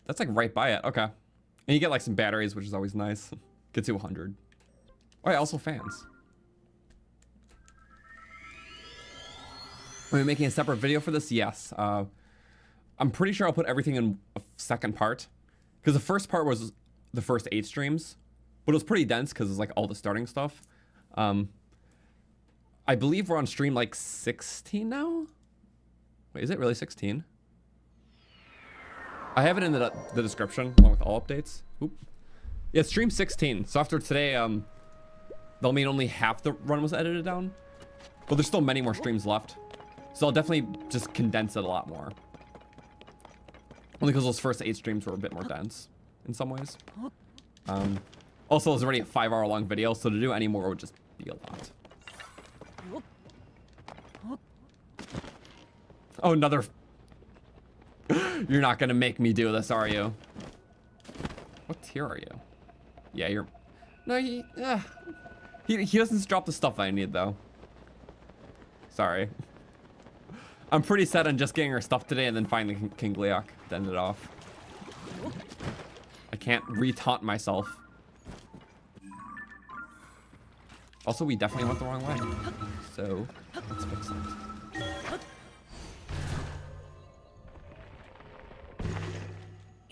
That's like right by it. Okay. And you get like some batteries, which is always nice. Gets you 100. Oh yeah, also fans. Are we making a separate video for this? Yes. I'm pretty sure I'll put everything in a second part. Because the first part was the first 8 streams. But it was pretty dense because it's like all the starting stuff. I believe we're on stream like 16 now? Wait, is it really 16? I have it in the description along with all updates. Oop. Yeah, stream 16. So after today, they'll mean only half the run was edited down. But there's still many more streams left. So I'll definitely just condense it a lot more. Only because those first 8 streams were a bit more dense in some ways. Also, it was already a 5-hour long video, so to do any more would just be a lot. Oh, another... You're not gonna make me do this, are you? What tier are you? Yeah, you're... No, he doesn't drop the stuff I need, though. Sorry. I'm pretty set on just getting her stuff today and then finding King Gleok to end it off. I can't re-taunt myself. Also, we definitely went the wrong way. So, let's fix it.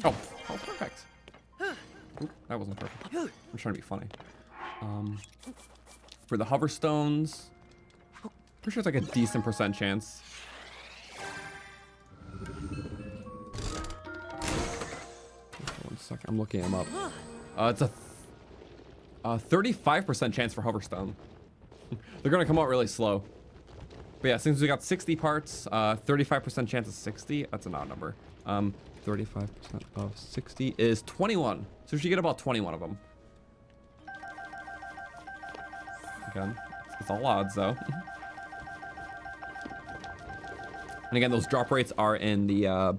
Oh, perfect. Oop, that wasn't perfect. I'm trying to be funny. For the hoverstones, pretty sure it's like a decent % chance. One second, I'm looking them up. It's a 35% chance for hoverstone. They're gonna come out really slow. But yeah, since we got 60 parts, 35% chance of 60. That's an odd number. 35% of 60 is 21. So we should get about 21 of them. Again, it's all odds though. And again, those drop rates are in the, I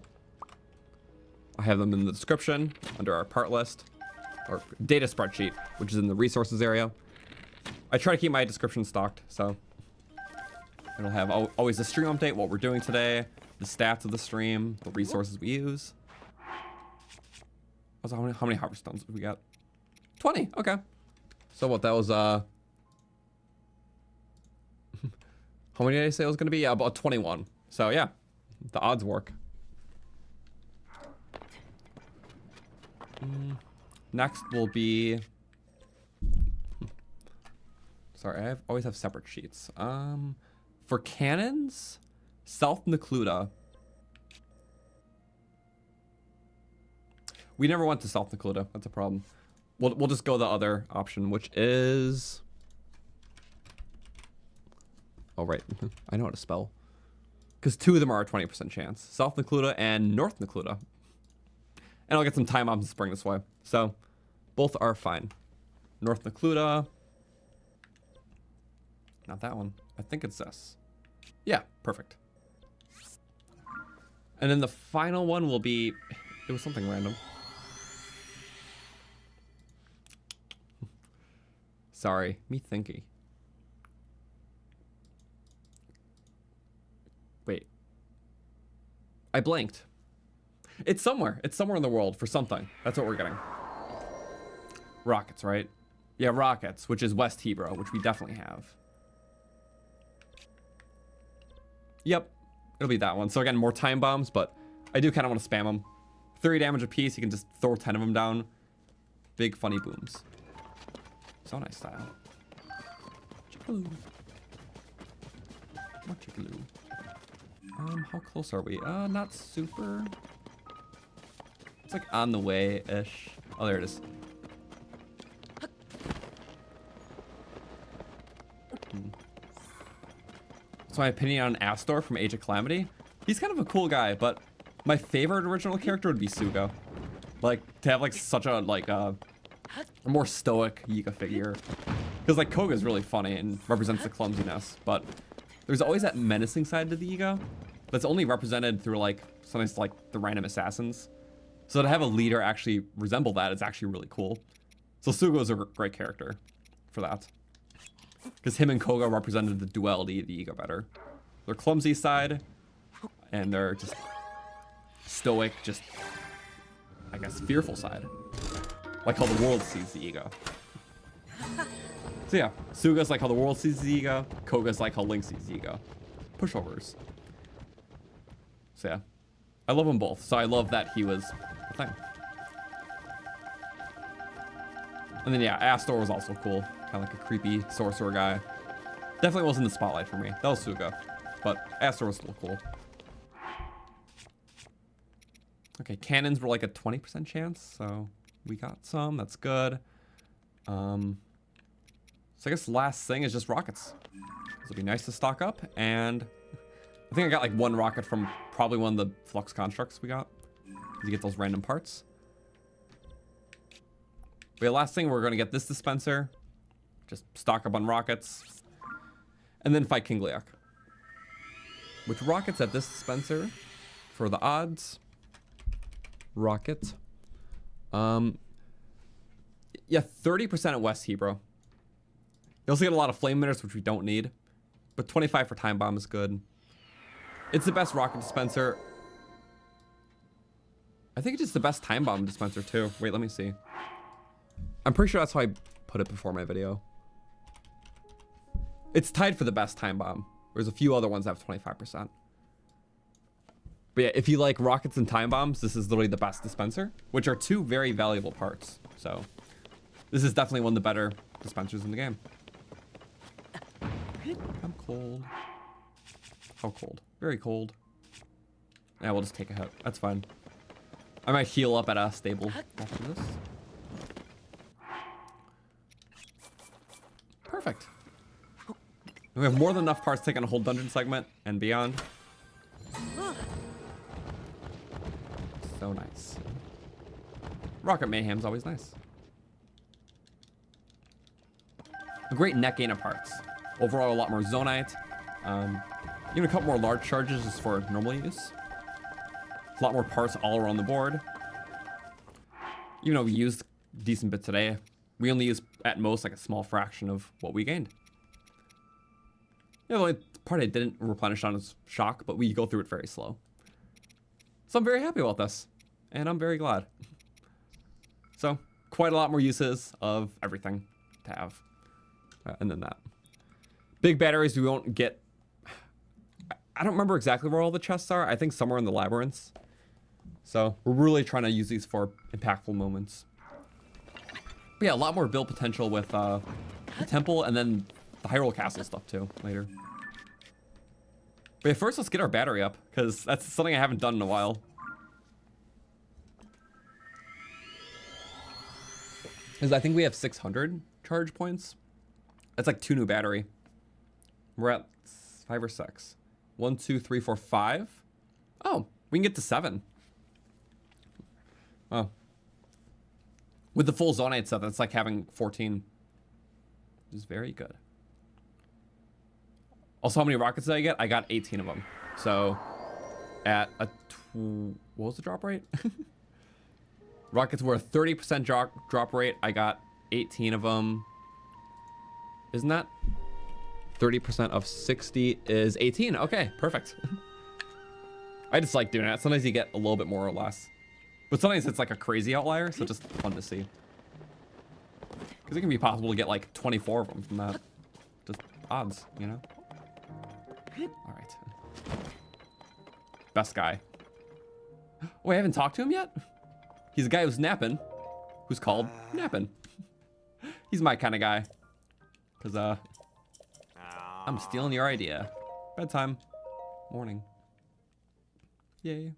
have them in the description under our part list, or data spreadsheet, which is in the resources area. I try to keep my description stocked, so it'll have always the stream update, what we're doing today, the stats of the stream, the resources we use. Also, how many hoverstones did we got? 20, okay. So what, that was, how many did I say it was gonna be? Yeah, about 21. So yeah, the odds work. Next will be... Sorry, I always have separate sheets. For cannons, South Necluda. We never went to South Necluda. That's a problem. We'll just go the other option, which is... Oh, right. I know how to spell. Because 2 of them are a 20% chance. South Necluda and North Necluda. And I'll get some time bombs and spring this way. So, both are fine. North Necluda. Not that one. I think it's this. Yeah, perfect. And then the final one will be... It was something random. Sorry, me thinking. Wait. I blanked. It's somewhere. It's somewhere in the world for something. That's what we're getting. Rockets, right? Yeah, rockets, which is West Hebrew, which we definitely have. Yep, it'll be that one. So again, more time bombs, but I do kind of want to spam them. 30 damage a piece, you can just throw 10 of them down. Big funny booms. Zonai style. Chickaloo. More chickaloo. How close are we? Not super. It's like on the way-ish. Oh, there it is. So my opinion on Astor from Age of Calamity. He's kind of a cool guy, but my favorite original character would be Suga. Like, to have like such a, like, a more stoic Yiga figure. Because like Koga's really funny and represents the clumsiness, but there's always that menacing side to the Yiga that's only represented through like sometimes like the random assassins. So to have a leader actually resemble that is actually really cool. So Sugo's a great character for that. Because him and Koga represented the duality of the ego better. Their clumsy side, and their just stoic, just, I guess, fearful side. Like how the world sees the ego. So yeah, Suga's like how the world sees the ego, Koga's like how Link sees the ego. Pushovers. So yeah, I love them both. So I love that he was a thing. And then yeah, Astor was also cool. Kind of like a creepy sorcerer guy. Definitely wasn't the spotlight for me. That was Suga. But Astor was still cool. Okay, cannons were like a 20% chance, so we got some. That's good. So I guess the last thing is just rockets. It'll be nice to stock up, and I think I got like one rocket from probably one of the flux constructs we got. You get those random parts. But the last thing, we're gonna get this dispenser. Just stock up on rockets. And then fight King Leok. Which rockets at this dispenser for the odds? Rocket. Yeah, 30% at West Hebrew. You also get a lot of flame emitters, which we don't need. But 25 for time bomb is good. It's the best rocket dispenser. I think it's just the best time bomb dispenser too. Wait, let me see. I'm pretty sure that's how I put it before my video. It's tied for the best time bomb. There's a few other ones that have 25%. But yeah, if you like rockets and time bombs, this is literally the best dispenser, which are two very valuable parts. So this is definitely one of the better dispensers in the game. I'm cold. How cold? Very cold. Yeah, we'll just take a hit. That's fine. I might heal up at a stable after this. Perfect. We have more than enough parts to take on a whole dungeon segment and beyond. So nice. Rocket Mayhem's always nice. A great net gain of parts. Overall, a lot more Zonaite. Even a couple more large charges just for normal use. A lot more parts all around the board. Even though we used a decent bit today, we only used at most like a small fraction of what we gained. Yeah, the only part I didn't replenish on is shock, but we go through it very slow. So I'm very happy about this, and I'm very glad. So quite a lot more uses of everything to have. And then that. Big batteries we won't get. I don't remember exactly where all the chests are. I think somewhere in the labyrinths. So we're really trying to use these for impactful moments. But yeah, a lot more build potential with the temple and then the Hyrule Castle stuff too later. But yeah, first let's get our battery up, because that's something I haven't done in a while. Because I think we have 600 charge points. That's like 2 new battery. We're at 5 or 6. 1, 2, 3, 4, 5. Oh, we can get to 7. Oh. With the full Zonaite set, that's like having 14. Which is very good. Also, how many rockets did I get? I got 18 of them. So, at a... what was the drop rate? Rockets were a 30% drop rate. I got 18 of them. Isn't that? 30% of 60 is 18. Okay, perfect. I just like doing that. Sometimes you get a little bit more or less. But sometimes it's like a crazy outlier, so just fun to see. Because it can be possible to get like 24 of them from that. Just odds, you know? All right. Best guy. Oh, I haven't talked to him yet? He's a guy who's napping. Who's called Nappin'. He's my kind of guy. Because, I'm stealing your idea. Bedtime. Morning. Yay.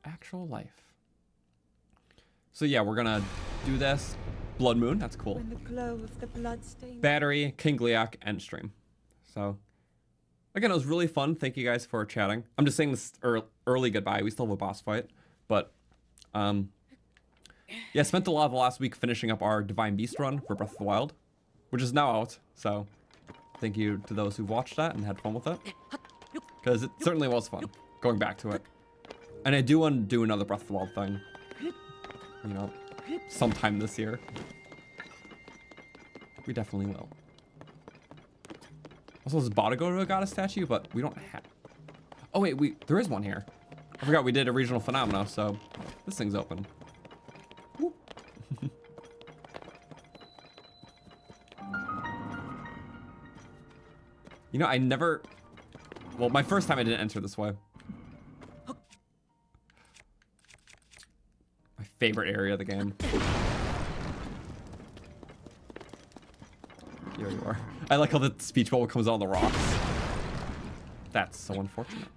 Actual life. So yeah, we're gonna do this. Blood Moon, that's cool. When the glow of the blood-stained Battery, King Leok, end stream. So, again, it was really fun. Thank you guys for chatting. I'm just saying this early goodbye. We still have a boss fight. But, yeah, spent a lot of the last week finishing up our Divine Beast run for Breath of the Wild, which is now out. So, thank you to those who watched that and had fun with it. because it certainly was fun going back to it. And I do want to do another Breath of the Wild thing, you know, sometime this year. We definitely will. Also, there's about to go to a goddess statue, but we don't have. Oh wait, there is one here. I forgot we did a regional phenomena, so this thing's open. You know, I never. Well, my first time I didn't enter this way. My favorite area of the game. Here you are. I like how the speech bubble comes on the rocks. That's so unfortunate.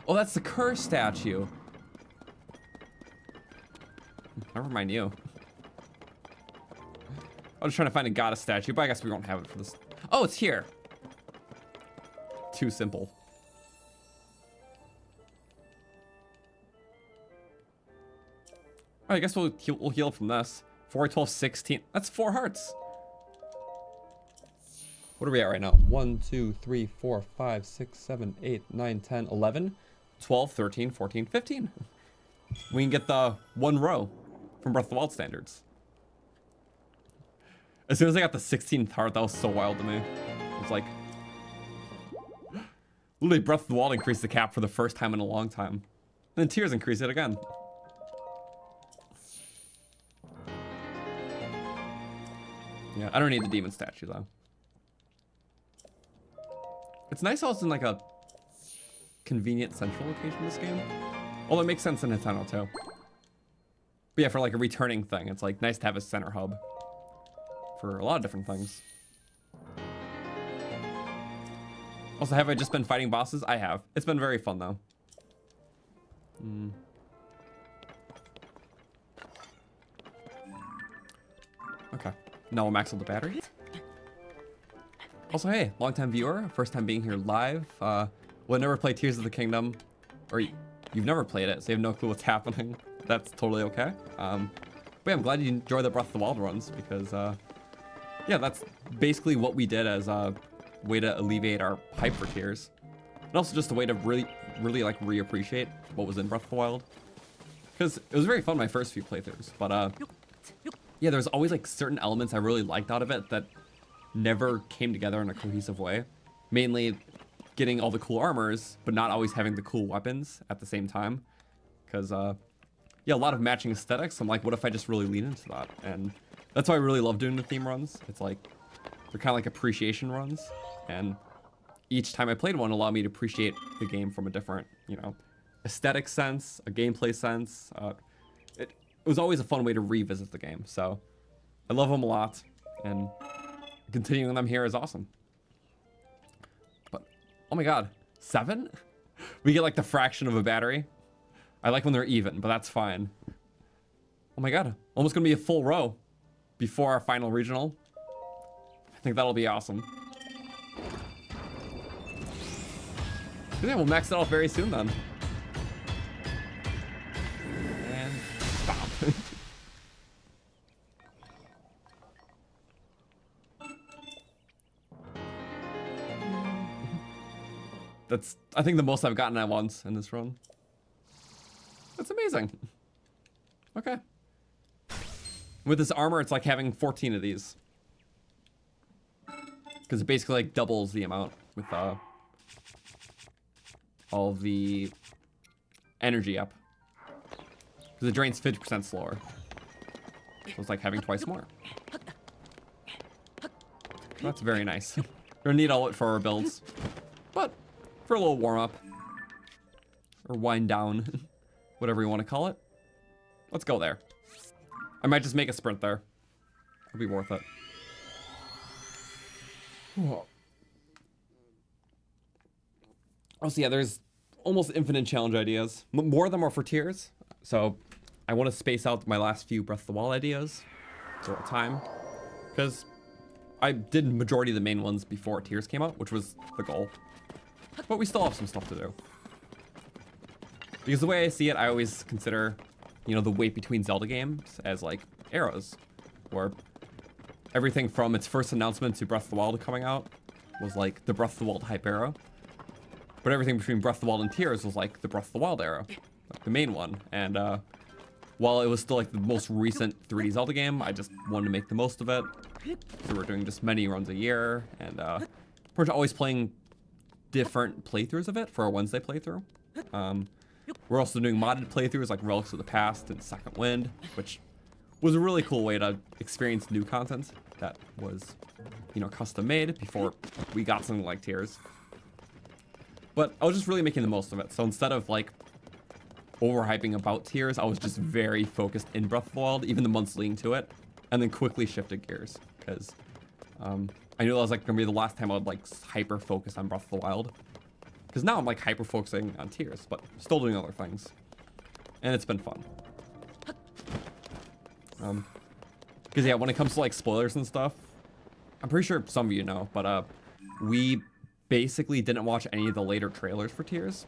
Oh, that's the curse statue. Never mind you. I was trying to find a goddess statue, but I guess we won't have it for this. Oh, it's here. Too simple. All right, I guess we'll heal from this. 4, 12, 16. That's 4 hearts. What are we at right now? 1, 2, 3, 4, 5, 6, 7, 8, 9, 10, 11, 12, 13, 14, 15. We can get the 1 row from Breath of the Wild standards. As soon as I got the 16th heart, that was so wild to me. It was like, literally Breath of the Wild increased the cap for the first time in a long time. And then Tears increased it again. Yeah, I don't need the demon statue though. It's nice how it's in like a convenient central location in this game. Although it makes sense in Nintendo too. But yeah, for like a returning thing, it's like nice to have a center hub for a lot of different things. Also, have I just been fighting bosses? I have. It's been very fun though. Okay. Now we'll max out the battery. Also, hey, long-time viewer, first time being here live. We'll never play Tears of the Kingdom, or you've never played it, so you have no clue what's happening. That's totally okay. But yeah, I'm glad you enjoy the Breath of the Wild runs because, yeah, that's basically what we did as a way to alleviate our hype for Tears, and also just a way to really like reappreciate what was in Breath of the Wild. Because it was very fun my first few playthroughs, but yeah, there's always like certain elements I really liked out of it that never came together in a cohesive way. Mainly getting all the cool armors, but not always having the cool weapons at the same time. Because, yeah, a lot of matching aesthetics. I'm like, what if I just really lean into that? And that's why I really love doing the theme runs. It's like, they're kind of like appreciation runs. And each time I played one allowed me to appreciate the game from a different, you know, aesthetic sense, a gameplay sense. It was always a fun way to revisit the game. So I love them a lot. And continuing them here is awesome. But, oh my god, 7? We get like the fraction of a battery. I like when they're even, but that's fine. Oh my god, almost gonna be a full row before our final regional. I think that'll be awesome. Yeah, we'll max it out very soon then. And stop. That's, I think, the most I've gotten at once in this run. That's amazing. Okay. With this armor, it's like having 14 of these. Because it basically like doubles the amount with all the energy up. Because it drains 50% slower. So it's like having twice more. That's very nice. We're gonna need all it for our builds. But for a little warm up. Or wind down. Whatever you want to call it. Let's go there. I might just make a sprint there. It'll be worth it. Also, yeah, there's almost infinite challenge ideas. More of them are for Tears. So I want to space out my last few Breath of the Wild ideas. So at time. Because I did majority of the main ones before Tears came out, which was the goal. But we still have some stuff to do. Because the way I see it, I always consider, you know, the wait between Zelda games as like eras, where everything from its first announcement to Breath of the Wild coming out was like the Breath of the Wild hype era. But everything between Breath of the Wild and Tears was like the Breath of the Wild era, like the main one. And while it was still like the most recent 3D Zelda game, I just wanted to make the most of it. So we're doing just many runs a year, and pretty much always playing different playthroughs of it for our Wednesday playthrough. We're also doing modded playthroughs like Relics of the Past and Second Wind, which was a really cool way to experience new content that was, you know, custom made before we got something like Tears. But I was just really making the most of it. So instead of like overhyping about Tears, I was just very focused in Breath of the Wild, even the months leading to it, and then quickly shifted gears because I knew that was like gonna be the last time I would like hyper focus on Breath of the Wild. Because now I'm like hyper focusing on Tears, but still doing other things, and it's been fun. Because yeah, when it comes to like spoilers and stuff, I'm pretty sure some of you know, but we basically didn't watch any of the later trailers for Tears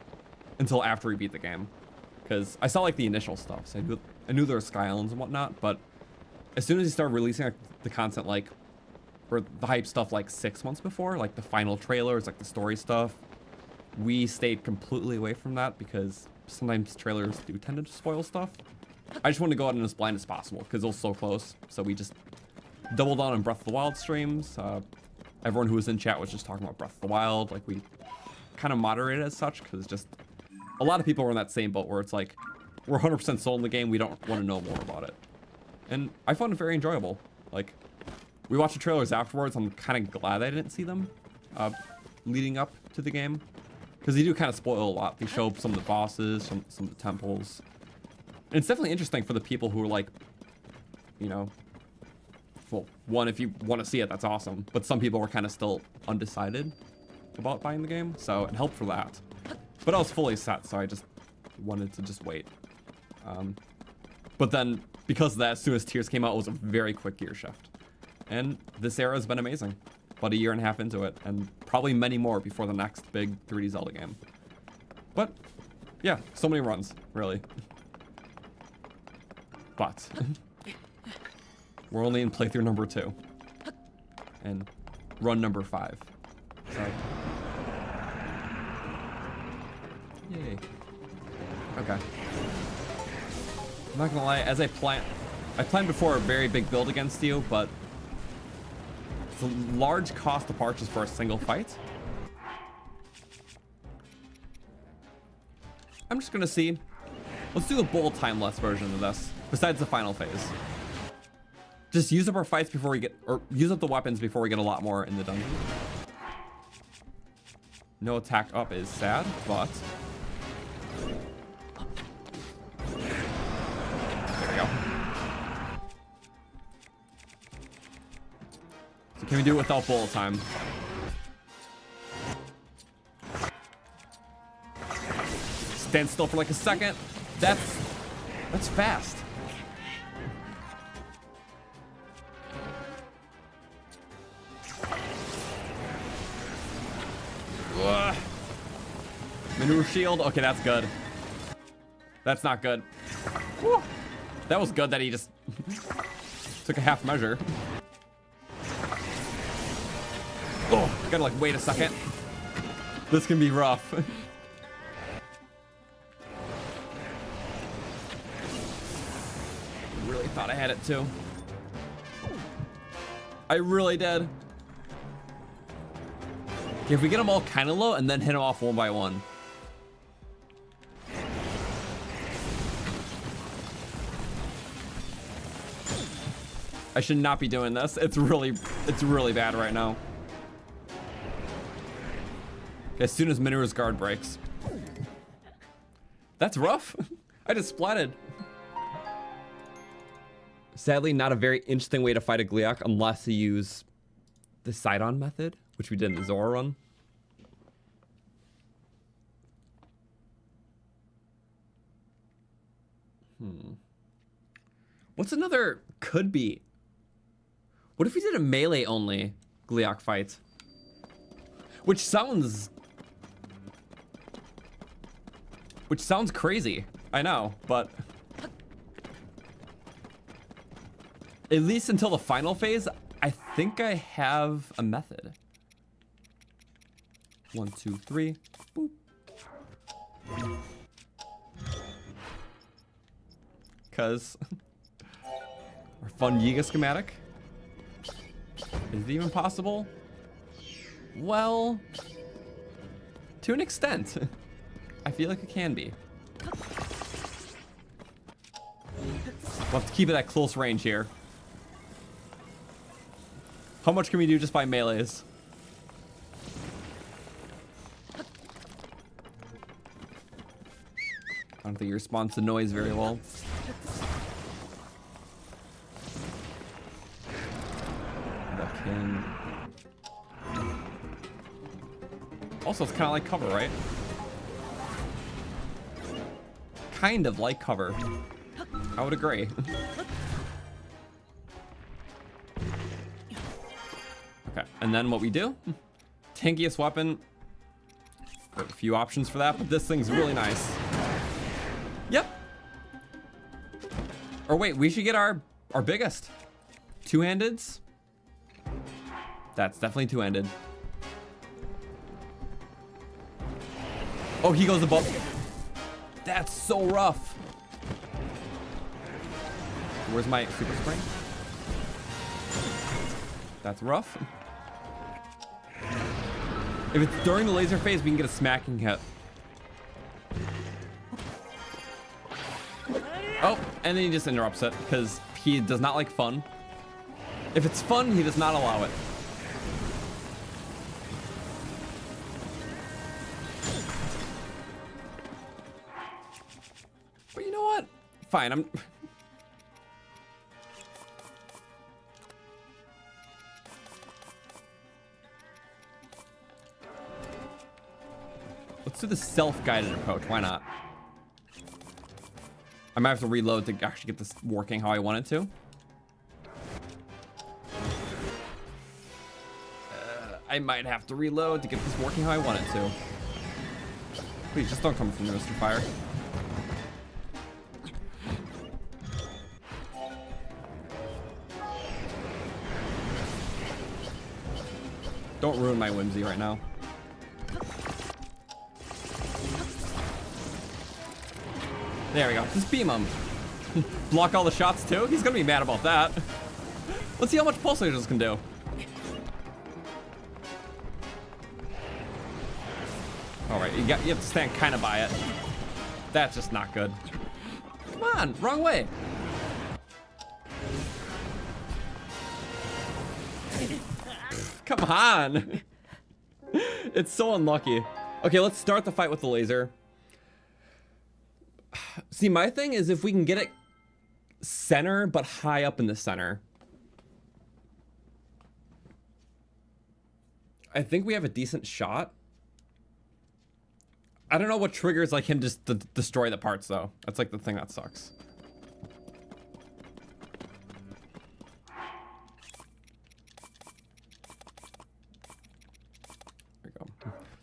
until after we beat the game. Because I saw like the initial stuff, so I knew there were Sky Islands and whatnot, but as soon as he started releasing like, the content like, or the hype stuff like 6 months before, like the final trailers, like the story stuff, we stayed completely away from that because sometimes trailers do tend to spoil stuff. I just wanted to go out and as blind as possible because it was so close. So we just doubled down on Breath of the Wild streams. Everyone who was in chat was just talking about Breath of the Wild. Like we kind of moderated as such because just a lot of people were in that same boat where it's like, we're 100% sold in the game. We don't want to know more about it. And I found it very enjoyable. Like we watched the trailers afterwards. I'm kind of glad I didn't see them leading up to the game because they do kind of spoil a lot. They show some of the bosses, some of the temples. And it's definitely interesting for the people who are like, you know, well, one, if you want to see it, that's awesome. But some people were kind of still undecided about buying the game, so it helped for that. But I was fully set, so I just wanted to just wait. But then, because of that, as soon as Tears came out, it was a very quick gear shift. And this era has been amazing. About a year and a half into it, and probably many more before the next big 3D Zelda game. But, yeah, so many runs, really. But we're only in playthrough number 2 and run number 5. So, yay. Okay. I'm not gonna lie, as I planned before a very big build against you, but it's a large cost to purchase for a single fight. I'm just gonna see. Let's do a bullet time-less version of this. Besides the final phase. Just use up our fights before we get, or use up the weapons before we get a lot more in the dungeon. No attack up is sad, but there we go. So can we do it without bullet time? Stand still for like a second. That's fast. Ugh. Mineru shield. Okay, that's good. That's not good. Whew. That was good that he just took a half measure. Oh, gotta like wait a second. This can be rough. Really thought I had it too. I really did. Okay, if we get them all kind of low and then hit them off one by one. I should not be doing this. It's really bad right now. Okay, as soon as Mineru's guard breaks. That's rough. I just splatted. Sadly, not a very interesting way to fight a Gliok unless you use the side-on method, which we did in the Zora run. What's another could be? What if we did a melee only Gliok fight? Which sounds crazy. I know, but at least until the final phase, I think I have a method. 1, 2, 3. Boop. Because our fun Yiga schematic. Is it even possible? Well, to an extent. I feel like it can be. We'll have to keep it at close range here. How much can we do just by melees? I don't think he responds to noise very well. The king. Also, it's kind of like cover, right? Kind of like cover. I would agree. Okay, and then what we do? Tankiest weapon. We have a few options for that, but this thing's really nice. Yep. Or wait, we should get our biggest. Two-handeds? That's definitely two-handed. Oh, he goes above. That's so rough. Where's my super spring? That's rough. If it's during the laser phase, we can get a smacking hit. Oh, and then he just interrupts it because he does not like fun. If it's fun, he does not allow it. But you know what? Fine, I'm... Let's do the self-guided approach. Why not? I might have to reload to actually get this working how I want it to. I might have to reload to get this working how I want it to. Please, just don't come from the Mr. Fire. Don't ruin my whimsy right now. There we go. Just beam him. Block all the shots too? He's gonna be mad about that. Let's see how much pulse lasers can do. Alright, you have to stand kind of by it. That's just not good. Come on, wrong way. Come on. It's so unlucky. Okay, let's start the fight with the laser. See, my thing is if we can get it center, but high up in the center. I think we have a decent shot. I don't know what triggers like him just to destroy the parts though. That's like the thing that sucks. There we go.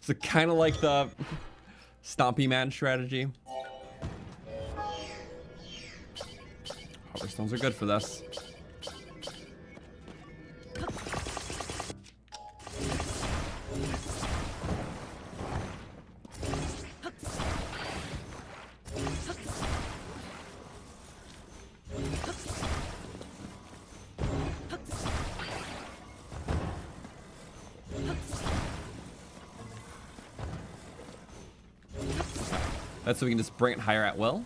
So kind of like the Stompy Man strategy. Hover stones are good for this. That's so we can just bring it higher at will.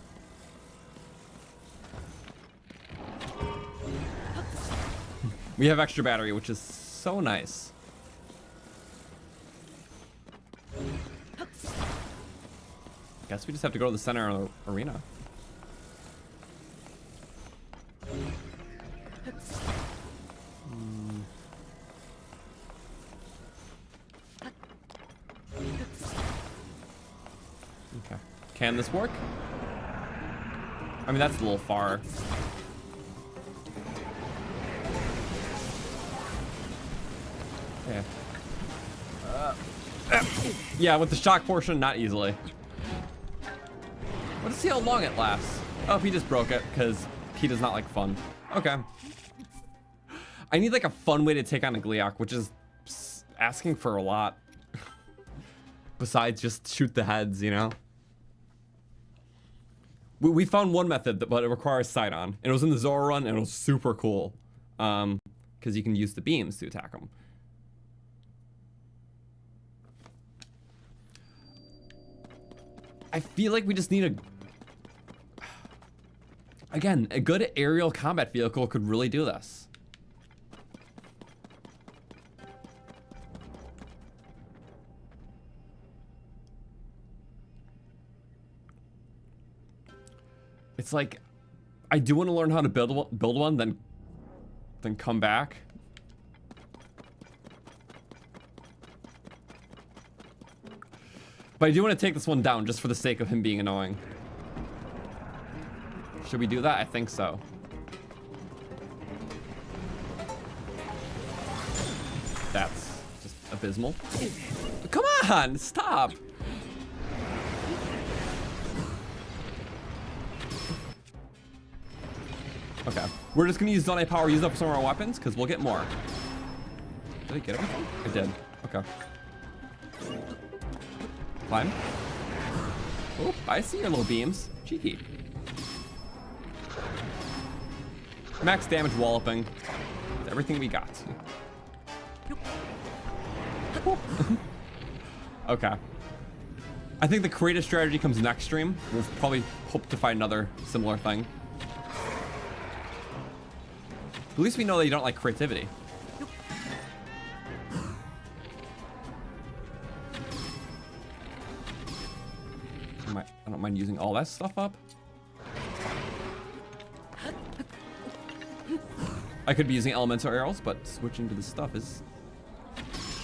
We have extra battery, which is so nice. Guess we just have to go to the center of the arena. Okay. Can this work? I mean, that's a little far. Yeah. Yeah, with the shock portion, not easily. Let's see how long it lasts. Oh, he just broke it because he does not like fun. Okay. I need like a fun way to take on a Gliok, which is asking for a lot. besides just shoot the heads, you know? We found one method, but it requires sight-on. And it was in the Zonai Run, and it was super cool. Because you can use the beams to attack them. I feel like we just need again, a good aerial combat vehicle could really do this. It's like, I do want to learn how to build one, then come back. But I do want to take this one down just for the sake of him being annoying. Should we do that? I think so. That's just abysmal. Come on, stop. Okay, we're just gonna use Zonai power, use up some of our weapons, because we'll get more. Did I get everything? I did. Okay. Climb. Oh, I see your little beams. Cheeky. Max damage walloping. That's everything we got. Okay. I think the creative strategy comes next stream. We'll probably hope to find another similar thing. At least we know that you don't like creativity. I don't mind using all that stuff up. I could be using elemental arrows, but switching to this stuff is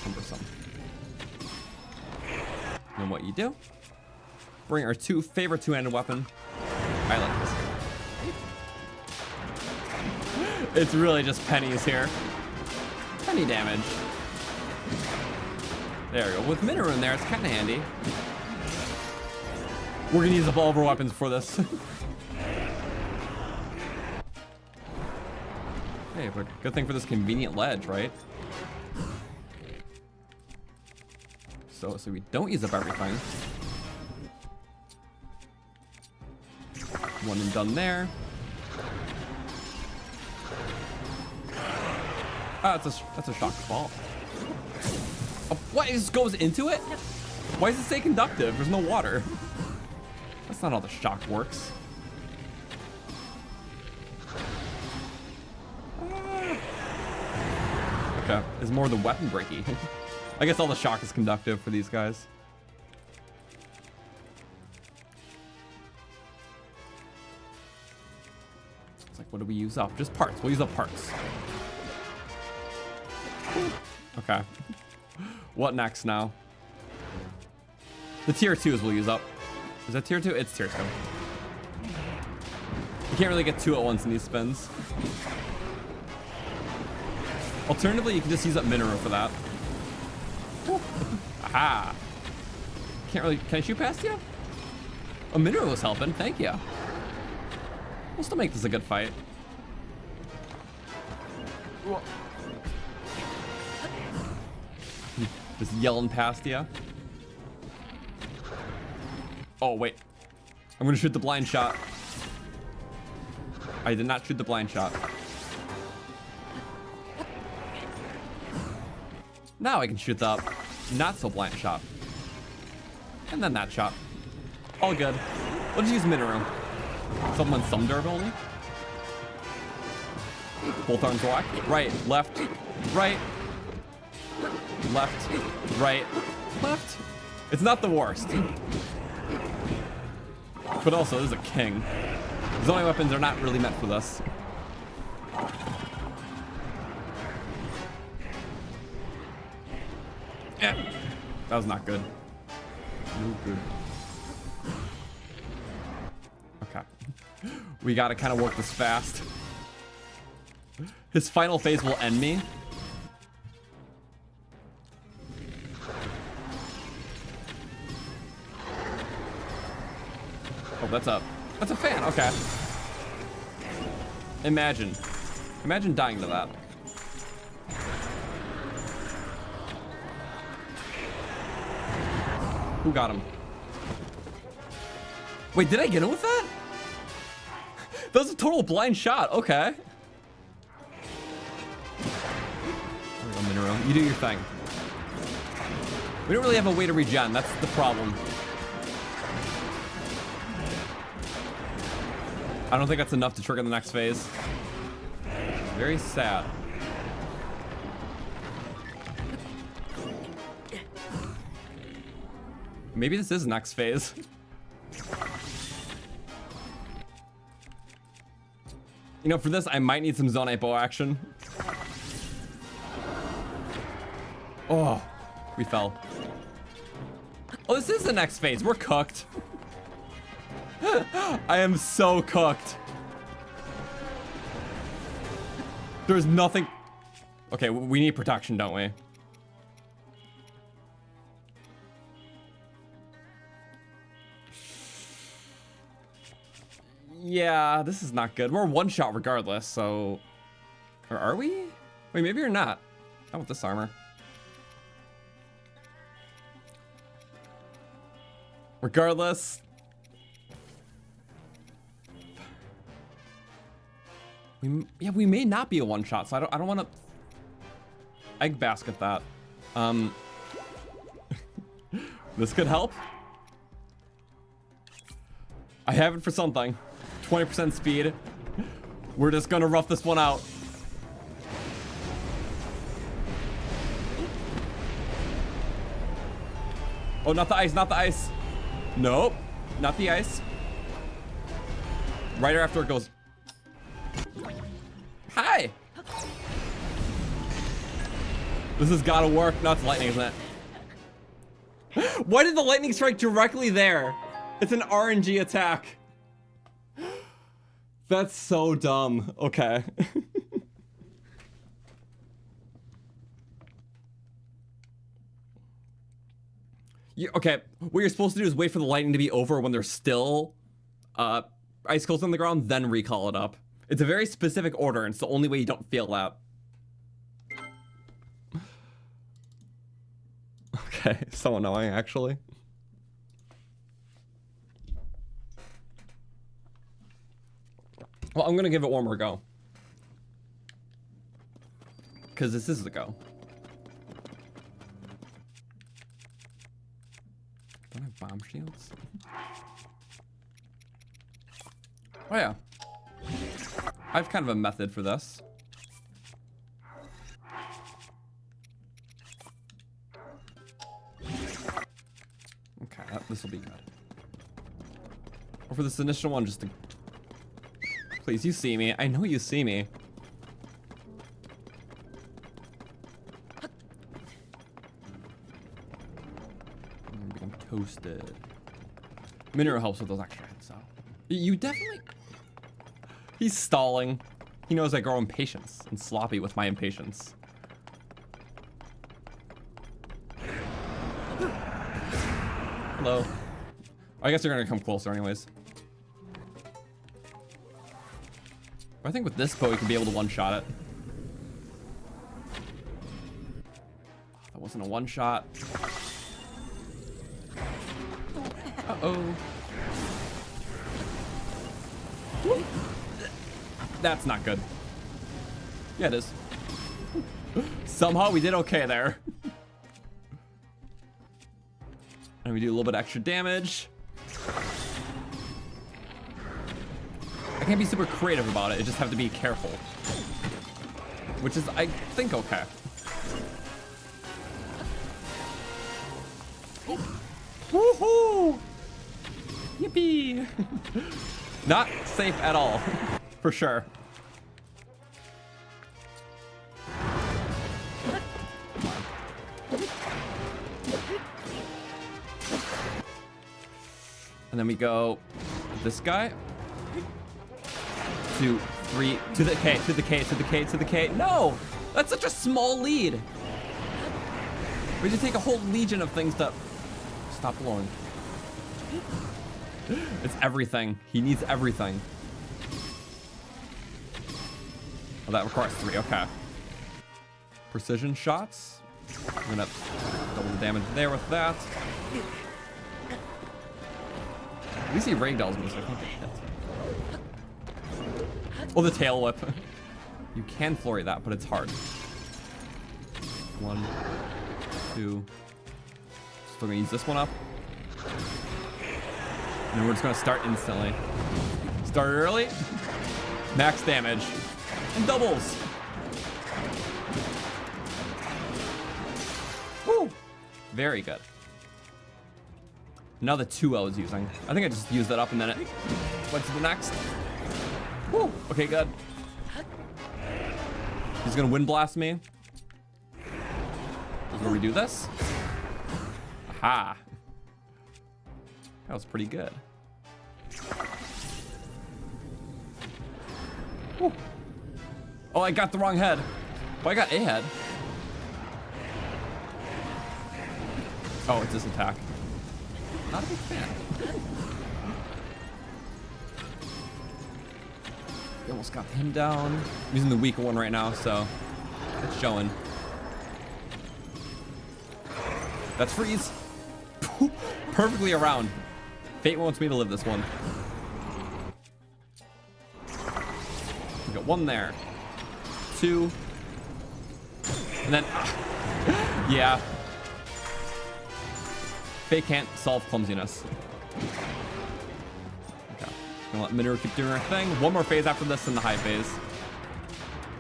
cumbersome. And what you do, bring our favorite two-handed weapon. I like this. It's really just pennies here. Penny damage. There we go. With Mineru in there, it's kind of handy. We're gonna use up all of our weapons for this. Hey, but good thing for this convenient ledge, right? So we don't use up everything. One and done there. Ah, that's a shock fall. Oh, what? It just goes into it? Why does it say conductive? There's no water. That's not how the shock works. Okay, it's more the weapon breaky. I guess all the shock is conductive for these guys. It's like, what do we use up? Just parts. We'll use up parts. Okay. What next now? The tier 2s we'll use up. Is that tier 2? It's tier 2. You can't really get two at once in these spins. Alternatively, you can just use up Mineru for that. Aha! Can't really. Can I shoot past you? Oh, Mineru was helping. Thank you. We'll still make this a good fight. Just yelling past you. Oh, wait. I'm gonna shoot the blind shot. I did not shoot the blind shot. Now I can shoot the not so blind shot. And then that shot. All good. We'll just use Mineru. Someone some durability. Both arms whack. Right, left, right. Left, right, left. It's not the worst. But also, this is a king. Zonai weapons are not really meant for this. Yeah, that was not good. No good. Okay. We gotta kind of work this fast. His final phase will end me. Oh, that's a fan. Okay. Imagine dying to that. Who got him? Wait, did I get him with that? That was a total blind shot. Okay. There we go, Mineru. You do your thing. We don't really have a way to regen. That's the problem. I don't think that's enough to trigger the next phase. Very sad. Maybe this is next phase. You know, for this, I might need some Zonaite bow action. Oh, we fell. Oh, this is the next phase. We're cooked. I am so cooked. There's nothing. Okay, we need protection, don't we? Yeah, this is not good. We're one shot regardless, so... Or are we? Wait, maybe you're not. Not with this armor. Regardless... We may not be a one shot, so I don't want to egg basket that. This could help. I have it for something. 20% speed. We're just gonna rough this one out. Oh, not the ice, not the ice. Nope, not the ice. Right after it goes. Hi. This has gotta work. No, it's lightning, isn't it? Why did the lightning strike directly there? It's an RNG attack. That's so dumb. Okay. Okay, what you're supposed to do is wait for the lightning to be over when there's still icicles on the ground, then recall it up. It's a very specific order, and it's the only way you don't feel that. Okay, so annoying, actually. Well, I'm gonna give it one more go. Because this is the go. Don't I have bomb shields? Oh yeah. I have kind of a method for this. Okay, this will be good. Or for this initial one, just to... Please, you see me. I know you see me. I'm being toasted. Mineru helps with those extra hits, so. You definitely... He's stalling. He knows I grow impatience and sloppy with my impatience. Hello. I guess you're gonna come closer anyways. I think with this bow, you can be able to one-shot it. That wasn't a one-shot. Uh-oh. That's not good. Yeah, it is. Somehow we did okay there. And we do a little bit extra damage. I can't be super creative about it. I just have to be careful. Which is, I think, okay. Woohoo! Yippee! Not safe at all. For sure. And then we go this guy. 2, 3, to the K, to the K, to the K, to the K. No! That's such a small lead. We just take a whole legion of things to stop blowing. It's everything. He needs everything. Oh, that requires 3, okay. Precision shots. I'm gonna double the damage there with that. At least he ragdolls me, so I can't get hit. Oh, the tail whip. You can flurry that, but it's hard. 1, 2. Still gonna use this one up. And then we're just gonna start instantly. Started early. Max damage. And doubles. Woo! Very good. Now the 2 I was using. I think I just used that up and then it went to the next. Woo! Okay, good. He's gonna wind blast me. He's gonna redo this. Aha! That was pretty good. Woo. Oh, I got the wrong head. Well, I got a head. Oh, it's this attack. Not a big fan. We almost got him down. I'm using the weaker one right now, so it's showing. That's freeze. Perfectly around. Fate wants me to live this one. We got 1 there. 2. And then, yeah. Fate can't solve clumsiness. Okay. Gonna let Mineru keep doing her thing. 1 more phase after this in the high phase.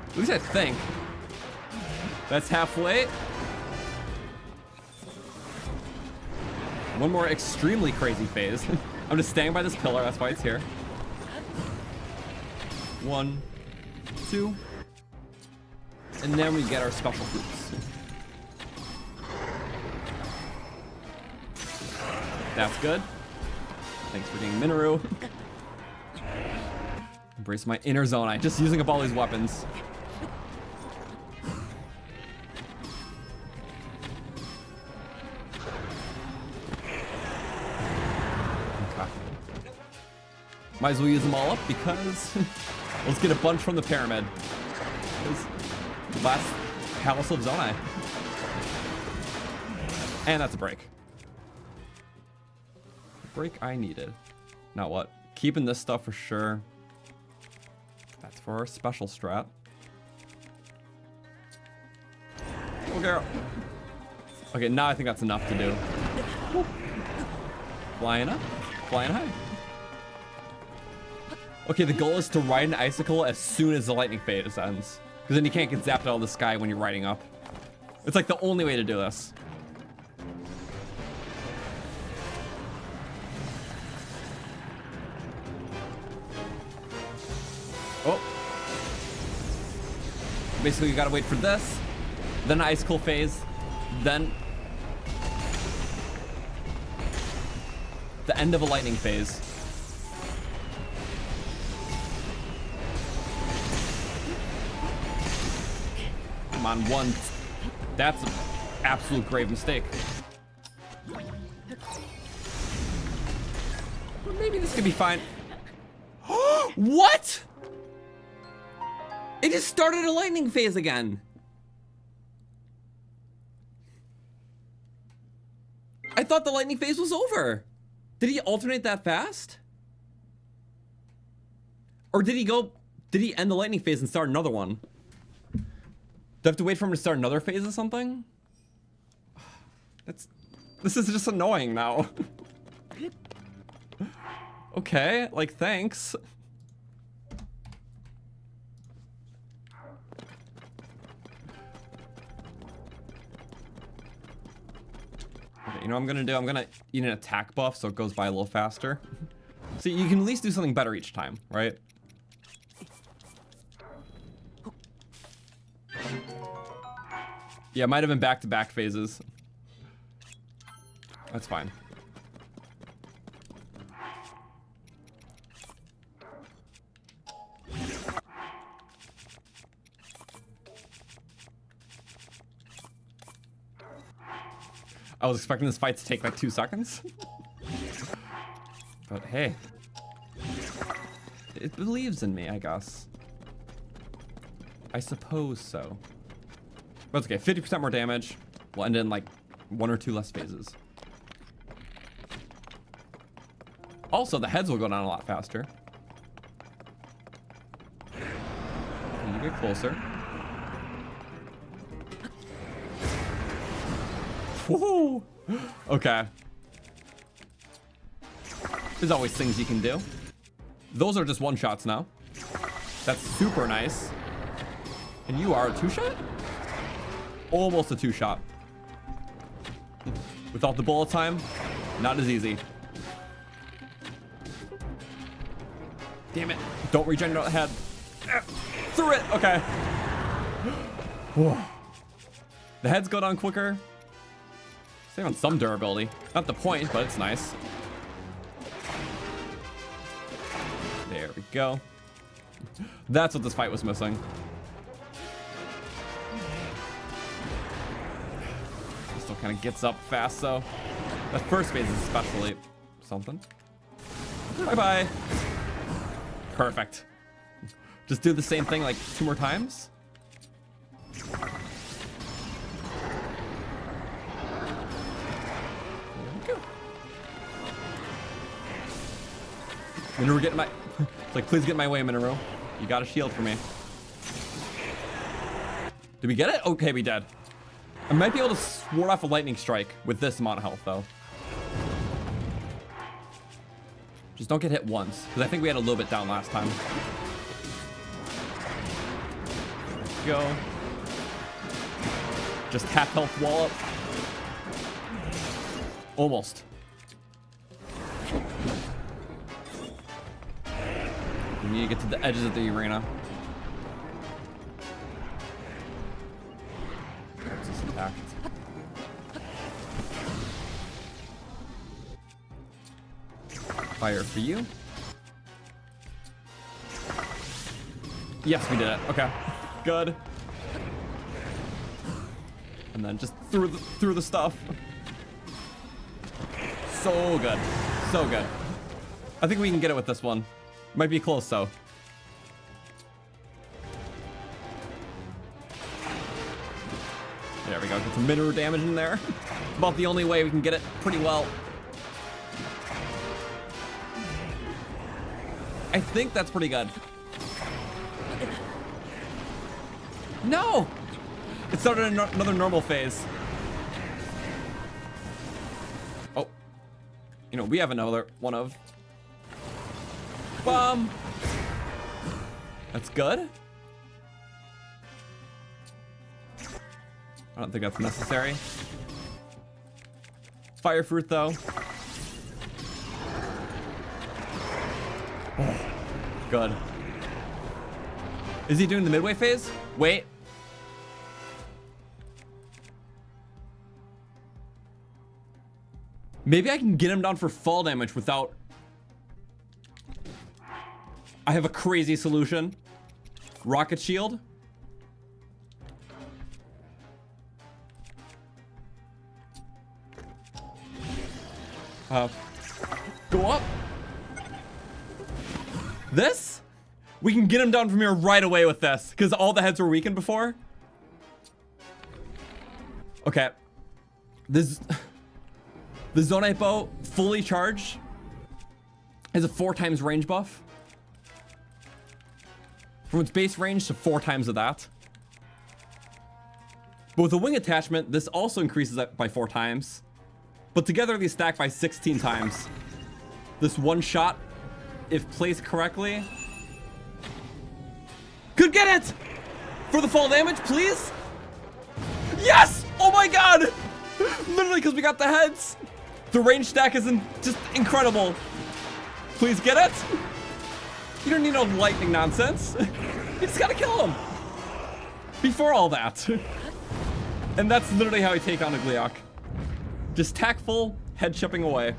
At least I think. That's halfway. 1 more extremely crazy phase. I'm just staying by this pillar, that's why it's here. 1, 2. And then we get our special fruits. That's good. Thanks for getting Mineru. Embrace my inner Zonai. Just using up all these weapons. Okay. Might as well use them all up because let's get a bunch from the pyramid. The last Palace of Zonai. And that's a break. Break I needed. Now what? Keeping this stuff for sure. That's for our special strat. Oh, girl. Okay, now I think that's enough to do. Flying up, flying high. Okay, the goal is to ride an icicle as soon as the lightning phase ends. Because then you can't get zapped out of the sky when you're riding up. It's like the only way to do this. Oh. Basically, you gotta wait for this, then icicle phase, then the end of a lightning phase. Come on, 1. That's an absolute grave mistake. Well, maybe this could be fine. What? It just started a lightning phase again. I thought the lightning phase was over. Did he alternate that fast? Or did he end the lightning phase and start another one? Do I have to wait for him to start another phase or something? This is just annoying now. Okay, like, thanks. Okay, you know what I'm gonna do? I'm gonna eat an attack buff so it goes by a little faster. See, you can at least do something better each time, right? Yeah, it might have been back-to-back phases. That's fine. I was expecting this fight to take like 2 seconds. But hey. It believes in me, I guess. I suppose so. But it's okay, 50% more damage. We'll end in like 1 or 2 less phases. Also, the heads will go down a lot faster. Can you get closer? Woohoo! Okay. There's always things you can do. Those are just one-shots now. That's super nice. And you are a two-shot? Almost a two-shot. Without the bullet time, not as easy. Damn it. Don't regenerate the head. Through it. Okay. The heads go down quicker. Saving some durability. Not the point, but it's nice. There we go. That's what this fight was missing. Still kind of gets up fast, though. That first phase is especially something. Bye-bye. Perfect. Just do the same thing like 2 more times. There we go. Mineru, get in my... It's like, please get in my way, Mineru. You got a shield for me. Did we get it? Okay, we did. I might be able to ward off a lightning strike with this amount of health, though. Just don't get hit once, because I think we had a little bit down last time. Go. Just half health wallop. Almost. We need to get to the edges of the arena. What's this attack? Fire for you. Yes, we did it. Okay, good. And then just through the stuff. So good, so good. I think we can get it with this one. Might be close though. There we go. Get some Mineru damage in there. About the only way we can get it pretty well. I think that's pretty good. No! It started another normal phase. Oh. You know, we have another one of... Bomb! That's good. I don't think that's necessary. Fire fruit, though. Oh, good. Is he doing the midway phase? Wait. Maybe I can get him down for fall damage without... I have a crazy solution. Rocket shield. Go up. This? We can get him down from here right away with this, because all the heads were weakened before. Okay. This... The Zonaite bow, fully charged, has a 4 times range buff. From its base range to 4 times of that. But with a wing attachment, this also increases that by 4 times. But together these stack by 16 times. This one shot, if placed correctly, could get it! For the fall damage, please? Yes! Oh my god! Literally because we got the heads. The range stack is just incredible. Please get it. You don't need no lightning nonsense. You just gotta kill him. Before all that. And that's literally how I take on a Gleeok. Just tactful, head chipping away.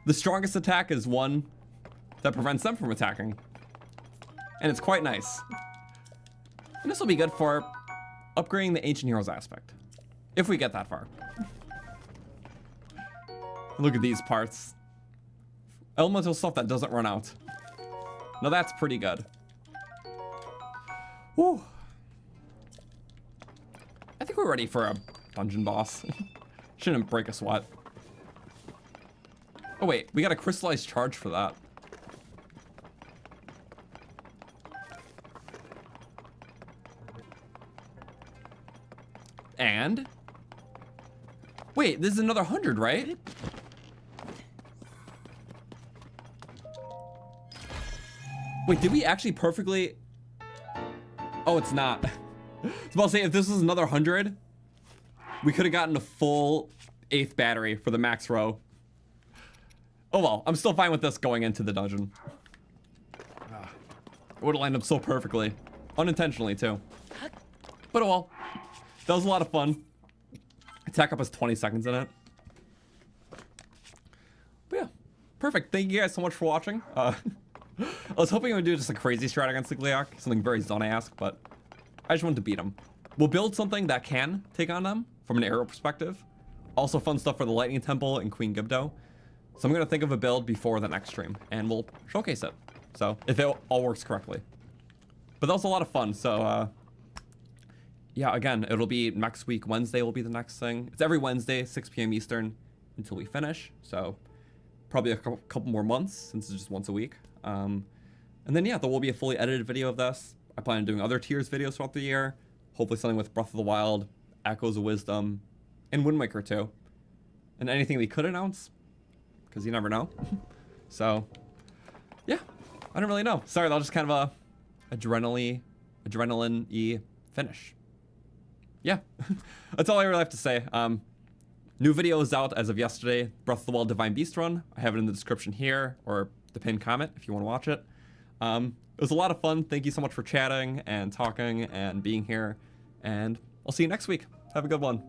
The strongest attack is one that prevents them from attacking. And it's quite nice. And this will be good for upgrading the Ancient Heroes aspect. If we get that far. Look at these parts. Elemental stuff that doesn't run out. Now that's pretty good. Woo. I think we're ready for a dungeon boss. Shouldn't break a sweat. Oh wait, we got a crystallized charge for that. And wait, this is another 100, right? Wait, did we actually perfectly? Oh, it's not. I was about to say, if this was another 100, we could have gotten a full 8th battery for the max row. Oh well, I'm still fine with this going into the dungeon. It would have lined up so perfectly. Unintentionally, too. But oh well. That was a lot of fun. Attack up has 20 seconds in it. But yeah, perfect. Thank you guys so much for watching. I was hoping I would do just a crazy strat against the Gliok, something very Zonai-esque, but I just wanted to beat him. We'll build something that can take on them from an arrow perspective. Also fun stuff for the Lightning Temple and Queen Gibdo. So I'm going to think of a build before the next stream, and we'll showcase it. So, if it all works correctly. But that was a lot of fun, so, yeah, again, it'll be next week. Wednesday will be the next thing. It's every Wednesday, 6 p.m. Eastern, until we finish. So, probably a couple more months, since it's just once a week. And then, yeah, there will be a fully edited video of this. I plan on doing other tiers videos throughout the year. Hopefully something with Breath of the Wild, Echoes of Wisdom, and Wind Waker 2. And anything we could announce, because you never know. So, yeah, I don't really know. Sorry, that was just kind of a adrenaline-y finish. Yeah, that's all I really have to say. New video is out as of yesterday. Breath of the Wild Divine Beast Run. I have it in the description here, or the pinned comment if you want to watch it. It was a lot of fun. Thank you so much for chatting and talking and being here. And I'll see you next week. Have a good one.